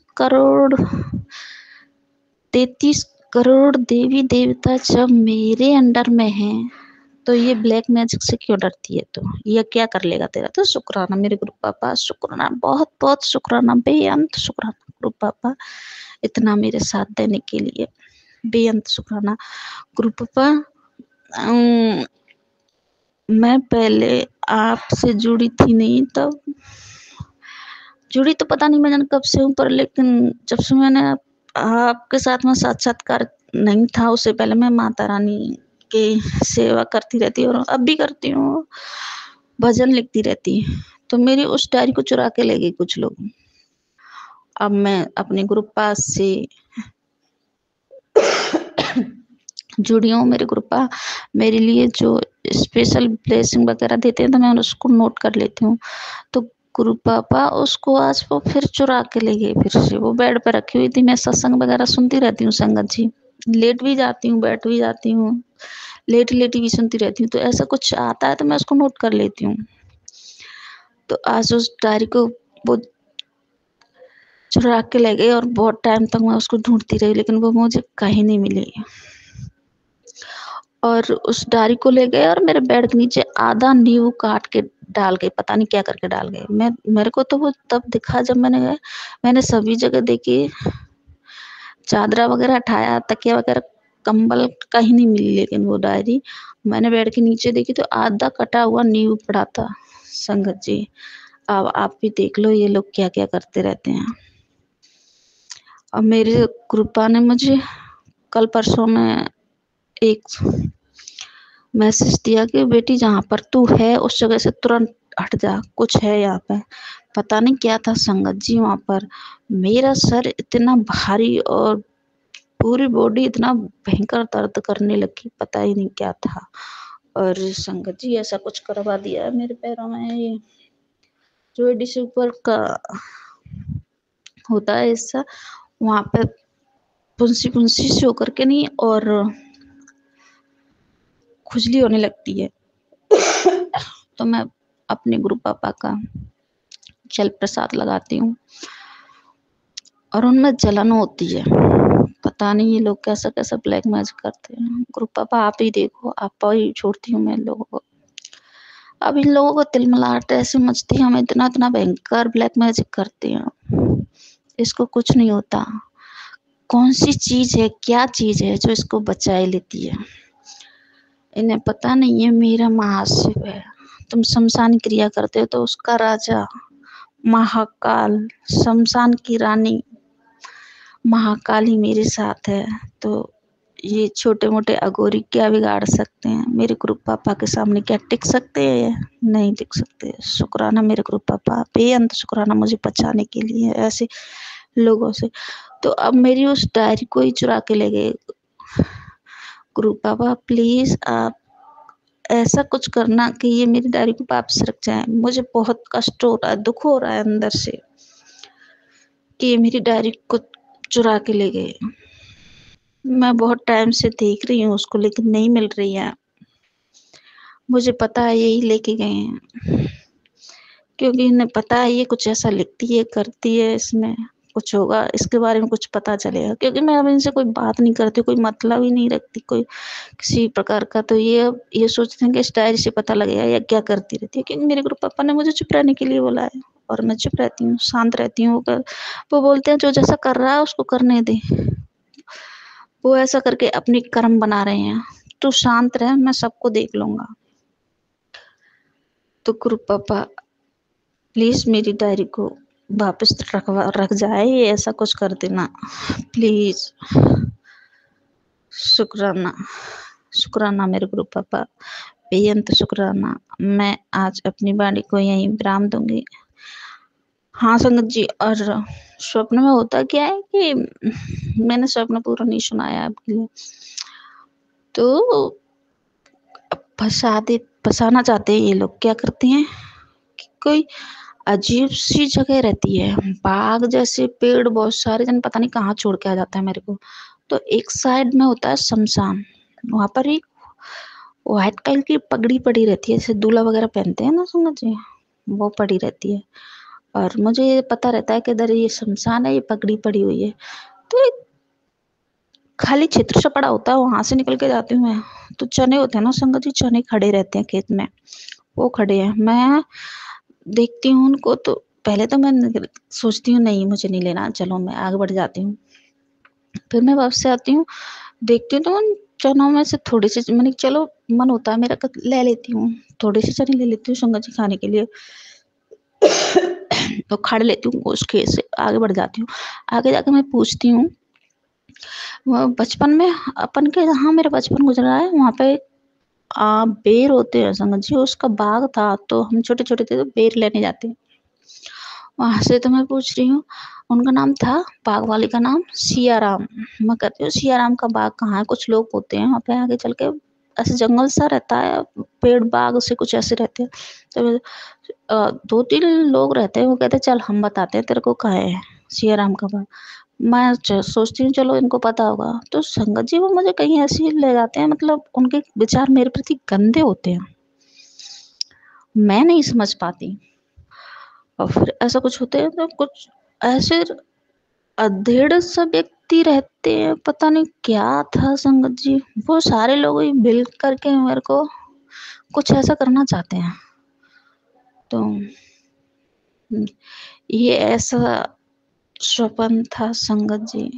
करोड़ देवी देवता जब मेरे अंडर में हैं तो ये ब्लैक मैजिक से क्यों डरती है, तो ये क्या कर लेगा तेरा। तो शुक्राना मेरे गुरु पापा, शुक्राना, बहुत बहुत शुक्राना, बेअंत शुक्राना गुरु पापा, इतना मेरे साथ देने के लिए बेअंत शुक्राना गुरु पापा। मैं पहले आपसे जुड़ी थी नहीं, तब जुड़ी तो पता नहीं मैं कब से हूँ, पर लेकिन जब से मैंने आपके साथ में साक्षात्कार नहीं था, उससे पहले मैं माता रानी की सेवा करती रहती और अब भी करती हूँ, भजन लिखती रहती। तो मेरी उस डायरी को चुरा के ले गए कुछ लोग। अब मैं अपने ग्रुप पास से जुड़ी हूँ। मेरे ग्रुपा मेरे लिए जो स्पेशल ब्लेसिंग वगैरह देते हैं तो मैं उसको नोट कर लेती हूँ। तो गुरु पापा उसको आज वो फिर चुरा के ले गए, फिर से वो बेड पर रखी हुई थी। मैं सत्संग वगैरह सुनती रहती हूँ संगत जी, लेट भी जाती हूँ, बैठ भी जाती हूँ, लेटी लेटी भी सुनती रहती हूँ। तो ऐसा कुछ आता है तो मैं उसको नोट कर लेती हूँ। तो आज उस डायरी को वो चुरा के ले गए और बहुत टाइम तक मैं उसको ढूंढती रही, लेकिन वो मुझे कहीं नहीं मिली। और उस डायरी को ले गए और मेरे बेड के नीचे आधा नींबू काट के डाल गए, पता नहीं क्या करके डाल गए। मेरे को तो वो तब दिखा जब मैंने सभी जगह देखी, चादरा वगैरह हटाया, तकिया वगैरह, कंबल कहीं नहीं मिली, लेकिन वो डायरी मैंने बेड के नीचे देखी तो आधा कटा हुआ नींबू पड़ा था। संगत जी, अब आप भी देख लो ये लोग क्या क्या करते रहते हैं। और मेरे कृपा ने मुझे कल परसों में एक मैसेज दिया कि बेटी जहाँ पर तू है उस जगह से तुरंत हट जा, कुछ है यहाँ पे। पता नहीं क्या था संगत जी, वहाँ पर मेरा सर इतना भारी और पूरी बॉडी इतना भयंकर दर्द करने लगी, पता ही नहीं क्या था। और संगत जी ऐसा कुछ करवा दिया है मेरे पैरों में, ये जो एडी से ऊपर का होता है ऐसा, वहाँ पे पुंसी पुंसी से होकर के नहीं और खुजली होने लगती है। तो मैं अपने गुरु पापा का जल प्रसाद लगाती हूँ और उनमें जलन होती है। पता नहीं ये लोग कैसा कैसा ब्लैक मैजिक करते हैं। गुरु पापा आप ही देखो, आप ही छोड़ती हूँ मैं इन लोगों को। अब इन लोगों को तिलमिलाहट ऐसे मचती है, हमें इतना इतना भयंकर ब्लैक मैजिक करते हैं, इसको कुछ नहीं होता। कौन सी चीज है, क्या चीज है जो इसको बचाए लेती है? इन्हें पता नहीं है मेरा महाशिव है। तुम शमशान क्रिया करते हो तो उसका राजा महाकाल, शमशान की रानी महाकाल ही मेरे साथ है। तो ये छोटे मोटे अघोरी क्या बिगाड़ सकते हैं? मेरे गुरु पापा के सामने क्या टिक सकते हैं? नहीं टिक सकते। शुक्राना मेरे गुरु पापा, बेअंत शुक्राना मुझे बचाने के लिए ऐसे लोगों से। तो अब मेरी उस डायरी को ही चुरा के ले गए। गुरु पापा प्लीज आप ऐसा कुछ करना कि ये मेरी डायरी को वापस रख जाए। मुझे बहुत कष्ट हो रहा है, दुख हो रहा है अंदर से कि ये मेरी डायरी को चुरा के ले गए। मैं बहुत टाइम से देख रही हूँ उसको, लेकिन नहीं मिल रही है। मुझे पता है यही लेके गए हैं, क्योंकि इन्हें पता है ये कुछ ऐसा लिखती है, करती है, इसमें कुछ होगा, इसके बारे में कुछ पता चलेगा। क्योंकि मैं अब इनसे कोई बात नहीं करती, कोई मतलब ही नहीं रखती कोई किसी प्रकार का। तो ये सोचते हैं कि इस डायरी से पता लगेगा या क्या करती रहती है। क्योंकि मेरे गुरु पापा ने मुझे चुप रहने के लिए बोला है और मैं चुप रहती हूँ, शांत रहती हूँ। वो बोलते हैं जो जैसा कर रहा है उसको करने दे, वो ऐसा करके अपनी कर्म बना रहे हैं, तू शांत रह, मैं सबको देख लूंगा। तो गुरु पापा प्लीज मेरी डायरी को वापस रख जाए, ये ऐसा कुछ कर देना प्लीज। शुक्राना शुक्राना मेरे गुरु पापा, बेअंत शुक्राना। मैं आज अपनी वाणी को यहीं विराम दूंगी। हाँ संगत जी, और स्वप्न में होता क्या है कि मैंने स्वप्न पूरा नहीं सुनाया आपके लिए, तो फंसाना चाहते हैं ये लोग। क्या करते हैं कि कोई अजीब सी जगह रहती है, बाग जैसे पेड़ बहुत सारे, जन पता नहीं कहाँ छोड़ के आ जाता है मेरे को। तो एक साइड में होता है शमशान, वहां पर एक व्हाइट कलर की पगड़ी पड़ी रहती है, जैसे दूल्हा वगैरह पहनते हैं ना सुना जी, वो पड़ी रहती है। और मुझे ये पता रहता है कि इधर ये शमशान है, ये पगड़ी पड़ी हुई है। तो एक खाली क्षेत्र सा पड़ा होता है, वहां से निकल के जाती हूँ मैं। तो चने होते हैं ना संगत जी, चने खड़े रहते हैं खेत में, वो खड़े हैं। मैं देखती हूँ उनको, तो पहले तो मैं सोचती हूँ नहीं मुझे नहीं लेना, चलो मैं आगे बढ़ जाती हूँ। फिर मैं वापस से आती हूँ, देखती हूँ तो उन चनों में से थोड़ी सी, मैंने चलो मन होता है मेरा ले लेती हूँ, थोड़ी सी चने ले लेती हूँ संगत जी खाने के लिए। तो खा लेती हूँ, उसके से आगे बढ़ जाती हूँ। आगे जाके मैं पूछती हूँ, बचपन में अपन के जहाँ मेरा बचपन गुजरा है वहाँ पे बेर होते हैं संगत जी, उसका बाग था। तो हम छोटे छोटे थे तो बेर लेने जाते, वहां से तो मैं पूछ रही हूँ। उनका नाम था, बाग वाले का नाम सियाराम। मैं कहती हूँ सियाराम का बाग कहाँ है? कुछ लोग होते हैं वहाँ पे आगे चल के, ऐसे जंगल सा रहता है, पेड़ बाग से कुछ ऐसे रहते हैं। तो 2-3 लोग रहते हैं, वो कहते चल हम बताते हैं तेरे को कहाँ है सियाराम का बाग। मैं सोचती हूँ चलो इनको पता होगा। तो संगत जी वो मुझे कहीं ऐसे ही ले जाते हैं, मतलब उनके विचार मेरे प्रति गंदे होते हैं, मैं नहीं समझ पाती। और फिर ऐसा कुछ होते हैं तो कुछ ऐसे अधेड़ सा व्यक्ति रहते हैं, पता नहीं क्या था संगत जी, वो सारे लोग ही मिल करके मेरे को कुछ ऐसा करना चाहते हैं। तो ये ऐसा स्वप्न था संगत जी।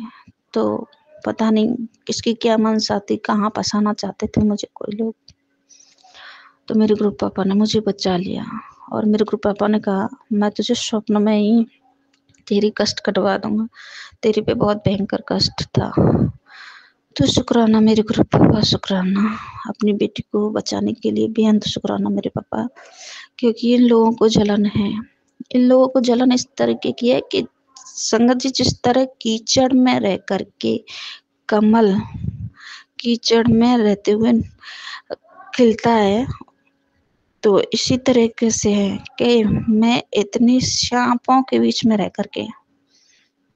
तो पता नहीं किसकी क्या मनसा थी, कहाँ फंसाना चाहते थे मुझे कोई लोग। तो मेरे गुरु पापा ने मुझे बचा लिया, और मेरे गुरु पापा ने कहा मैं तुझे स्वप्न में ही तेरी कष्ट कटवा दूंगा, तेरे पे बहुत भयंकर कष्ट था। तो शुक्राना मेरे गुरु पापा, शुक्राना अपनी बेटी को बचाने के लिए बेअंत शुक्राना मेरे पापा। क्योंकि इन लोगों को जलन है, इन लोगों को जलन इस तरीके की है कि संगत जी जिस तरह कीचड़ में रह करके कमल कीचड़ में रहते हुए खिलता है, तो इसी तरीके से है कि मैं इतनी सांपों के बीच में रह करके,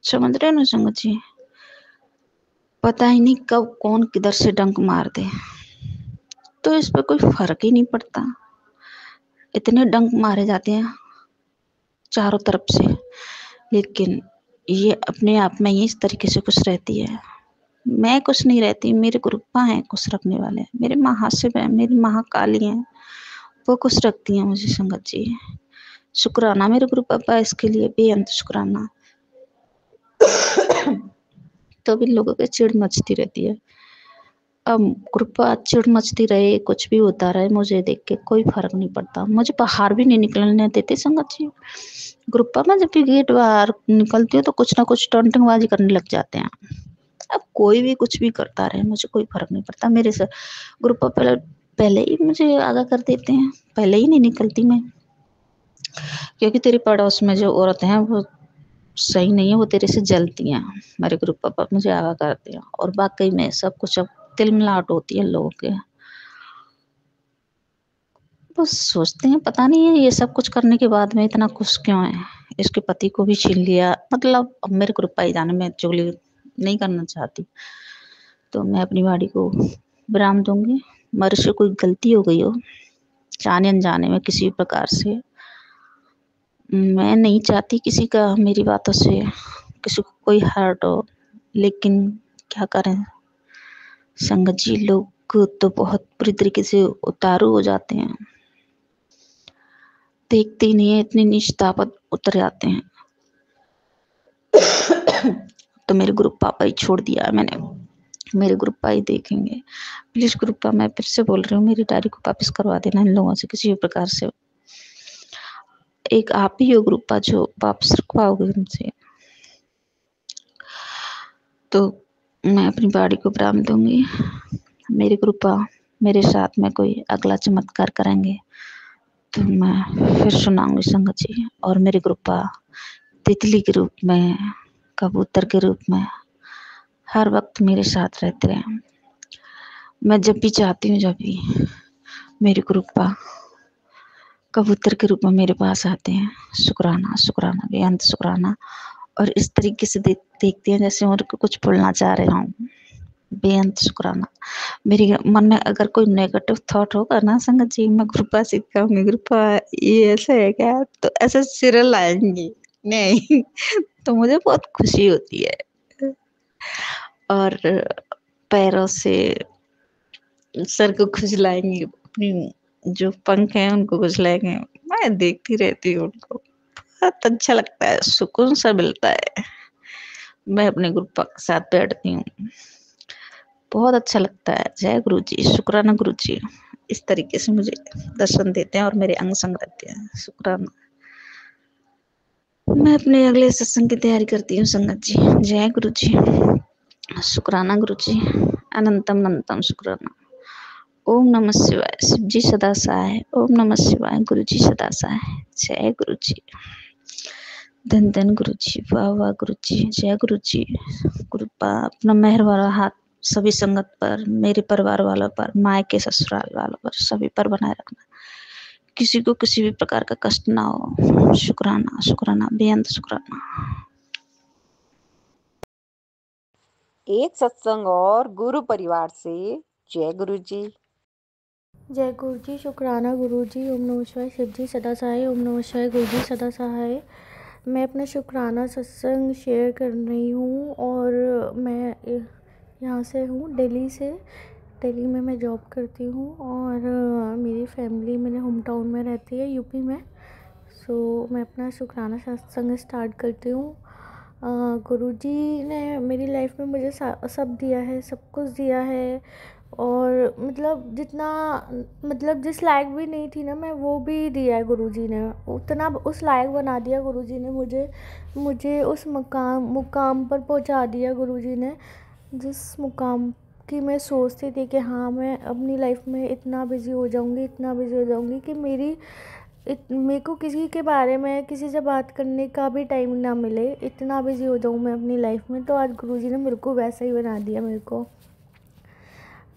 समझ रहे हो ना संगत जी, पता ही नहीं कब कौन किधर से डंक मार दे। तो इस पे कोई फर्क ही नहीं पड़ता, इतने डंक मारे जाते हैं चारों तरफ से, लेकिन ये अपने आप में ही इस तरीके से खुश रहती है। मैं कुछ नहीं रहती, मेरे गुरुपा हैं खुश रखने वाले, मेरे महाशिव हैं, मेरी महाकाली हैं, वो खुश रखती हैं मुझे संगत जी। शुक्राना मेरे गुरु पापा, इसके लिए बेअंत शुक्राना। तो भी लोगों के चिढ़ मचती रहती है। अब कृपा चिढ़ मचती रहे, कुछ भी होता रहे, मुझे देख के कोई फर्क नहीं पड़ता। मुझे बाहर भी नहीं निकलने देते संगत जी। ग्रुपा में जब भी गेट बाहर निकलती हूँ तो कुछ ना कुछ टॉन्टिंगबाजी करने लग जाते हैं। अब कोई भी कुछ भी करता रहे, मुझे कोई फर्क नहीं पड़ता। मेरे से ग्रुपा पहले ही मुझे आगाह कर देते हैं, पहले ही नहीं निकलती मैं, क्योंकि तेरी पड़ोस में जो औरत है वो सही नहीं है, वो तेरे से जलती हैं। मेरे ग्रुप पापा मुझे आगाह करते हैं, और वाकई में सब कुछ अब तिलमिलाट होती है लोगों के। बस सोचते हैं पता नहीं है ये सब कुछ करने के बाद में इतना खुश क्यों है, इसके पति को भी छीन लिया। मतलब अब मेरे को रुपये जाने में चुगली नहीं करना चाहती, तो मैं अपनी वाड़ी को विराम दूंगी। मेरे से कोई गलती हो गई हो जाने अनजाने में किसी प्रकार से, मैं नहीं चाहती किसी का मेरी बातों से किसी को कोई हर्ट हो, लेकिन क्या करें संगत जी, लोग तो बहुत बुरी तरीके से उतारू हो जाते हैं, देखते ही नहीं है, इतनी नीचता पर उतर जाते हैं। तो मेरे ग्रुप पापा ही छोड़ दिया मैंने, मेरे ग्रुप पापा ही देखेंगे। प्लीज ग्रुप पापा, मैं फिर से बोल रही हूँ, मेरी डायरी को वापस करवा देना इन लोगों से किसी भी प्रकार से। एक आप ही हो ग्रुप पापा जो वापस रखवाओगे उनसे, तो मैं अपनी बाड़ी को विराम दूंगी। मेरे ग्रुप पापा मेरे साथ में कोई अगला चमत्कार करेंगे तो मैं फिर सुनाऊंगी संगत जी। और मेरे ग्रुपा तितली के रूप में, कबूतर के रूप में हर वक्त मेरे साथ रहते हैं। मैं जब भी चाहती हूँ, जब भी मेरे ग्रुपा कबूतर के रूप में मेरे पास आते हैं। शुक्राना शुक्राना बेअंत शुक्राना। और इस तरीके से देखते हैं जैसे मेरे को कुछ बोलना चाह रहे हूँ। बेअंत शुक्राना। मेरे मन में अगर कोई नेगेटिव थॉट होगा ना संगत जी, मैं ग्रुपा से कहूँगी ग्रुपा ये ऐसा है क्या, तो ऐसे सिर लाएंगी नहीं तो मुझे बहुत खुशी होती है। और पैरों से सर को खुजलाएंगे, अपनी जो पंख हैं उनको खुजलाएंगे। मैं देखती रहती हूँ उनको, बहुत अच्छा लगता है, सुकून सा मिलता है। मैं अपने ग्रुपा के साथ बैठती हूँ, बहुत अच्छा लगता है। जय गुरु जी, शुक्राना गुरु जी। इस तरीके से मुझे दर्शन देते हैं और मेरे अंग संग रहते हैं। शुक्राना। मैं अपने अगले सत्संग की तैयारी करती हूँ संगत जी। जय गुरु जी। शुक्राना गुरु जी। अनंतम अनंतम शुक्राना। ओम नमः शिवाय। शिव जी सदा सहाय। ओम नमः शिवाय। गुरु जी सदा सहाय। जय गुरु जी। धन धन गुरु जी। वाह वाह गुरु जी। जय गुरु जी। कृपा अपना मेहर वाला हाथ सभी संगत पर, मेरे परिवार वालों पर, मायके ससुराल वालों पर, सभी पर बनाए रखना। किसी को किसी भी प्रकार का कष्ट ना हो। शुक्राना शुक्राना बेअंत शुक्राना। एक सत्संग और गुरु परिवार से। जय गुरु जी। जय गुरु जी। शुक्राना गुरु जी। ओम नमः शिवाय। शिव जी सदा सहाय। ओम नमः शिवाय। गुरु जी सदा सहाय। मैं अपना शुक्राना सत्संग शेयर कर रही हूँ और मैं यहाँ से हूँ, दिल्ली से। दिल्ली में मैं जॉब करती हूँ और मेरी फैमिली मेरे होम टाउन में रहती है, यूपी में। सो मैं अपना शुक्राना सत्संग स्टार्ट करती हूँ। गुरुजी ने मेरी लाइफ में मुझे सब दिया है, सब कुछ दिया है। और मतलब जितना, मतलब जिस लायक भी नहीं थी ना मैं, वो भी दिया है गुरुजी ने। उतना उस लायक बना दिया गुरुजी ने मुझे। मुझे उस मुकाम पर पहुंचा दिया गुरुजी ने, जिस मुकाम की मैं सोचती थी कि हाँ मैं अपनी लाइफ में इतना बिज़ी हो जाऊँगी, इतना बिज़ी हो जाऊँगी कि मेरे को किसी के बारे में किसी से बात करने का भी टाइम ना मिले, इतना बिज़ी हो जाऊँ मैं अपनी लाइफ में। तो आज गुरुजी ने मेरे को वैसा ही बना दिया। मेरे को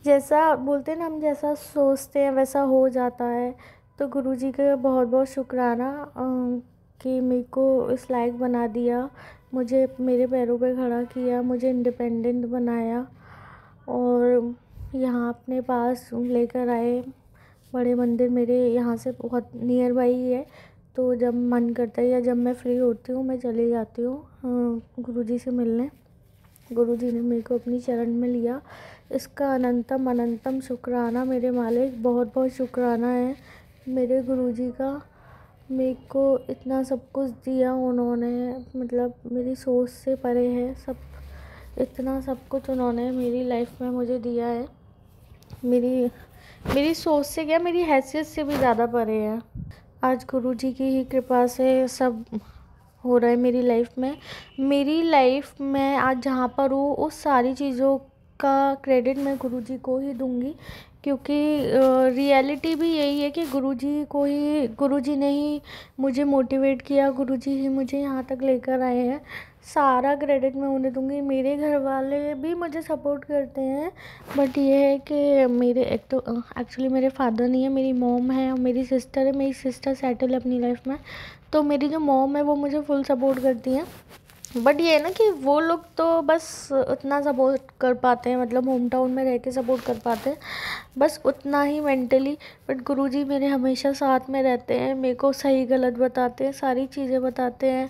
जैसा बोलते हैं ना, हम जैसा सोचते हैं वैसा हो जाता है। तो गुरुजी का बहुत बहुत शुक्राना कि मेरे को इस लायक बना दिया, मुझे मेरे पैरों पे खड़ा किया, मुझे इंडिपेंडेंट बनाया और यहाँ अपने पास लेकर आए। बड़े मंदिर मेरे यहाँ से बहुत नियर बाई ही है, तो जब मन करता है या जब मैं फ्री होती हूँ मैं चली जाती हूँ गुरुजी से मिलने। गुरुजी ने मेरे को अपनी चरण में लिया, इसका अनंतम अनंतम शुक्राना मेरे मालिक। बहुत बहुत शुक्राना है मेरे गुरुजी का। मेरे को इतना सब कुछ दिया उन्होंने, मतलब मेरी सोच से परे है सब। इतना सब कुछ उन्होंने मेरी लाइफ में मुझे दिया है। मेरी सोच से क्या, मेरी हैसियत से भी ज़्यादा परे है। आज गुरुजी की ही कृपा से सब हो रहा है मेरी लाइफ में। मेरी लाइफ में आज जहाँ पर हूँ उस सारी चीज़ों का क्रेडिट मैं गुरुजी को ही दूँगी, क्योंकि रियलिटी भी यही है कि गुरुजी ने ही मुझे मोटिवेट किया, गुरुजी ही मुझे यहाँ तक लेकर आए हैं। सारा क्रेडिट मैं उन्हें दूँगी। मेरे घर वाले भी मुझे सपोर्ट करते हैं, बट ये है कि मेरे एक तो एक्चुअली मेरे फादर नहीं है, मेरी मॉम है और मेरी सिस्टर है। मेरी सिस्टर सेटल है अपनी लाइफ में, तो मेरी जो मॉम है वो मुझे फुल सपोर्ट करती हैं। बट ये है ना कि वो लोग तो बस उतना सपोर्ट कर पाते हैं, मतलब होम टाउन में रह के सपोर्ट कर पाते हैं, बस उतना ही मेंटली। बट गुरुजी मेरे हमेशा साथ में रहते हैं, मेरे को सही गलत बताते हैं, सारी चीज़ें बताते हैं।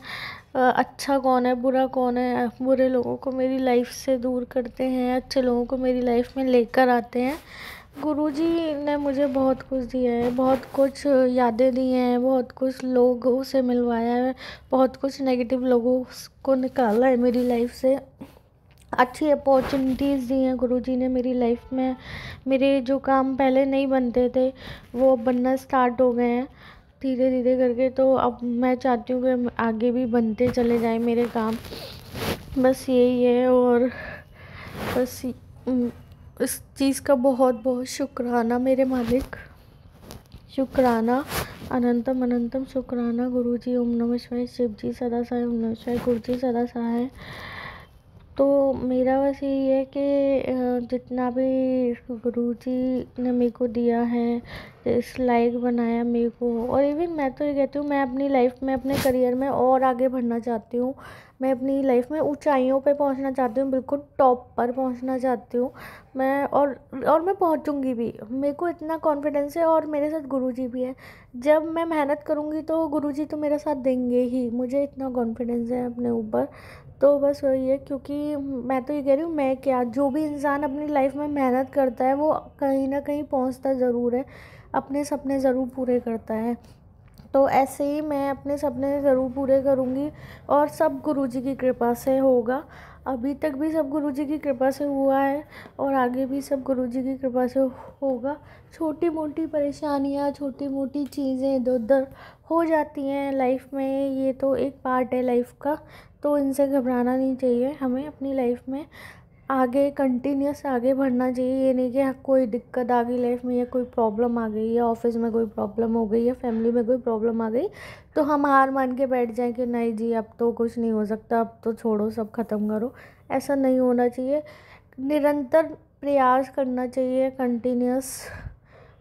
अच्छा कौन है, बुरा कौन है, बुरे लोगों को मेरी लाइफ से दूर करते हैं, अच्छे लोगों को मेरी लाइफ में लेकर आते हैं। गुरुजी ने मुझे बहुत कुछ दिया है, बहुत कुछ यादें दी हैं, बहुत कुछ लोगों से मिलवाया है, बहुत कुछ नेगेटिव लोगों को निकाला है मेरी लाइफ से। अच्छी अपॉर्चुनिटीज़ दी हैं गुरुजी ने मेरी लाइफ में। मेरे जो काम पहले नहीं बनते थे वो अब बनना स्टार्ट हो गए हैं धीरे धीरे करके। तो अब मैं चाहती हूँ कि आगे भी बनते चले जाएं मेरे काम, बस यही है। और बस इस चीज़ का बहुत बहुत शुक्राना मेरे मालिक। शुक्राना अनंतम अनंतम शुक्राना गुरुजी। ओम नमः शिवाय। शिव जी सदा सहाय। ओम नमः शिवाय। गुरु जी सदा सहाय। तो मेरा बस यही है कि जितना भी गुरुजी ने मेरे को दिया है, इस लायक बनाया मेरे को। और इवन मैं तो ये कहती हूँ, मैं अपनी लाइफ में अपने करियर में और आगे बढ़ना चाहती हूँ। मैं अपनी लाइफ में ऊंचाइयों पे पहुँचना चाहती हूँ, बिल्कुल टॉप पर पहुँचना चाहती हूँ मैं। और मैं पहुँचूँगी भी, मेरे को इतना कॉन्फिडेंस है। और मेरे साथ गुरुजी भी है, जब मैं मेहनत करूँगी तो गुरुजी तो मेरा साथ देंगे ही, मुझे इतना कॉन्फिडेंस है अपने ऊपर। तो बस वही है, क्योंकि मैं तो ये कह रही हूँ, मैं क्या, जो भी इंसान अपनी लाइफ में मेहनत करता है वो कहीं ना कहीं पहुँचता ज़रूर है, अपने सपने ज़रूर पूरे करता है। तो ऐसे ही मैं अपने सपने ज़रूर पूरे करूँगी और सब गुरुजी की कृपा से होगा। अभी तक भी सब गुरुजी की कृपा से हुआ है और आगे भी सब गुरुजी की कृपा से होगा। छोटी मोटी परेशानियाँ, छोटी मोटी चीज़ें इधर उधर हो जाती हैं लाइफ में, ये तो एक पार्ट है लाइफ का, तो इनसे घबराना नहीं चाहिए। हमें अपनी लाइफ में आगे कंटिन्यूस आगे बढ़ना चाहिए। ये नहीं कि कोई दिक्कत आ गई लाइफ में या कोई प्रॉब्लम आ गई या ऑफिस में कोई प्रॉब्लम हो गई या फैमिली में कोई प्रॉब्लम आ गई तो हम हार मान के बैठ जाएं कि नहीं जी अब तो कुछ नहीं हो सकता, अब तो छोड़ो, सब ख़त्म करो। ऐसा नहीं होना चाहिए। निरंतर प्रयास करना चाहिए, कंटिन्यूस,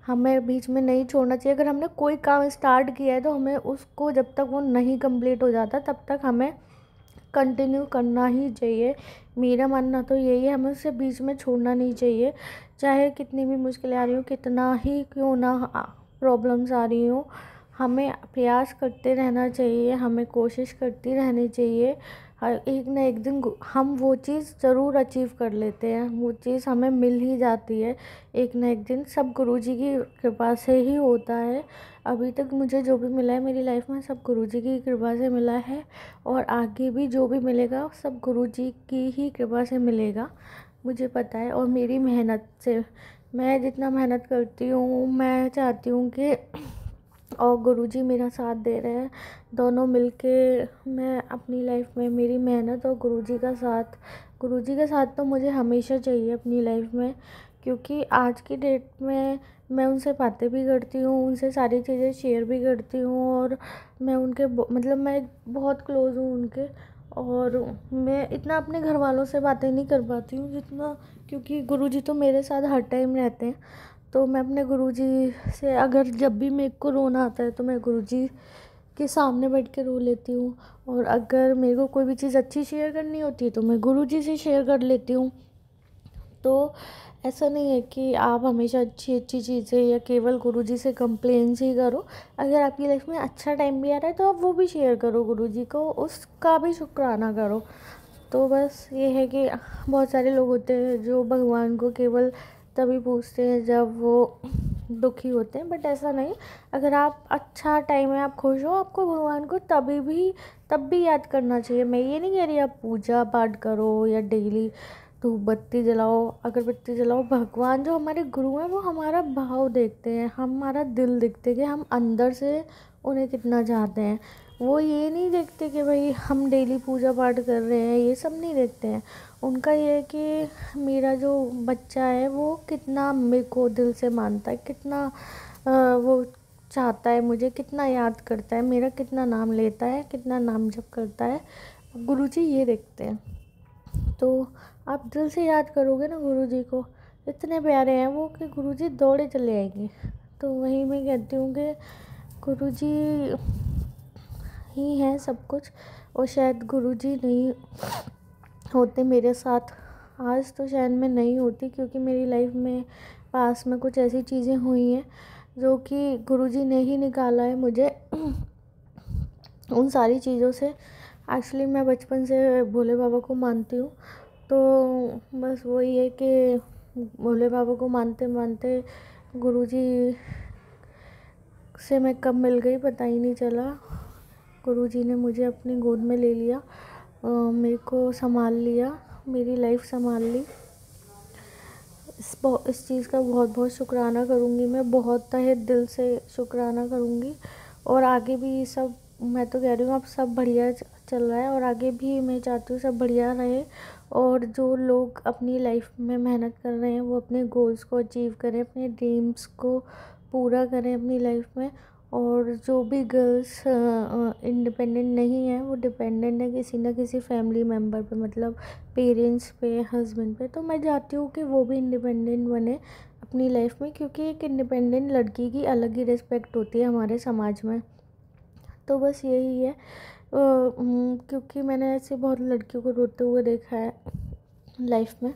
हमें बीच में नहीं छोड़ना चाहिए। अगर हमने कोई काम स्टार्ट किया है तो हमें उसको जब तक वो नहीं कंप्लीट हो जाता तब तक हमें कंटिन्यू करना ही चाहिए। मेरा मानना तो यही है, हमें उसे बीच में छोड़ना नहीं चाहिए। चाहे कितनी भी मुश्किलें आ रही हो, कितना ही क्यों ना प्रॉब्लम्स आ रही हो, हमें प्रयास करते रहना चाहिए, हमें कोशिश करती रहनी चाहिए। एक ना एक दिन हम वो चीज़ ज़रूर अचीव कर लेते हैं, वो चीज़ हमें मिल ही जाती है एक ना एक दिन। सब गुरुजी की कृपा से ही होता है। अभी तक मुझे जो भी मिला है मेरी लाइफ में सब गुरुजी की कृपा से मिला है और आगे भी जो भी मिलेगा सब गुरुजी की ही कृपा से मिलेगा, मुझे पता है। और मेरी मेहनत से, मैं जितना मेहनत करती हूँ मैं चाहती हूँ कि और गुरुजी मेरा साथ दे रहे हैं, दोनों मिलके मैं अपनी लाइफ में मेरी मेहनत और गुरुजी का साथ तो मुझे हमेशा चाहिए अपनी लाइफ में। क्योंकि आज की डेट में मैं उनसे बातें भी करती हूँ, उनसे सारी चीज़ें शेयर भी करती हूँ और मैं उनके मतलब मैं बहुत क्लोज़ हूँ उनके। और मैं इतना अपने घर वालों से बातें नहीं कर पाती हूँ जितना, क्योंकि गुरुजी तो मेरे साथ हर टाइम रहते हैं। तो मैं अपने गुरुजी से अगर जब भी मेरे को रोना आता है तो मैं गुरुजी के सामने बैठ के रो लेती हूँ। और अगर मेरे को कोई भी चीज़ अच्छी शेयर करनी होती है तो मैं गुरुजी से शेयर कर लेती हूँ। तो ऐसा नहीं है कि आप हमेशा अच्छी अच्छी चीज़ें या केवल गुरुजी से कंप्लेंट्स ही करो। अगर आपकी लाइफ में अच्छा टाइम भी आ रहा है तो आप वो भी शेयर करो गुरुजी को, उसका भी शुक्राना करो। तो बस ये है कि बहुत सारे लोग होते हैं जो भगवान को केवल तभी पूछते हैं जब वो दुखी होते हैं, बट ऐसा नहीं। अगर आप अच्छा टाइम है, आप खुश हो, आपको भगवान को तब भी याद करना चाहिए। मैं ये नहीं कह रही आप पूजा पाठ करो या डेली धूप बत्ती जलाओ, अगरबत्ती जलाओ। भगवान जो हमारे गुरु हैं वो हमारा भाव देखते हैं, हमारा दिल देखते हैं कि हम अंदर से उन्हें कितना चाहते हैं। वो ये नहीं देखते कि भाई हम डेली पूजा पाठ कर रहे हैं, ये सब नहीं देखते हैं। उनका ये है कि मेरा जो बच्चा है वो कितना मेरे को दिल से मानता है, कितना वो चाहता है मुझे, कितना याद करता है, मेरा कितना नाम लेता है, कितना नाम जप करता है। गुरुजी ये देखते हैं। तो आप दिल से याद करोगे ना गुरुजी को, इतने प्यारे हैं वो कि गुरुजी दौड़े चले आएंगे। तो वही मैं कहती हूँ कि गुरुजी ही हैं सब कुछ। और शायद गुरुजी नहीं होते मेरे साथ आज तो शायद मैं नहीं होती, क्योंकि मेरी लाइफ में पास में कुछ ऐसी चीज़ें हुई हैं जो कि गुरुजी ने ही निकाला है मुझे उन सारी चीज़ों से। एक्चुअली मैं बचपन से भोले बाबा को मानती हूँ, तो बस वही है कि भोले बाबा को मानते मानते गुरुजी से मैं कब मिल गई पता ही नहीं चला। गुरुजी ने मुझे अपनी गोद में ले लिया, मेरे को संभाल लिया, मेरी लाइफ संभाल ली। इस चीज़ का बहुत बहुत शुक्राना करूँगी मैं, बहुत तहे दिल से शुक्राना करूँगी। और आगे भी सब, मैं तो कह रही हूँ अब सब बढ़िया चल रहा है और आगे भी मैं चाहती हूँ सब बढ़िया रहे। और जो लोग अपनी लाइफ में मेहनत कर रहे हैं वो अपने गोल्स को अचीव करें, अपने ड्रीम्स को पूरा करें अपनी लाइफ में। और जो भी गर्ल्स इंडिपेंडेंट नहीं है वो डिपेंडेंट है किसी न किसी फैमिली मेम्बर पे, मतलब पेरेंट्स पे, हस्बैंड पे। तो मैं चाहती हूँ कि वो भी इंडिपेंडेंट बने अपनी लाइफ में, क्योंकि एक इंडिपेंडेंट लड़की की अलग ही रिस्पेक्ट होती है हमारे समाज में। तो बस यही है, क्योंकि मैंने ऐसे बहुत लड़कियों को रोते हुए देखा है लाइफ में।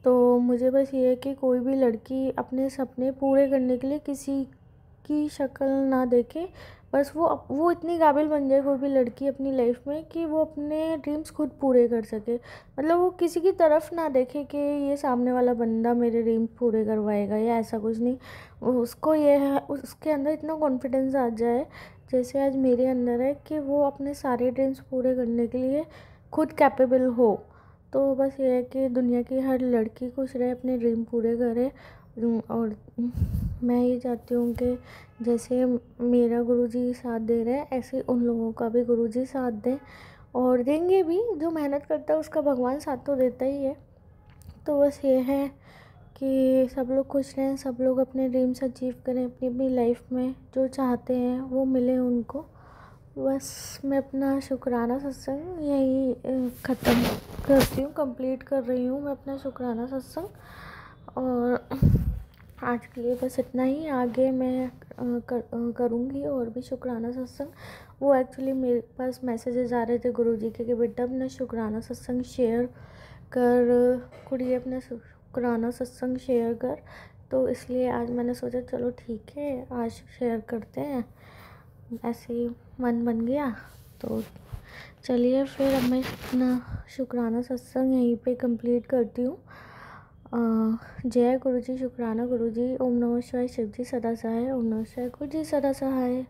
तो मुझे बस ये है कि कोई भी लड़की अपने सपने पूरे करने के लिए किसी की शक्ल ना देखे, बस वो इतनी काबिल बन जाए कोई भी लड़की अपनी लाइफ में कि वो अपने ड्रीम्स खुद पूरे कर सके। मतलब वो किसी की तरफ ना देखे कि ये सामने वाला बंदा मेरे ड्रीम्स पूरे करवाएगा या ऐसा कुछ नहीं। उसको ये है, उसके अंदर इतना कॉन्फिडेंस आ जाए जैसे आज मेरे अंदर है कि वो अपने सारे ड्रीम्स पूरे करने के लिए खुद कैपेबल हो। तो बस ये है कि दुनिया की हर लड़की खुश रहे, अपने ड्रीम पूरे करे। और मैं ये चाहती हूँ कि जैसे मेरा गुरुजी साथ दे रहे हैं, ऐसे उन लोगों का भी गुरुजी साथ दें, और देंगे भी। जो मेहनत करता है उसका भगवान साथ तो देता ही है। तो बस ये है कि सब लोग खुश रहें, सब लोग अपने ड्रीम्स अचीव करें, अपनी अपनी लाइफ में जो चाहते हैं वो मिले उनको। बस मैं अपना शुक्राना सत्संग यही ख़त्म करती हूँ, कंप्लीट कर रही हूँ मैं अपना शुक्राना सत्संग। और आज के लिए बस इतना ही। आगे मैं करूँगी और भी शुक्राना सत्संग। वो एक्चुअली मेरे पास मैसेजेस आ रहे थे गुरुजी के कि बेटा अपना शुक्राना सत्संग शेयर कर, कुड़िए अपना शुक्राना सत्संग शेयर कर। तो इसलिए आज मैंने सोचा चलो ठीक है आज शेयर करते हैं, ऐसे ही मन बन गया। तो चलिए फिर अब मैं अपना शुक्राना सत्संग यहीं पे कंप्लीट करती हूँ। जय गुरुजी, शुक्राना गुरुजी। ओम नमः शिवाय, शिव जी सदा सहाय। ओम नमः शिवाय, गुरुजी सदा सहाय।